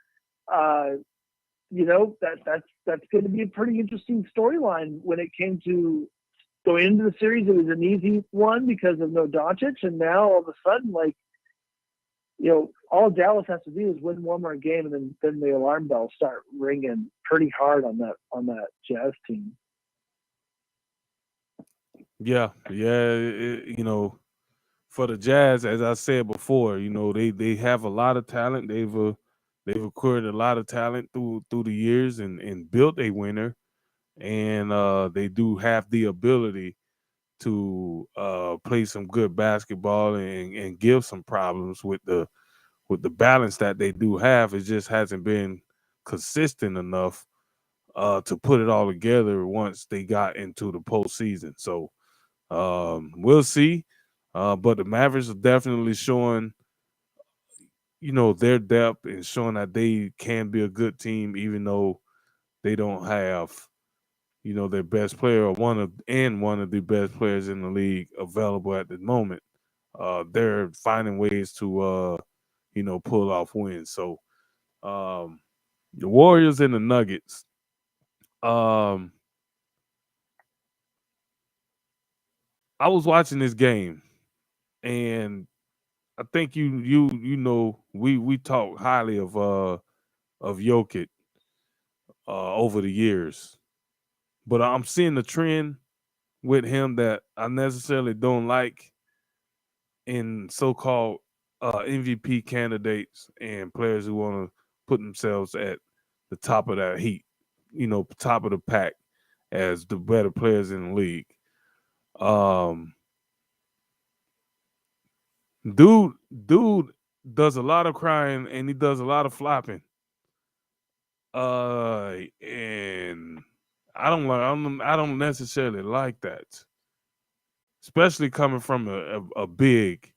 that's going to be a pretty interesting storyline when it came to going into the series. It was an easy one because of no Doncic, and now all of a sudden, all Dallas has to do is win one more game, and then the alarm bells start ringing pretty hard on that Jazz team. Yeah, for the Jazz, as I said before, they have a lot of talent. They've acquired a lot of talent through the years and built a winner, and they do have the ability to play some good basketball and give some problems with the balance that they do have. It just hasn't been consistent enough to put it all together once they got into the postseason. So we'll see. But the Mavericks are definitely showing their depth and showing that they can be a good team, even though they don't have, their best player or one of the best players in the league available at the moment. They're finding ways to, pull off wins. So the Warriors and the Nuggets. I was watching this game, and I think we talk highly of Jokic over the years, but I'm seeing the trend with him that I necessarily don't like in so-called MVP candidates and players who want to put themselves at the top of that heat, top of the pack as the better players in the league. Dude does a lot of crying and he does a lot of flopping. And I don't necessarily like that, especially coming from a big.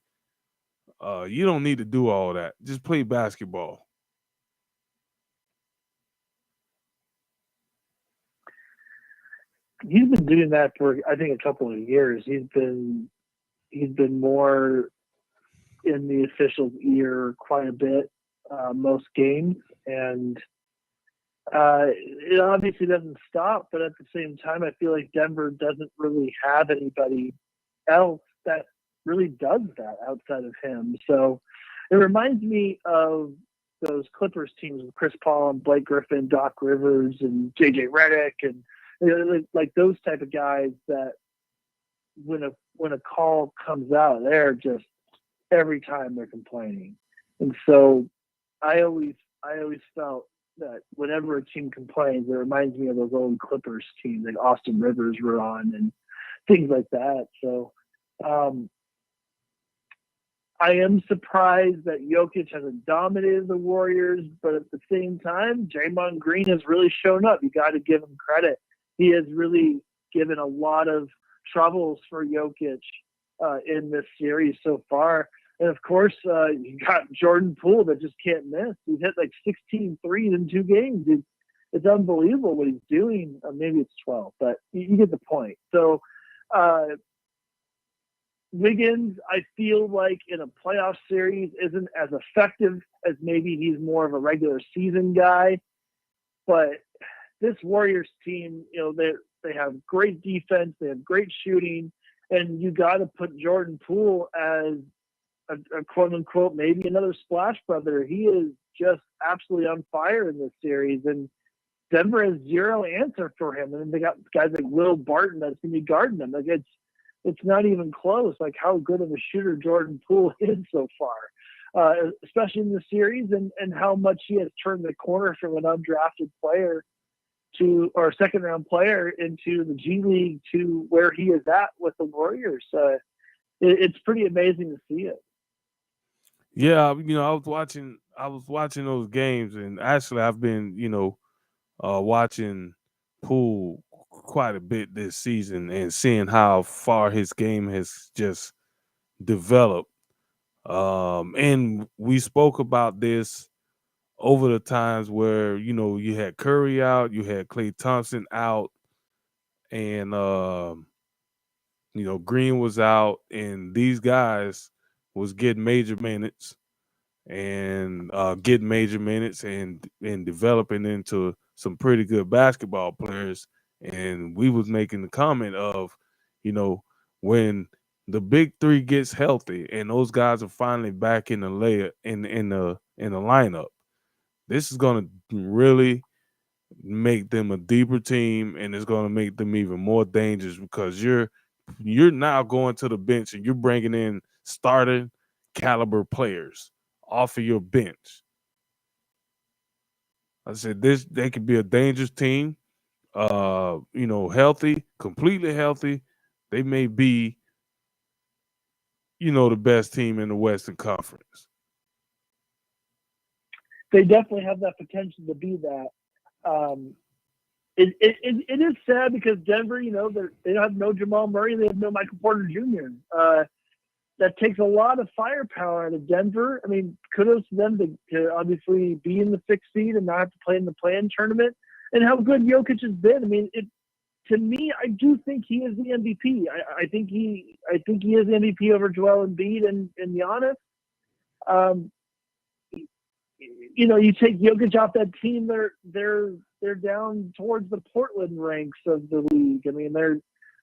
You don't need to do all that. Just play basketball. He's been doing that for, I think, a couple of years. He's been more in the official ear quite a bit, most games, and it obviously doesn't stop. But at the same time, I feel like Denver doesn't really have anybody else that really does that outside of him. So it reminds me of those Clippers teams with Chris Paul and Blake Griffin, Doc Rivers, and JJ Redick, and like those type of guys that when a call comes out, they're just every time they're complaining. And so I always felt that whenever a team complains, it reminds me of those old Clippers teams like Austin Rivers were on and things like that. So I am surprised that Jokic hasn't dominated the Warriors, but at the same time, Draymond Green has really shown up. You got to give him credit. He has really given a lot of troubles for Jokic in this series so far. And of course, you got Jordan Poole that just can't miss. He's hit like 16 threes in 2 games. It's unbelievable what he's doing. Maybe it's 12, but you get the point. So Wiggins, I feel like in a playoff series isn't as effective as maybe he's more of a regular season guy. But this Warriors team, they have great defense, they have great shooting, and you got to put Jordan Poole as a quote unquote maybe another splash brother. He is just absolutely on fire in this series, and Denver has zero answer for him. And then they got guys like Will Barton that's going to be guarding them. Like it's not even close. Like how good of a shooter Jordan Poole is so far, especially in the series, and how much he has turned the corner from an undrafted player or second round player into the G League to where he is at with the Warriors. It's pretty amazing to see it. Yeah, I was watching those games, and actually I've been, watching Poole quite a bit this season and seeing how far his game has just developed. And we spoke about this over the times where, you had Curry out, you had Klay Thompson out, and Green was out, and these guys was getting major minutes and and developing into some pretty good basketball players. And we was making the comment of, when the big three gets healthy and those guys are finally back in the lineup, this is going to really make them a deeper team, and it's going to make them even more dangerous because you're now going to the bench and you're bringing in starting caliber players off of your bench. I said they could be a dangerous team. Healthy, completely healthy. They may be, the best team in the Western Conference. They definitely have that potential to be that. It is sad because Denver, they have no Jamal Murray, they have no Michael Porter Jr. That takes a lot of firepower out of Denver. I mean, kudos to them to obviously be in the 6th seed and not have to play in the play-in tournament, and how good Jokic has been. I mean, to me, I do think he is the MVP. I think he is the MVP over Joel Embiid and Giannis. You take Jokic off that team, they're down towards the Portland ranks of the league. I mean, they're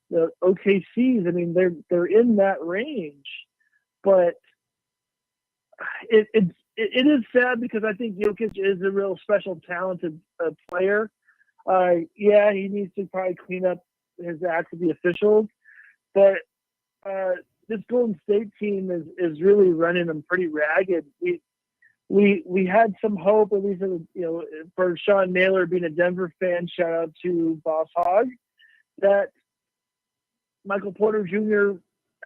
the OKCs. I mean, they're in that range, but it is sad because I think Jokic is a real special, talented player. Yeah, he needs to probably clean up his act with the officials, but this Golden State team is really running them pretty ragged. We had some hope, at least for Sean Naylor being a Denver fan. Shout out to Boss Hogg, that Michael Porter Jr.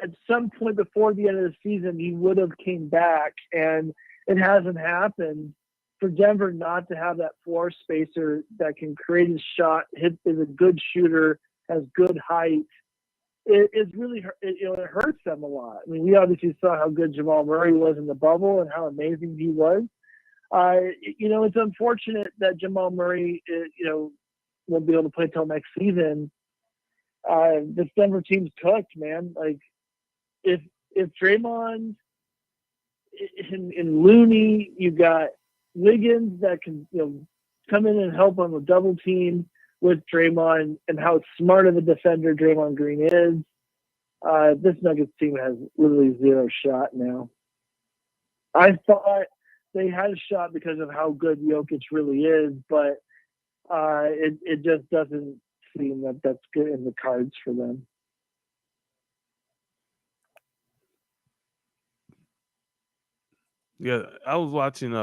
at some point before the end of the season he would have came back, and it hasn't happened. For Denver not to have that floor spacer that can create his shot, is a good shooter, has good height, it really it hurts them a lot. I mean, we obviously saw how good Jamal Murray was in the bubble and how amazing he was. It's unfortunate that Jamal Murray, won't be able to play till next season. This Denver team's cooked, man. Like, if Draymond and Looney, you got Wiggins that can come in and help on the double team with Draymond, and how smart of a defender Draymond Green is. This Nuggets team has literally zero shot now. I thought they had a shot because of how good Jokic really is, but it just doesn't seem that that's good in the cards for them. Yeah, I was watching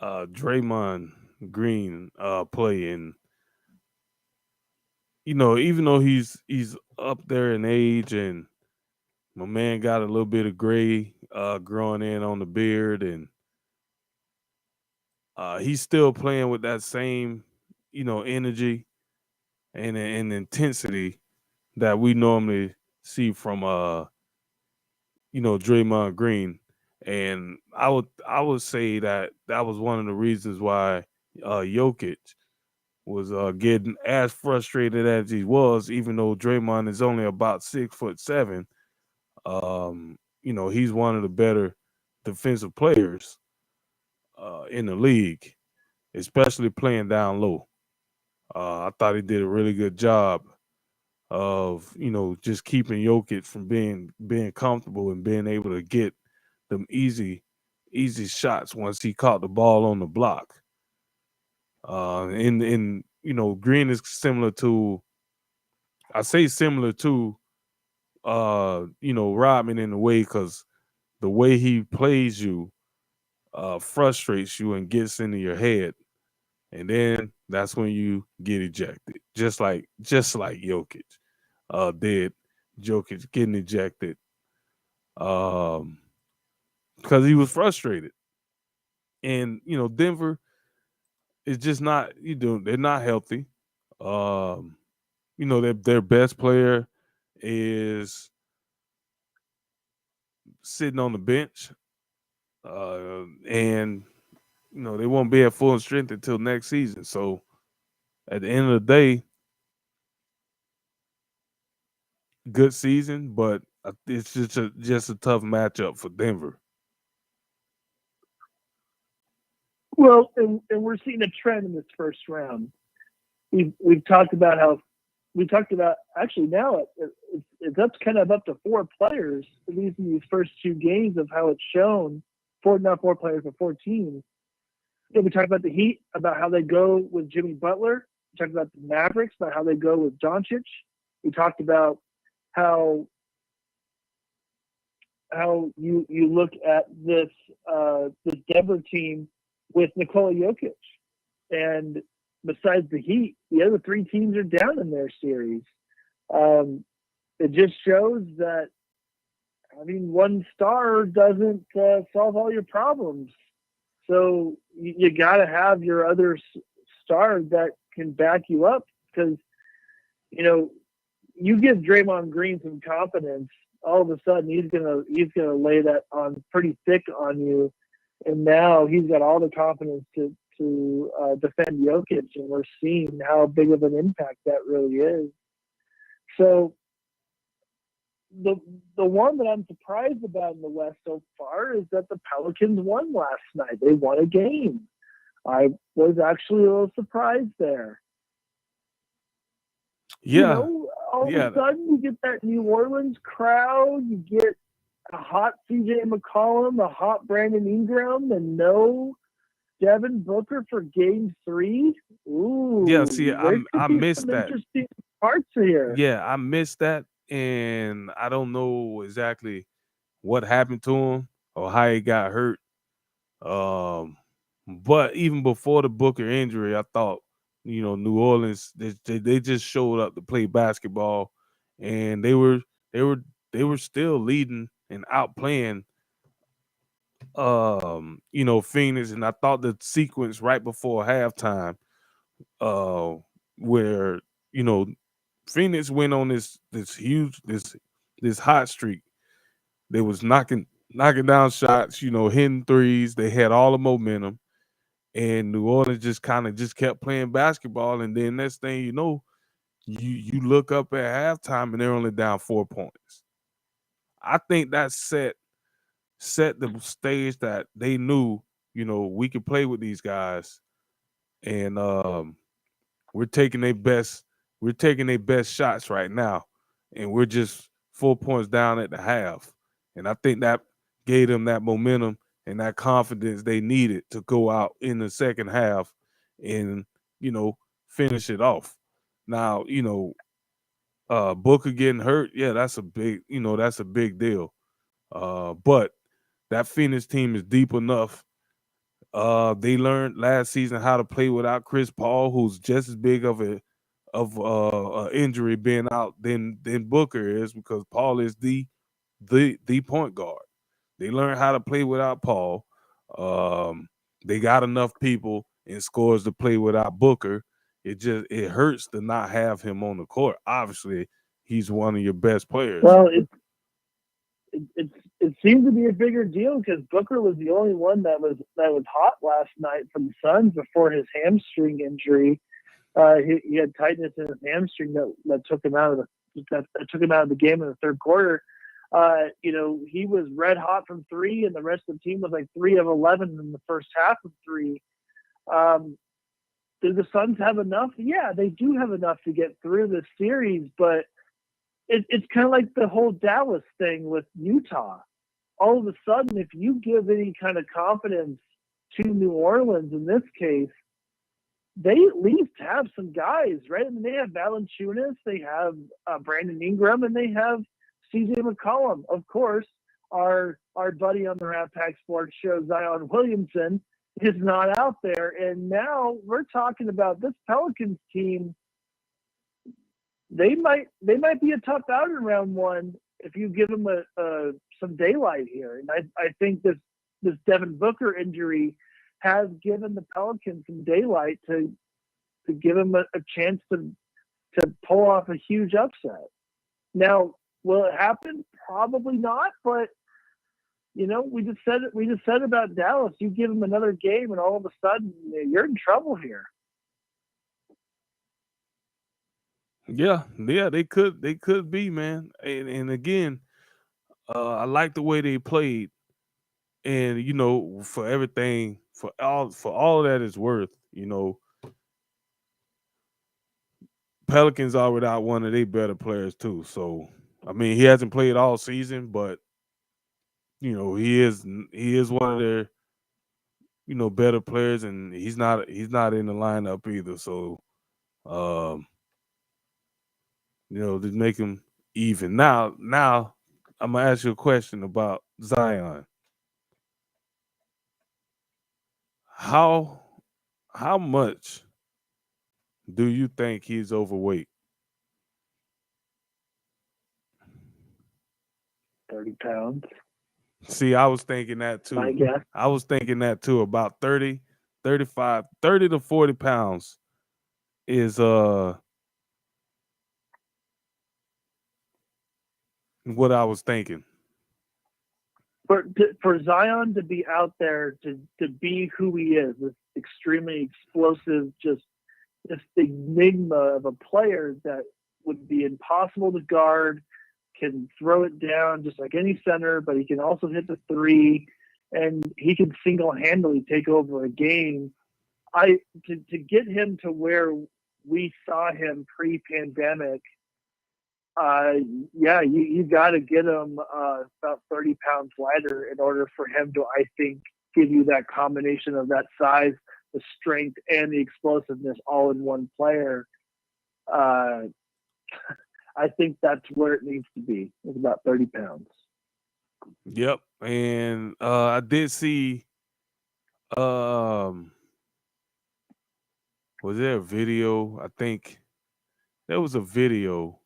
Draymond Green play, and even though he's up there in age, and my man got a little bit of gray growing in on the beard, and he's still playing with that same energy and intensity that we normally see from Draymond Green. And I would say that was one of the reasons why Jokic was getting as frustrated as he was, even though Draymond is only about 6'7". He's one of the better defensive players in the league, especially playing down low. I thought he did a really good job of just keeping Jokic from being comfortable and being able to get them easy shots once he caught the ball on the block. And Green is similar to, I say similar to Rodman in a way, because the way he plays you frustrates you and gets into your head, and then that's when you get ejected, just like Jokic did. Jokic getting ejected because he was frustrated. And Denver is just not, they're not healthy. Their best player is sitting on the bench, and they won't be at full strength until next season. So at the end of the day, good season, but it's just a tough matchup for Denver. Well, and we're seeing a trend in this first round. We've talked about actually now it's up to 4 players, at least in these first 2 games, of how it's shown. Not 4 players, but 4 teams. We talked about the Heat, about how they go with Jimmy Butler. We talked about the Mavericks, about how they go with Doncic. We talked about how you look at this the Denver team with Nikola Jokic. And besides the Heat, the other 3 teams are down in their series. It just shows that having one star doesn't solve all your problems. So you got to have your other star that can back you up, because you give Draymond Green some confidence, all of a sudden he's gonna lay that on pretty thick on you, and now he's got all the confidence to defend Jokic, and we're seeing how big of an impact that really is. So the one that I'm surprised about in the West so far is that the Pelicans won last night. They won a game. I was actually a little surprised there. Yeah. All of a sudden you get that New Orleans crowd, you get a hot CJ McCollum, a hot Brandon Ingram, and no Devin Booker for Game 3. Ooh. Yeah, see, I missed that. Interesting parts here. Yeah, I missed that, and I don't know exactly what happened to him or how he got hurt. But even before the Booker injury, I thought, New Orleans, they just showed up to play basketball, and they were still leading and outplaying Phoenix. And I thought the sequence right before halftime, where Phoenix went on this huge this hot streak. They was knocking down shots, hitting threes. They had all the momentum, and New Orleans just kept playing basketball. And then next thing you know, you look up at halftime and they're only down 4 points. I think that set the stage that they knew, we could play with these guys, and we're taking their best shots right now, and we're just 4 points down at the half. And I think that gave them that momentum and that confidence they needed to go out in the second half and, finish it off. Now, Booker getting hurt, yeah, that's a big deal. But that Phoenix team is deep enough They learned last season how to play without Chris Paul, who's just as big of a injury being out than Booker is, because Paul is the point guard. They learned how to play without Paul. They got enough people and scores to play without Booker. It hurts to not have him on the court. Obviously, he's one of your best players. Well, it seemed to be a bigger deal because Booker was the only one that was hot last night for the Suns before his hamstring injury. He had tightness in his hamstring that took him out of the game in the third quarter. He was red hot from three, and the rest of the team was like 3 of 11 in the first half of three. Do the Suns have enough? Yeah, they do have enough to get through this series, but it's kind of like the whole Dallas thing with Utah. All of a sudden, if you give any kind of confidence to New Orleans in this case, they at least have some guys, right? I mean, they have Valanciunas, they have Brandon Ingram, and they have CJ McCollum. Of course, our buddy on the Rat Pack Sports Show, Zion Williamson, is not out there. And now we're talking about this Pelicans team. They might be a tough out in round one if you give them some daylight here. And I think this Devin Booker injury has given the Pelicans some daylight to give them a chance to pull off a huge upset. Now, will it happen? Probably not, but we just said about Dallas. You give them another game, and all of a sudden you're in trouble here. Yeah, they could be, man. And again, I like the way they played, and for everything, for all that is worth, Pelicans are without one of their better players too. So I mean, he hasn't played all season, but he is one of their better players, and he's not in the lineup either. So just make him even. Now I'm gonna ask you a question about Zion. How much do you think he's overweight? 30 pounds. See, I was thinking that too. I guess. I was thinking that too. About 30, 35, 30 to 40 pounds is what I was thinking. For Zion to be out there, to be who he is, this extremely explosive, just this enigma of a player that would be impossible to guard, can throw it down just like any center, but he can also hit the three, and he can single-handedly take over a game. To get him to where we saw him pre-pandemic, you got to get him about 30 pounds lighter in order for him to, I think, give you that combination of that size, the strength, and the explosiveness all in one player. I think that's where it needs to be. It's about 30 pounds. Yep. And I did see was there a video? I think there was a video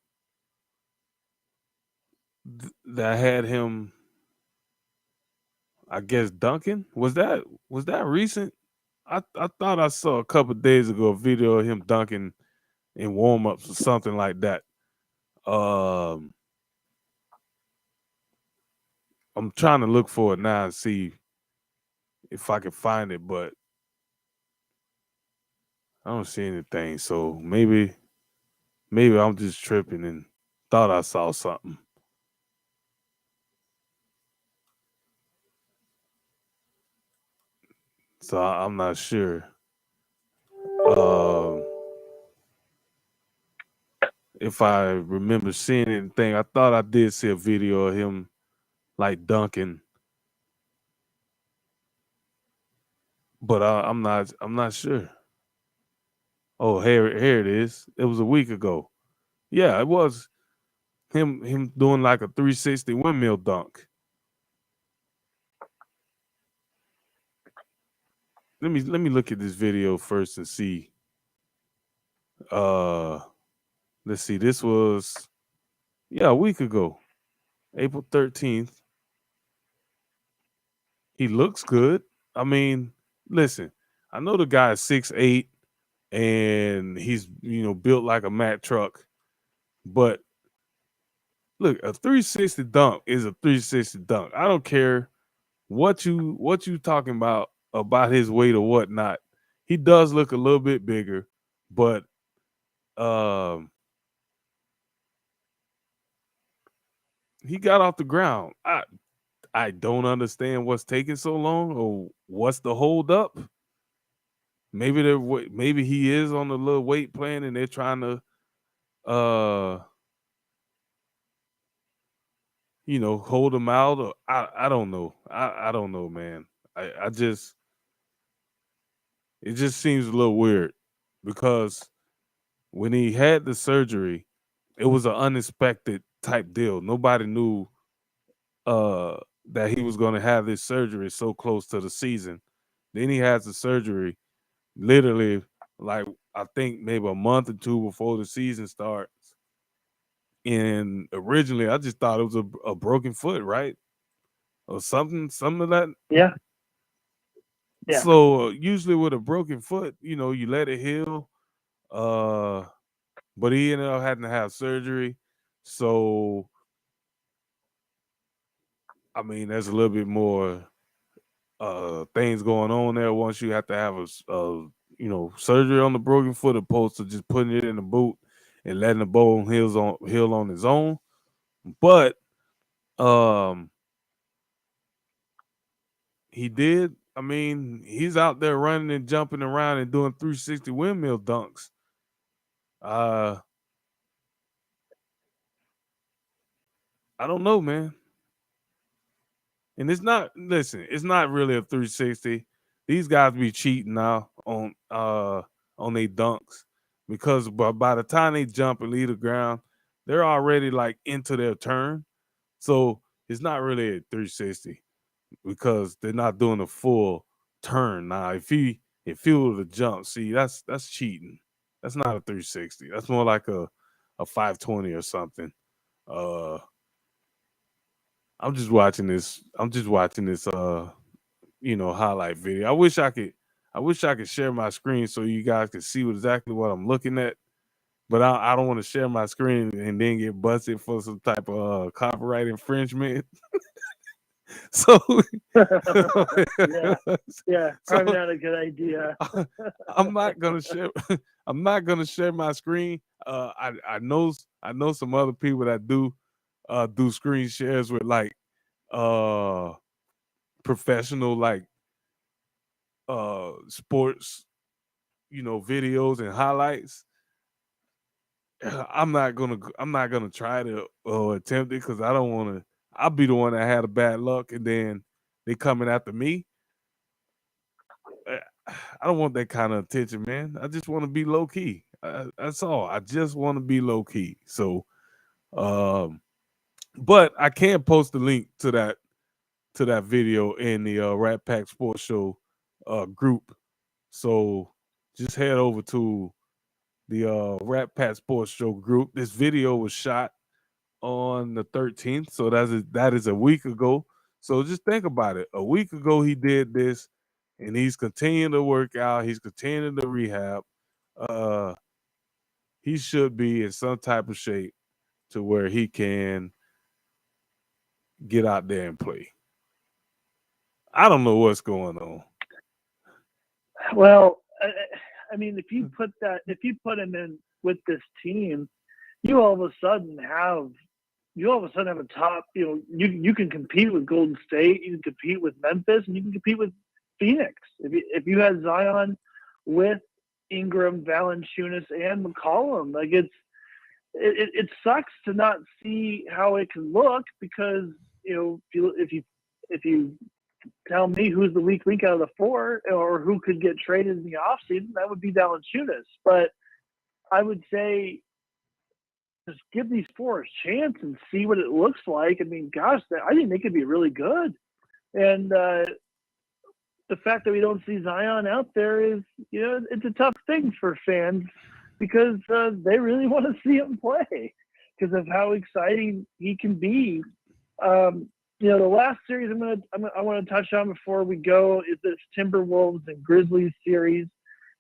that had him, I guess, dunking. Was that recent? I thought I saw a couple of days ago a video of him dunking in warm-ups or something like that. I'm trying to look for it now and see if I can find it, but I don't see anything. So maybe I'm just tripping and thought I saw something. So I'm not sure. If I remember seeing anything, I thought I did see a video of him like dunking, but I'm not sure. Oh, here it is. It was a week ago. Yeah, it was him doing like a 360 windmill dunk. let me look at this video first and see. Let's see. This was a week ago, April 13th. He looks good. I mean, listen, I know the guy is 6'8", and he's built like a Mack truck, but look, a 360 dunk is a 360 dunk. I don't care what you talking about his weight or whatnot. He does look a little bit bigger, but he got off the ground. I don't understand what's taking so long or what's the hold up. Maybe he is on the little weight plan and they're trying to hold him out, or I don't know. I don't know, man. It just seems a little weird because when he had the surgery, it was an unexpected type deal. Nobody knew that he was going to have this surgery so close to the season. Then he has the surgery literally, like, I think maybe a month or two before the season starts. And originally, I just thought it was a broken foot, right? Or something of that. Yeah. Yeah. So usually with a broken foot, you let it heal. But he ended up having to have surgery. So, I mean, there's a little bit more things going on there once you have to have a surgery on the broken foot, opposed to just putting it in the boot and letting the bone heal on its own. But he did. I mean, he's out there running and jumping around and doing 360 windmill dunks. I don't know, man. And it's not really a 360. These guys be cheating now on their dunks, because by the time they jump and leave the ground, they're already like into their turn. So it's not really a 360 because they're not doing a full turn. Now, if he were to jump, see, that's cheating. That's not a 360. That's more like a 520 or something. I'm just watching this highlight video. I wish I could share my screen so you guys can see exactly what I'm looking at. But I don't want to share my screen and then get busted for some type of copyright infringement. So yeah, probably not a good idea. I'm not gonna share my screen. I know some other people that do screen shares with like professional like sports videos and highlights. I'm not gonna try to attempt it because I don't want to. I'll be the one that had a bad luck and then they coming after me. I don't want that kind of attention, man. I just want to be low key. That's all. I just want to be low key. So, but I can post the link to that video in the Rat Pack Sports Show group. So just head over to the Rat Pack Sports Show group. This video was shot on the 13th, so that is a week ago. So just think about it. A week ago he did this, and he's continuing to work out. He's continuing to rehab. He should be in some type of shape to where he can get out there and play. I don't know what's going on. Well, I mean, if you put him in with this team, you all of a sudden have a top. You can compete with Golden State, you can compete with Memphis, and you can compete with Phoenix. If you had Zion with Ingram, Valanciunas, and McCollum, like it sucks to not see how it can look, because if you tell me who's the weak link out of the four, or who could get traded in the offseason, that would be Valanciunas. But I would say just give these four a chance and see what it looks like. I mean, gosh, I think they could be really good. And the fact that we don't see Zion out there is, it's a tough thing for fans because they really want to see him play because of how exciting he can be. The last series I want to touch on before we go is this Timberwolves and Grizzlies series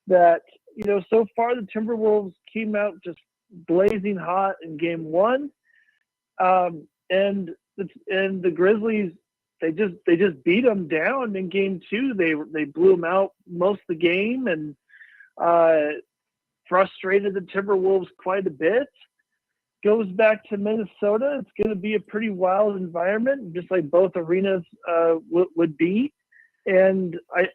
that, so far the Timberwolves came out just blazing hot in game 1. And the Grizzlies, they just beat them down in game 2. They blew them out most of the game and frustrated the Timberwolves quite a bit. Goes back to Minnesota. It's going to be a pretty wild environment, just like both arenas would be. And I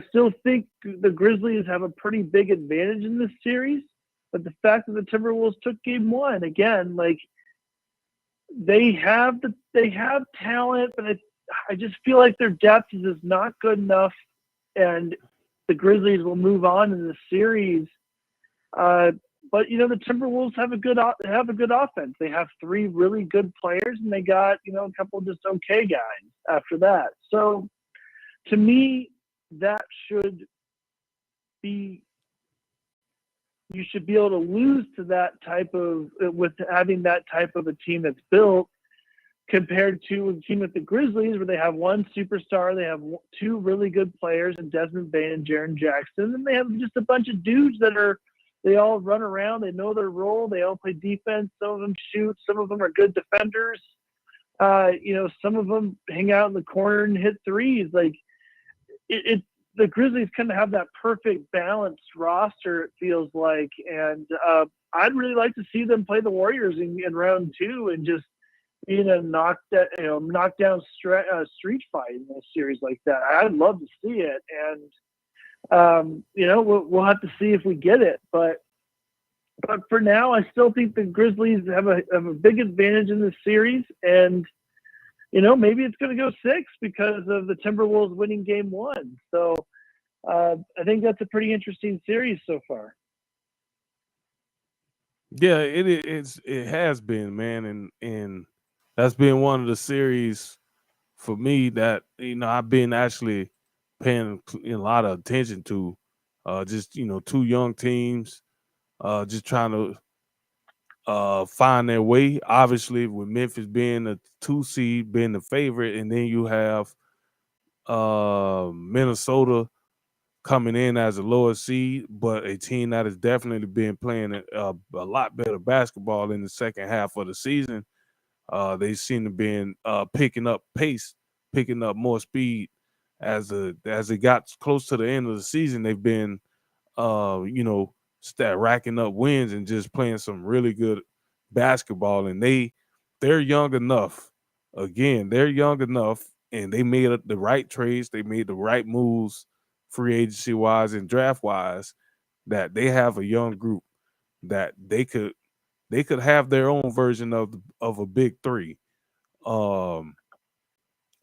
still think the Grizzlies have a pretty big advantage in this series. But the fact that the Timberwolves took game 1, again, like they have talent, but I just feel like their depth is just not good enough, and the Grizzlies will move on in the series. But the Timberwolves have a good offense. They have 3 really good players, and they got a couple just okay guys after that. So to me, that should be. You should be able to lose to that with having that type of a team that's built compared to a team with the Grizzlies where they have 1 superstar, they have 2 really good players in Desmond Bane and Jaren Jackson, and they have just a bunch of dudes they all run around, they know their role, they all play defense, some of them shoot, some of them are good defenders, some of them hang out in the corner and hit threes. Like the Grizzlies kind of have that perfect balanced roster, it feels like. And I'd really like to see them play the Warriors in round 2 and just be in a knockdown street fight in a series like that. I'd love to see it. And, we'll have to see if we get it. But for now, I still think the Grizzlies have a big advantage in this series. And, maybe it's going to go 6 because of the Timberwolves winning game 1. So I think that's a pretty interesting series so far. Yeah, it has been, man, and that's been one of the series for me that I've been actually paying a lot of attention to. Just 2 young teams, just trying to find their way. Obviously, with Memphis being a 2 seed, being the favorite, and then you have Minnesota coming in as a lower seed, but a team that has definitely been playing a lot better basketball in the second half of the season. They seem to be picking up pace, picking up more speed as they got close to the end of the season. They've been, racking up wins and just playing some really good basketball. And they're young enough. Again, they're young enough, and they made the right trades. They made the right moves, free agency wise and draft wise, that they have a young group that they could have their own version of a big 3,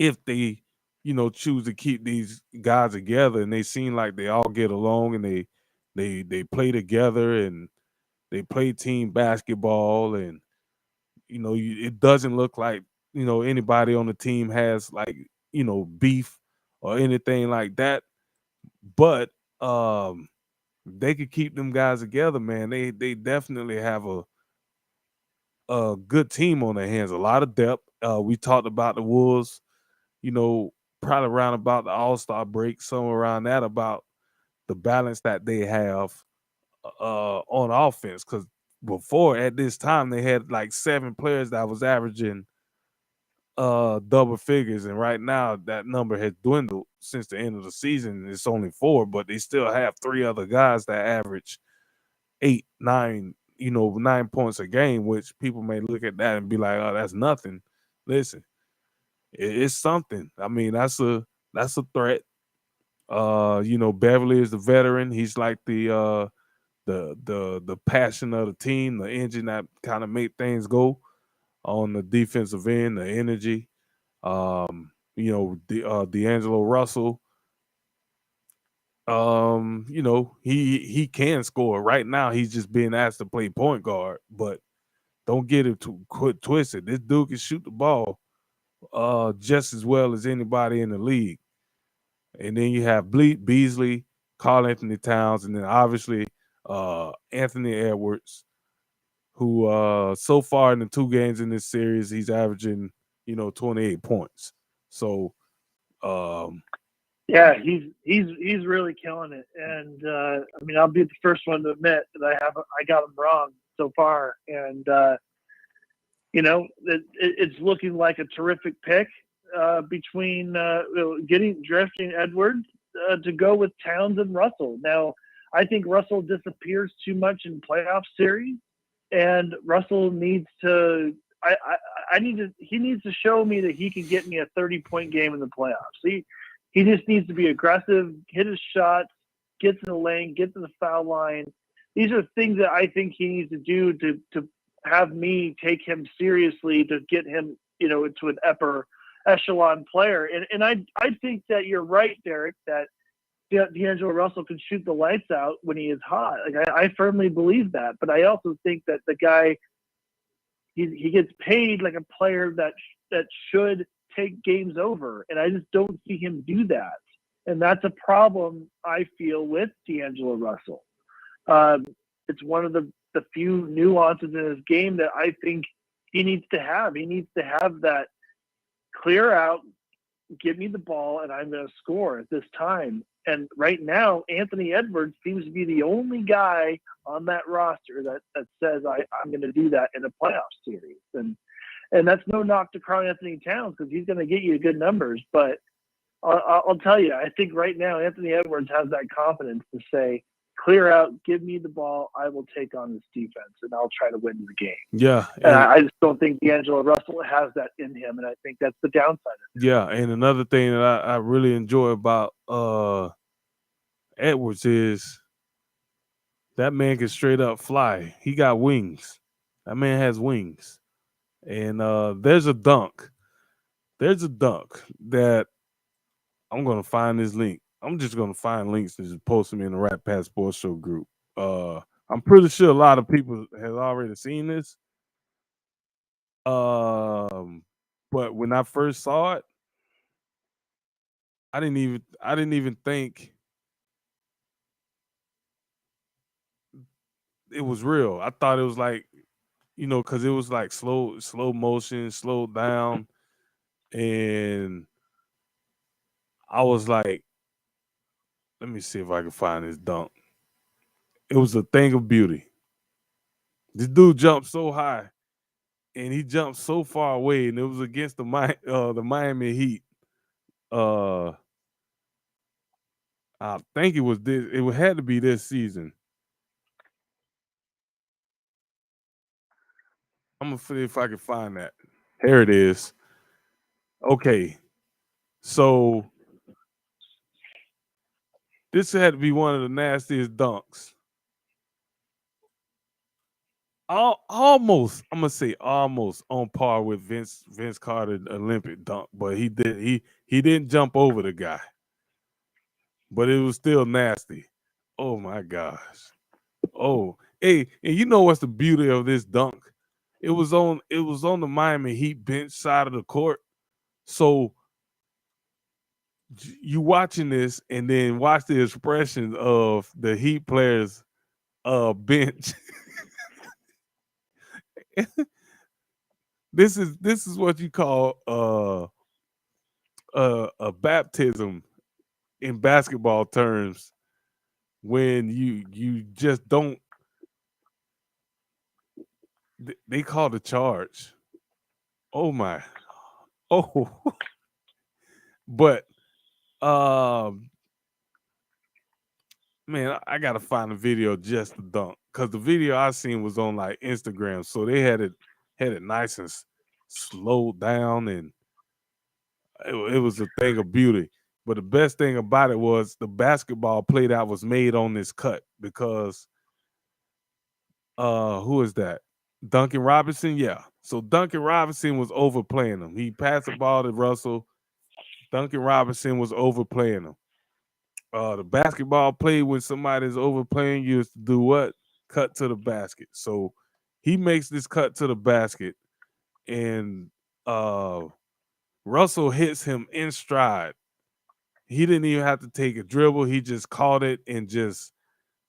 if they choose to keep these guys together, and they seem like they all get along, and they play together, and they play team basketball, and it doesn't look like anybody on the team has like beef or anything like that. But they could keep them guys together, man. They definitely have a good team on their hands, a lot of depth. We talked about the Wolves, probably around about the All-Star break, somewhere around that, about the balance that they have on offense. Because before, at this time, they had like 7 players that was averaging double figures, and right now that number has dwindled since the end of the season. It's only 4, but they still have 3 other guys that average 8, 9, 9 points a game, which people may look at that and be like, oh, that's nothing. Listen, it's something. I mean, that's a threat. Beverly is the veteran. He's like the passion of the team, the engine that kind of make things go on the defensive end, the energy. D'Angelo Russell. He can score. Right now, he's just being asked to play point guard, but don't get it twisted. This dude can shoot the ball just as well as anybody in the league. And then you have Beasley, Karl Anthony Towns, and then obviously Anthony Edwards, who so far in the 2 games in this series, he's averaging, 28 points. So yeah, he's really killing it. And I mean, I'll be the first one to admit that I got him wrong so far. And it's looking like a terrific pick between drafting Edwards to go with Towns and Russell. Now, I think Russell disappears too much in playoff series, and Russell needs to. He needs to show me that he can get me a 30-point game in the playoffs. He just needs to be aggressive, hit his shots, get to the lane, get to the foul line. These are things that I think he needs to do to have me take him seriously, to get him, into an upper echelon player. And I think that you're right, Derek, that D'Angelo Russell can shoot the lights out when he is hot. Like I firmly believe that. But I also think that the guy, he gets paid like a player that should take games over, and I just don't see him do that. And that's a problem I feel with D'Angelo Russell. It's one of the few nuances in his game that I think he needs to have. He needs to have that clear out, give me the ball, and I'm going to score at this time. And right now, Anthony Edwards seems to be the only guy on that roster that says I'm going to do that in a playoff series. And that's no knock to Karl Anthony Towns, because he's going to get you good numbers. But I'll tell you, I think right now Anthony Edwards has that confidence to say, clear out, give me the ball, I will take on this defense, and I'll try to win the game. Yeah. And I just don't think D'Angelo Russell has that in him, and I think that's the downside of it. Yeah, and another thing that I really enjoy about Edwards is that man can straight up fly. He got wings. That man has wings. And there's a dunk. There's a dunk that I'm going to find this link. I'm just going to find links and just post them in the Rat Pack Sports Show group. I'm pretty sure a lot of people have already seen this. But when I first saw it, I didn't even think it was real. I thought it was like, because it was like slow motion, slowed down, and I was like, let me see if I can find this dunk. It was a thing of beauty. This dude jumped so high, and he jumped so far away, and it was against the Miami Heat. I think it was this. It had to be this season. I'm gonna see if I can find that. Here it is. Okay, so this had to be one of the nastiest dunks. Almost, I'm gonna say almost on par with Vince Carter's Olympic dunk, but he didn't jump over the guy. But it was still nasty. Oh my gosh. Oh, hey, and you know what's the beauty of this dunk? It was on the Miami Heat bench side of the court. So you watching this and then watch the expression of the Heat players bench. This is what you call a baptism in basketball terms, when you just don't. They call the charge. Oh my. Oh. But man, I gotta find a video just to dunk, because the video I seen was on like Instagram, so they had it nice and slowed down, and it was a thing of beauty. But the best thing about it was the basketball play that was made on this cut, because who is that? Duncan Robinson, yeah. So Duncan Robinson was overplaying him. He passed the ball to Russell. Duncan Robinson was overplaying him. The basketball play when somebody's overplaying you is to do what? Cut to the basket. So he makes this cut to the basket, and Russell hits him in stride. He didn't even have to take a dribble. He just caught it and just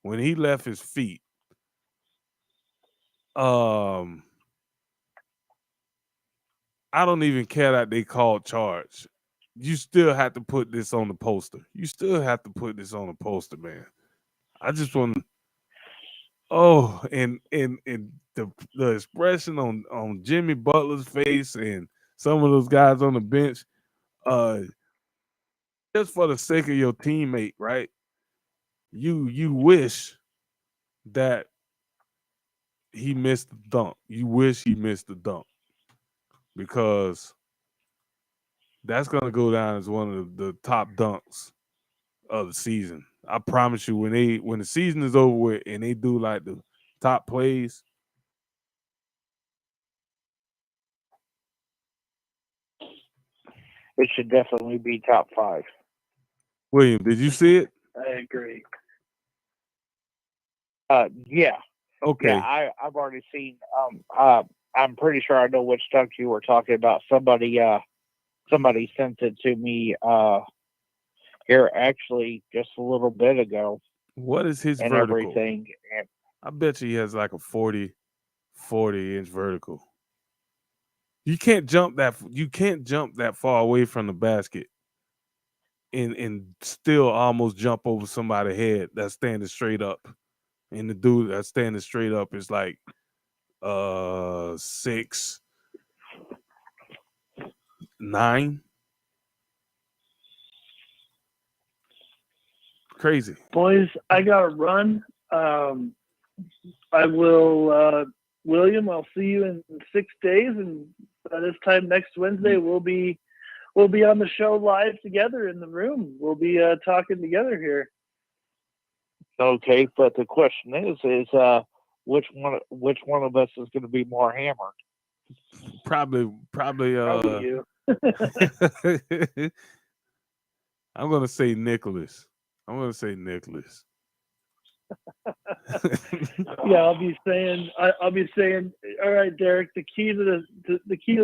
when he left his feet. I don't even care that they called charge. You still have to put this on the poster. You still have to put this on the poster, man. I just want to. Oh, and the expression on Jimmy Butler's face and some of those guys on the bench, just for the sake of your teammate, right? You wish that he missed the dunk. You wish he missed the dunk because that's gonna go down as one of the top dunks of the season. I promise you, when the season is over with and they do like the top plays, it should definitely be top 5. William, did you see it? I agree. Yeah. Okay. Yeah, I've already seen. I'm pretty sure I know which dunk you were talking about. Somebody sent it to me here actually just a little bit ago. What is his and vertical? Everything. And I bet you he has like a 40-inch vertical. You can't jump that far away from the basket and still almost jump over somebody's head that's standing straight up. And the dude that's standing straight up is like 6'9". Crazy. Boys, I gotta run. I will William, I'll see you in 6 days, and by this time next Wednesday we'll be on the show live together in the room. We'll be talking together here. okay, but the question is which one of us is going to be more hammered? Probably you. I'm gonna say Nicholas. Yeah, I'll be saying, all right, Derek. The key to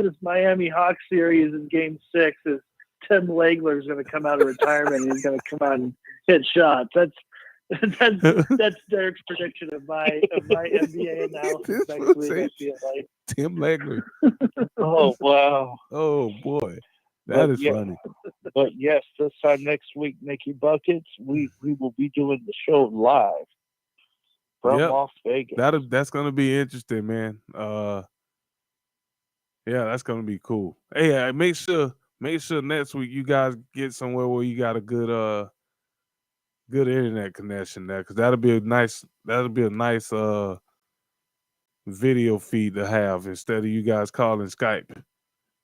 this Miami Hawks series in Game 6 is Tim Legler is going to come out of retirement. And he's going to come out and hit shots. That's Derek's prediction of my NBA analysis next week. I feel like Tim Legler. Oh wow! Oh boy, that is funny. But yes, this time next week, Nicky Buckets, we will be doing the show live from Las Vegas. That's gonna be interesting, man. Yeah, that's gonna be cool. Hey, make sure next week you guys get somewhere where you got a good internet connection there, because that'll be a nice video feed to have instead of you guys calling Skype.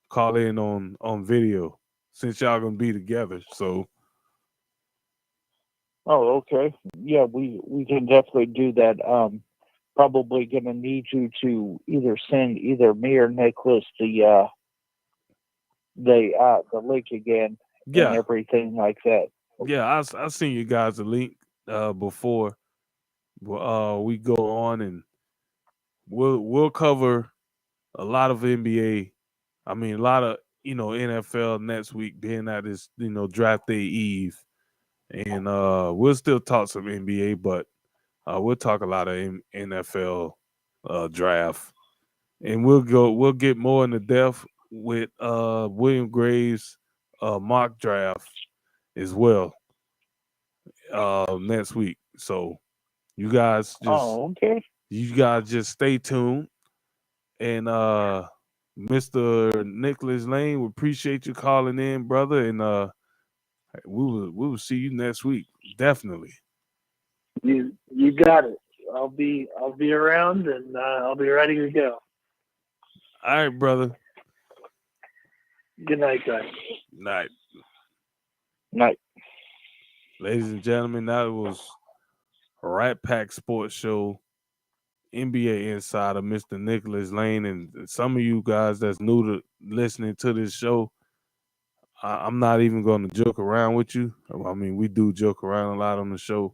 Call in on video since y'all gonna be together. So oh, okay. Yeah, we can definitely do that. Probably gonna need you to either send either me or Nicholas the link again and everything like that. Yeah, I've seen you guys a link before. We go on and we'll cover a lot of NBA. I mean, a lot of NFL next week, being that it's draft day eve, and we'll still talk some NBA, but we'll talk a lot of NFL draft, and we'll get more into depth with William Graves' mock draft as well next week. So you guys just stay tuned, and Mr. Nicholas Lane, we appreciate you calling in, brother, and we will see you next week, definitely. You got it. I'll be around, and I'll be ready to go. All right, brother. Good night, guys. Night. Ladies and gentlemen, that was Rat Pack Sports Show NBA insider, Mr. Nicholas Lane. And some of you guys that's new to listening to this show, I'm not even going to joke around with you. I mean, we do joke around a lot on the show,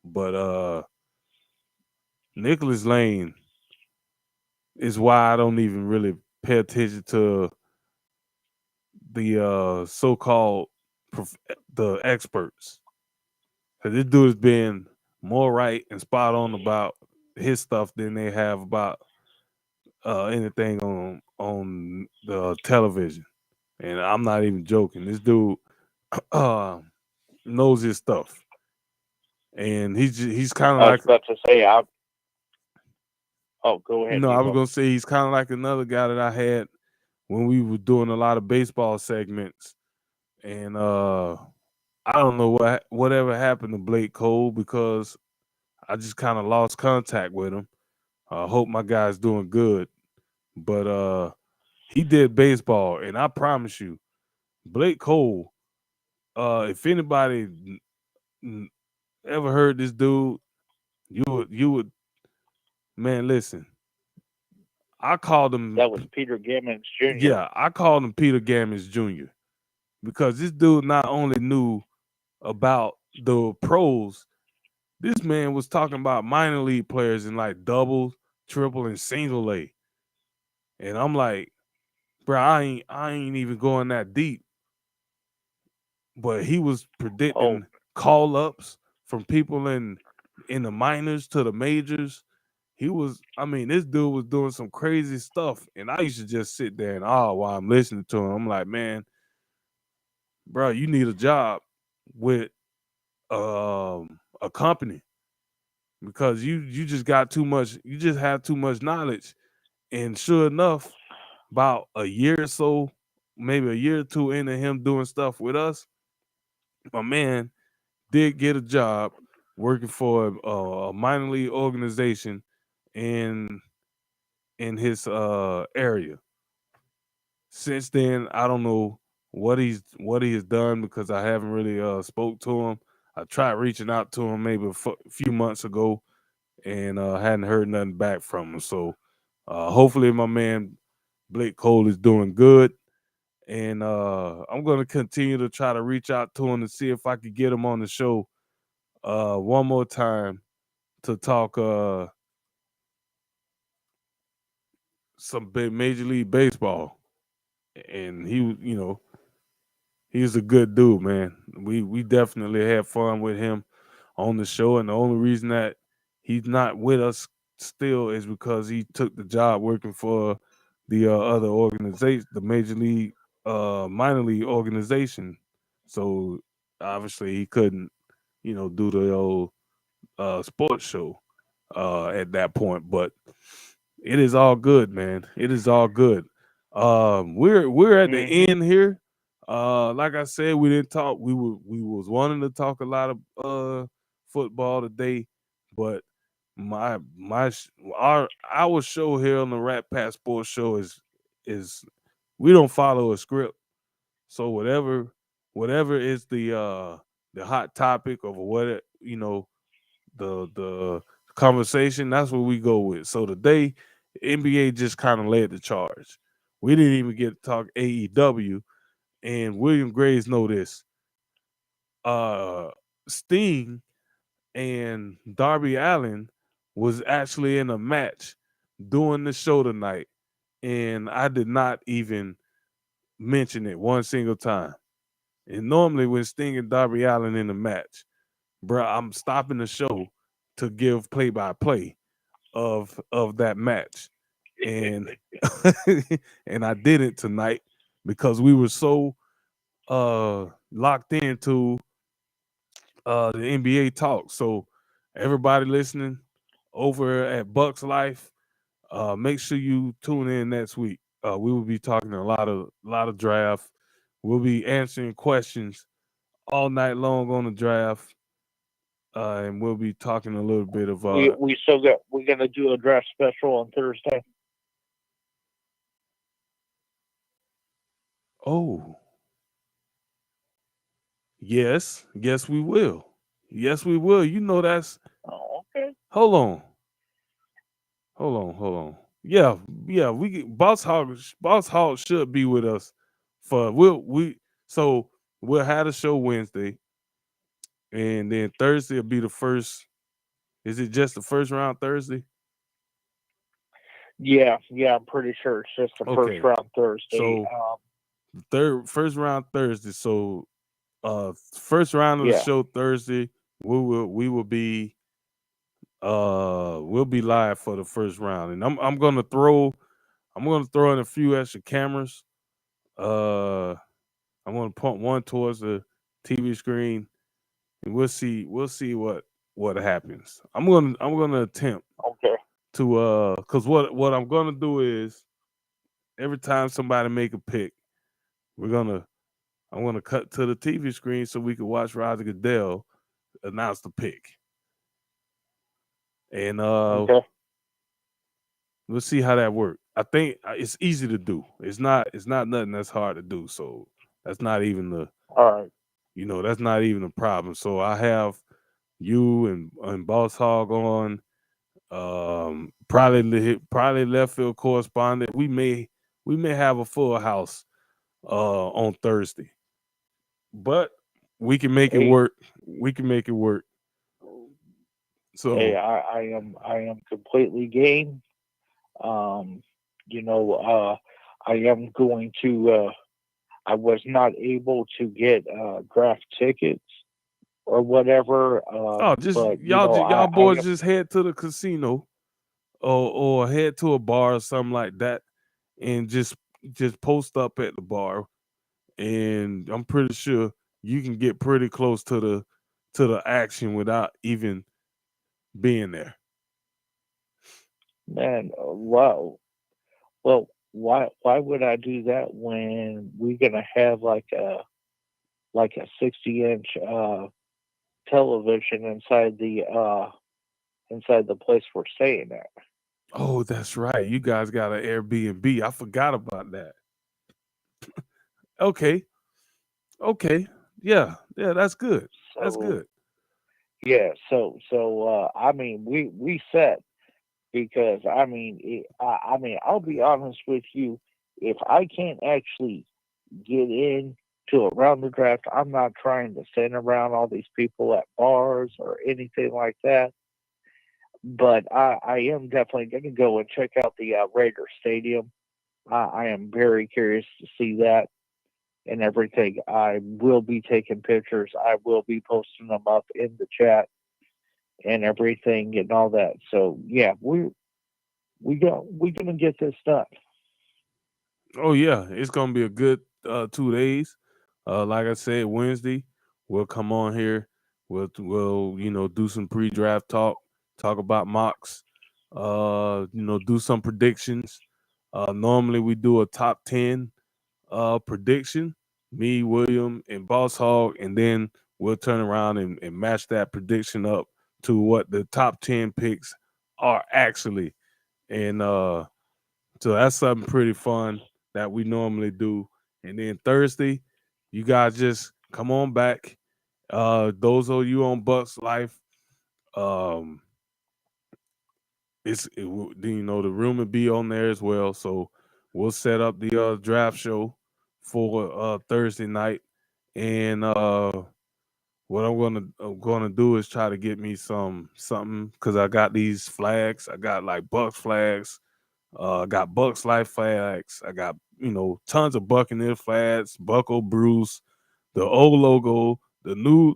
but Nicholas Lane is why I don't even really pay attention to the so-called the experts. Because this dude has been more right and spot on about his stuff than they have about anything on the television. And I'm not even joking. This dude knows his stuff, and he's kind of I like. was about to say, oh, go ahead. No, I was Evo. gonna say he's kind of like another guy that I had when we were doing a lot of baseball segments, and I don't know whatever happened to Blake Cole because I just kind of lost contact with him. I hope my guy's doing good, but he did baseball, and I promise you, Blake Cole. If anybody ever heard this dude, you would, man. Listen, I called him. That was Peter Gammons Jr. Yeah, I called him Peter Gammons Jr. because this dude not only knew about the pros, this man was talking about minor league players in like double, triple, and single A. And I'm like, bro, I ain't even going that deep. But he was predicting call ups from people in the minors to the majors. This dude was doing some crazy stuff. And I used to just sit there and while I'm listening to him. I'm like, man, bro, you need a job with a company because you just got too much, you just have too much knowledge. And sure enough, about a year or so, maybe a year or two into him doing stuff with us, my man did get a job working for a minor league organization in his area. Since then, I don't know what he has done because I haven't really spoke to him. I tried reaching out to him maybe a few months ago and hadn't heard nothing back from him. So hopefully my man Blake Cole is doing good. And I'm going to continue to try to reach out to him and see if I could get him on the show one more time to talk some big Major League Baseball. And he's a good dude, man. We definitely had fun with him on the show. And the only reason that he's not with us still is because he took the job working for the other organization, the Major League minor league organization. So obviously he couldn't, do the old sports show at that point. But it is all good, man. It is all good. We're at the end here. Like I said, we didn't talk. We was wanting to talk a lot of football today, but our show here on the Rat Pack Sports Show is we don't follow a script. So whatever is the hot topic of what the conversation, that's what we go with. So today, NBA just kind of led the charge. We didn't even get to talk AEW, and William Graves know this. Sting and Darby Allin was actually in a match doing the show tonight, and I did not even mention it one single time. And normally when Sting and Darby Allin in a match, bro, I'm stopping the show to give play-by-play of that match. And and I did it tonight because we were so locked into the NBA talk. So everybody listening over at Bucks Life, make sure you tune in next week. We will be talking a lot of draft. We'll be answering questions all night long on the draft. And we'll be talking a little bit of we're gonna do a draft special on Thursday. Oh. Yes, we will. Yes, we will. You know that's okay. Hold on. Yeah, we Boss Hog should be with us for we'll have a show Wednesday. And then Thursday will be the first. Is it just the first round Thursday? Yeah, I'm pretty sure it's just the first round Thursday. So first round Thursday. So first round of the Yeah. show Thursday. We'll be live for the first round, and I'm gonna throw in a few extra cameras. I'm gonna pump one towards the TV screen, and we'll see what happens. I'm gonna attempt Okay. to because what I'm gonna do is every time somebody make a pick, I'm gonna cut to the TV screen so we can watch Roger Goodell announce the pick. And Okay. we'll see how that works. I think it's easy to do. It's not nothing that's hard to do. So that's not even All right. that's not even a problem. So I have you and Boss Hog on, probably left field correspondent. We may have a full house on Thursday, but we can make it Hey. work. We can make it work. So Hey, I am completely game. I am going to. I was not able to get draft tickets or whatever. But, y'all boys just head to the casino or head to a bar or something like that, and just post up at the bar, and I'm pretty sure you can get pretty close to the action without even being there. Man, wow. Well, why would I do that when we're gonna have like a 60-inch television inside the place we're staying at? Oh, that's right. You guys got an Airbnb. I forgot about that. Okay. Yeah, that's good. That's So good. yeah, I mean we set because I mean I'll be honest with you, if I can't actually get in to a round of draft, I'm not trying to send around all these people at bars or anything like that. But I am definitely going to go and check out the Raider Stadium. I am very curious to see that and everything. I will be taking pictures. I will be posting them up in the chat and everything and all that. So yeah, we're gonna get this done. Oh yeah, it's gonna be a good 2 days. Like I said, Wednesday we'll come on here. We'll do some pre-draft talk about mocks. Do some predictions. Normally we do a top 10 prediction. Me, William, and Boss Hog, and then we'll turn around and match that prediction up to what the top 10 picks are actually. And so that's something pretty fun that we normally do. And then Thursday, you guys just come on back. Those of you on Bucks Life, the room will be on there as well. So we'll set up the draft show for Thursday night. And what I'm gonna do is try to get me something because I got these flags. I got like Bucks flags. I got Bucks Life flags. I got tons of Buccaneer flags, Buckle Bruce, the old logo, the new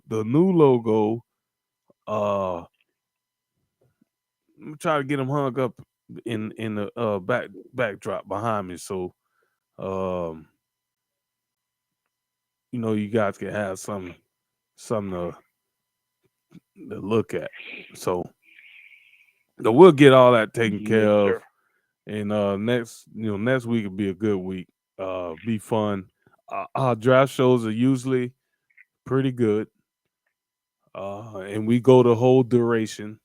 logo. I'm gonna try to get them hung up in the backdrop behind me, so you guys can have something to look at. So we'll get all that taken care of. Sir. And next week will be a good week. Be fun. Our draft shows are usually pretty good. And we go the whole duration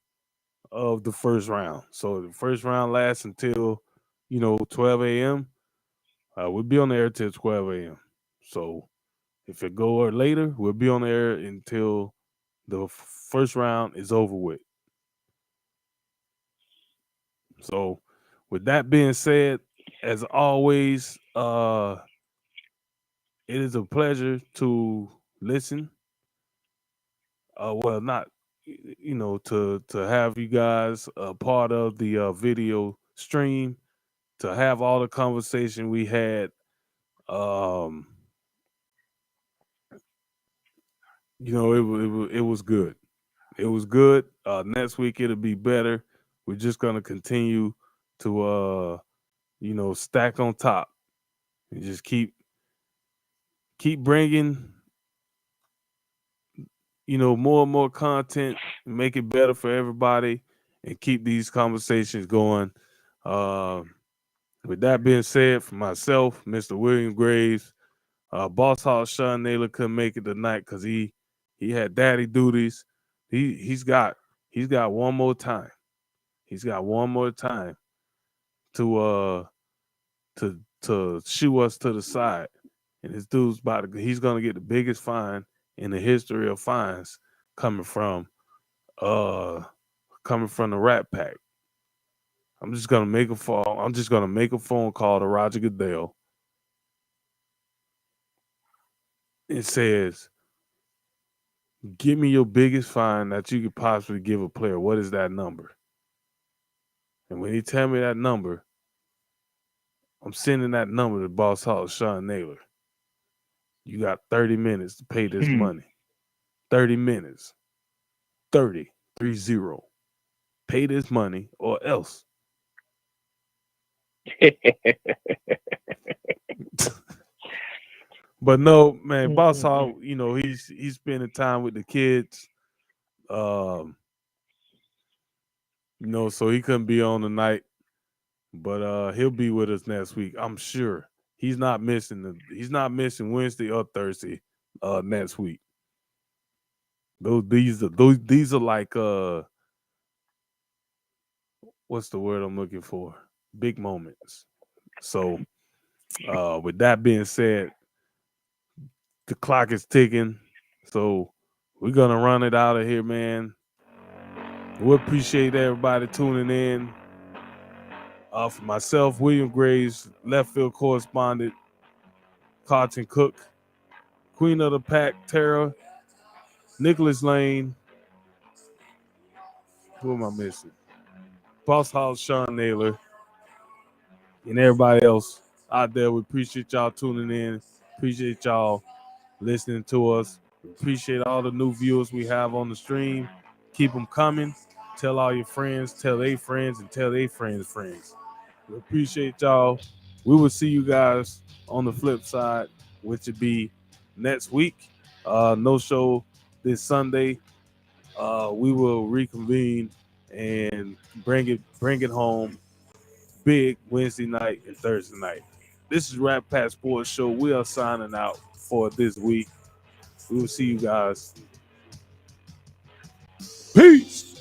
of the first round. So the first round lasts until 12 a.m. We'll be on the air till 12 a.m. So if it go later, we'll be on the air until the first round is over with. So with that being said, as always, it is a pleasure to listen. Not to have you guys a part of the video stream, to have all the conversation we had, you know, it was good. It was good. Next week it'll be better. We're just gonna continue to you know, stack on top and just keep bringing, you know, more and more content, make it better for everybody, and keep these conversations going. With that being said, for myself, Mr. William Graves, Boss Hog Sean Naylor couldn't make it tonight because he had daddy duties. He's got one more time. He's got one more time to shoo us to the side. And this dude's he's gonna get the biggest fine in the history of fines coming from the Rat Pack. I'm just gonna make a phone call to Roger Goodell. It says, give me your biggest fine that you could possibly give a player. What is that number? And when he tell me that number, I'm sending that number to Boss Hog Sean Naylor. You got 30 minutes to pay this money. 30 minutes. 30. Pay this money or else. But no, man, Boss Hog, you know, he's spending time with the kids. You know, so he couldn't be on tonight. But he'll be with us next week, I'm sure. He's not missing Wednesday or Thursday next week. These are like what's the word I'm looking for? Big moments. So with that being said, the clock is ticking. So we're gonna run it out of here, man. We appreciate everybody tuning in. For myself, William Graves, left field correspondent, Carlton Cook, Queen of the Pack, Tara, Nicholas Lane. Who am I missing? Boss Hog Sean Naylor, and everybody else out there. We appreciate y'all tuning in. Appreciate y'all listening to us. Appreciate all the new viewers we have on the stream. Keep them coming. Tell all your friends, tell their friends, and tell their friends' friends. We appreciate y'all. We will see you guys on the flip side, which would be next week. No show this Sunday. We will reconvene and bring it home big Wednesday night and Thursday night. This is Rat Pack Sports Show. We are signing out for this week. We will see you guys. Peace.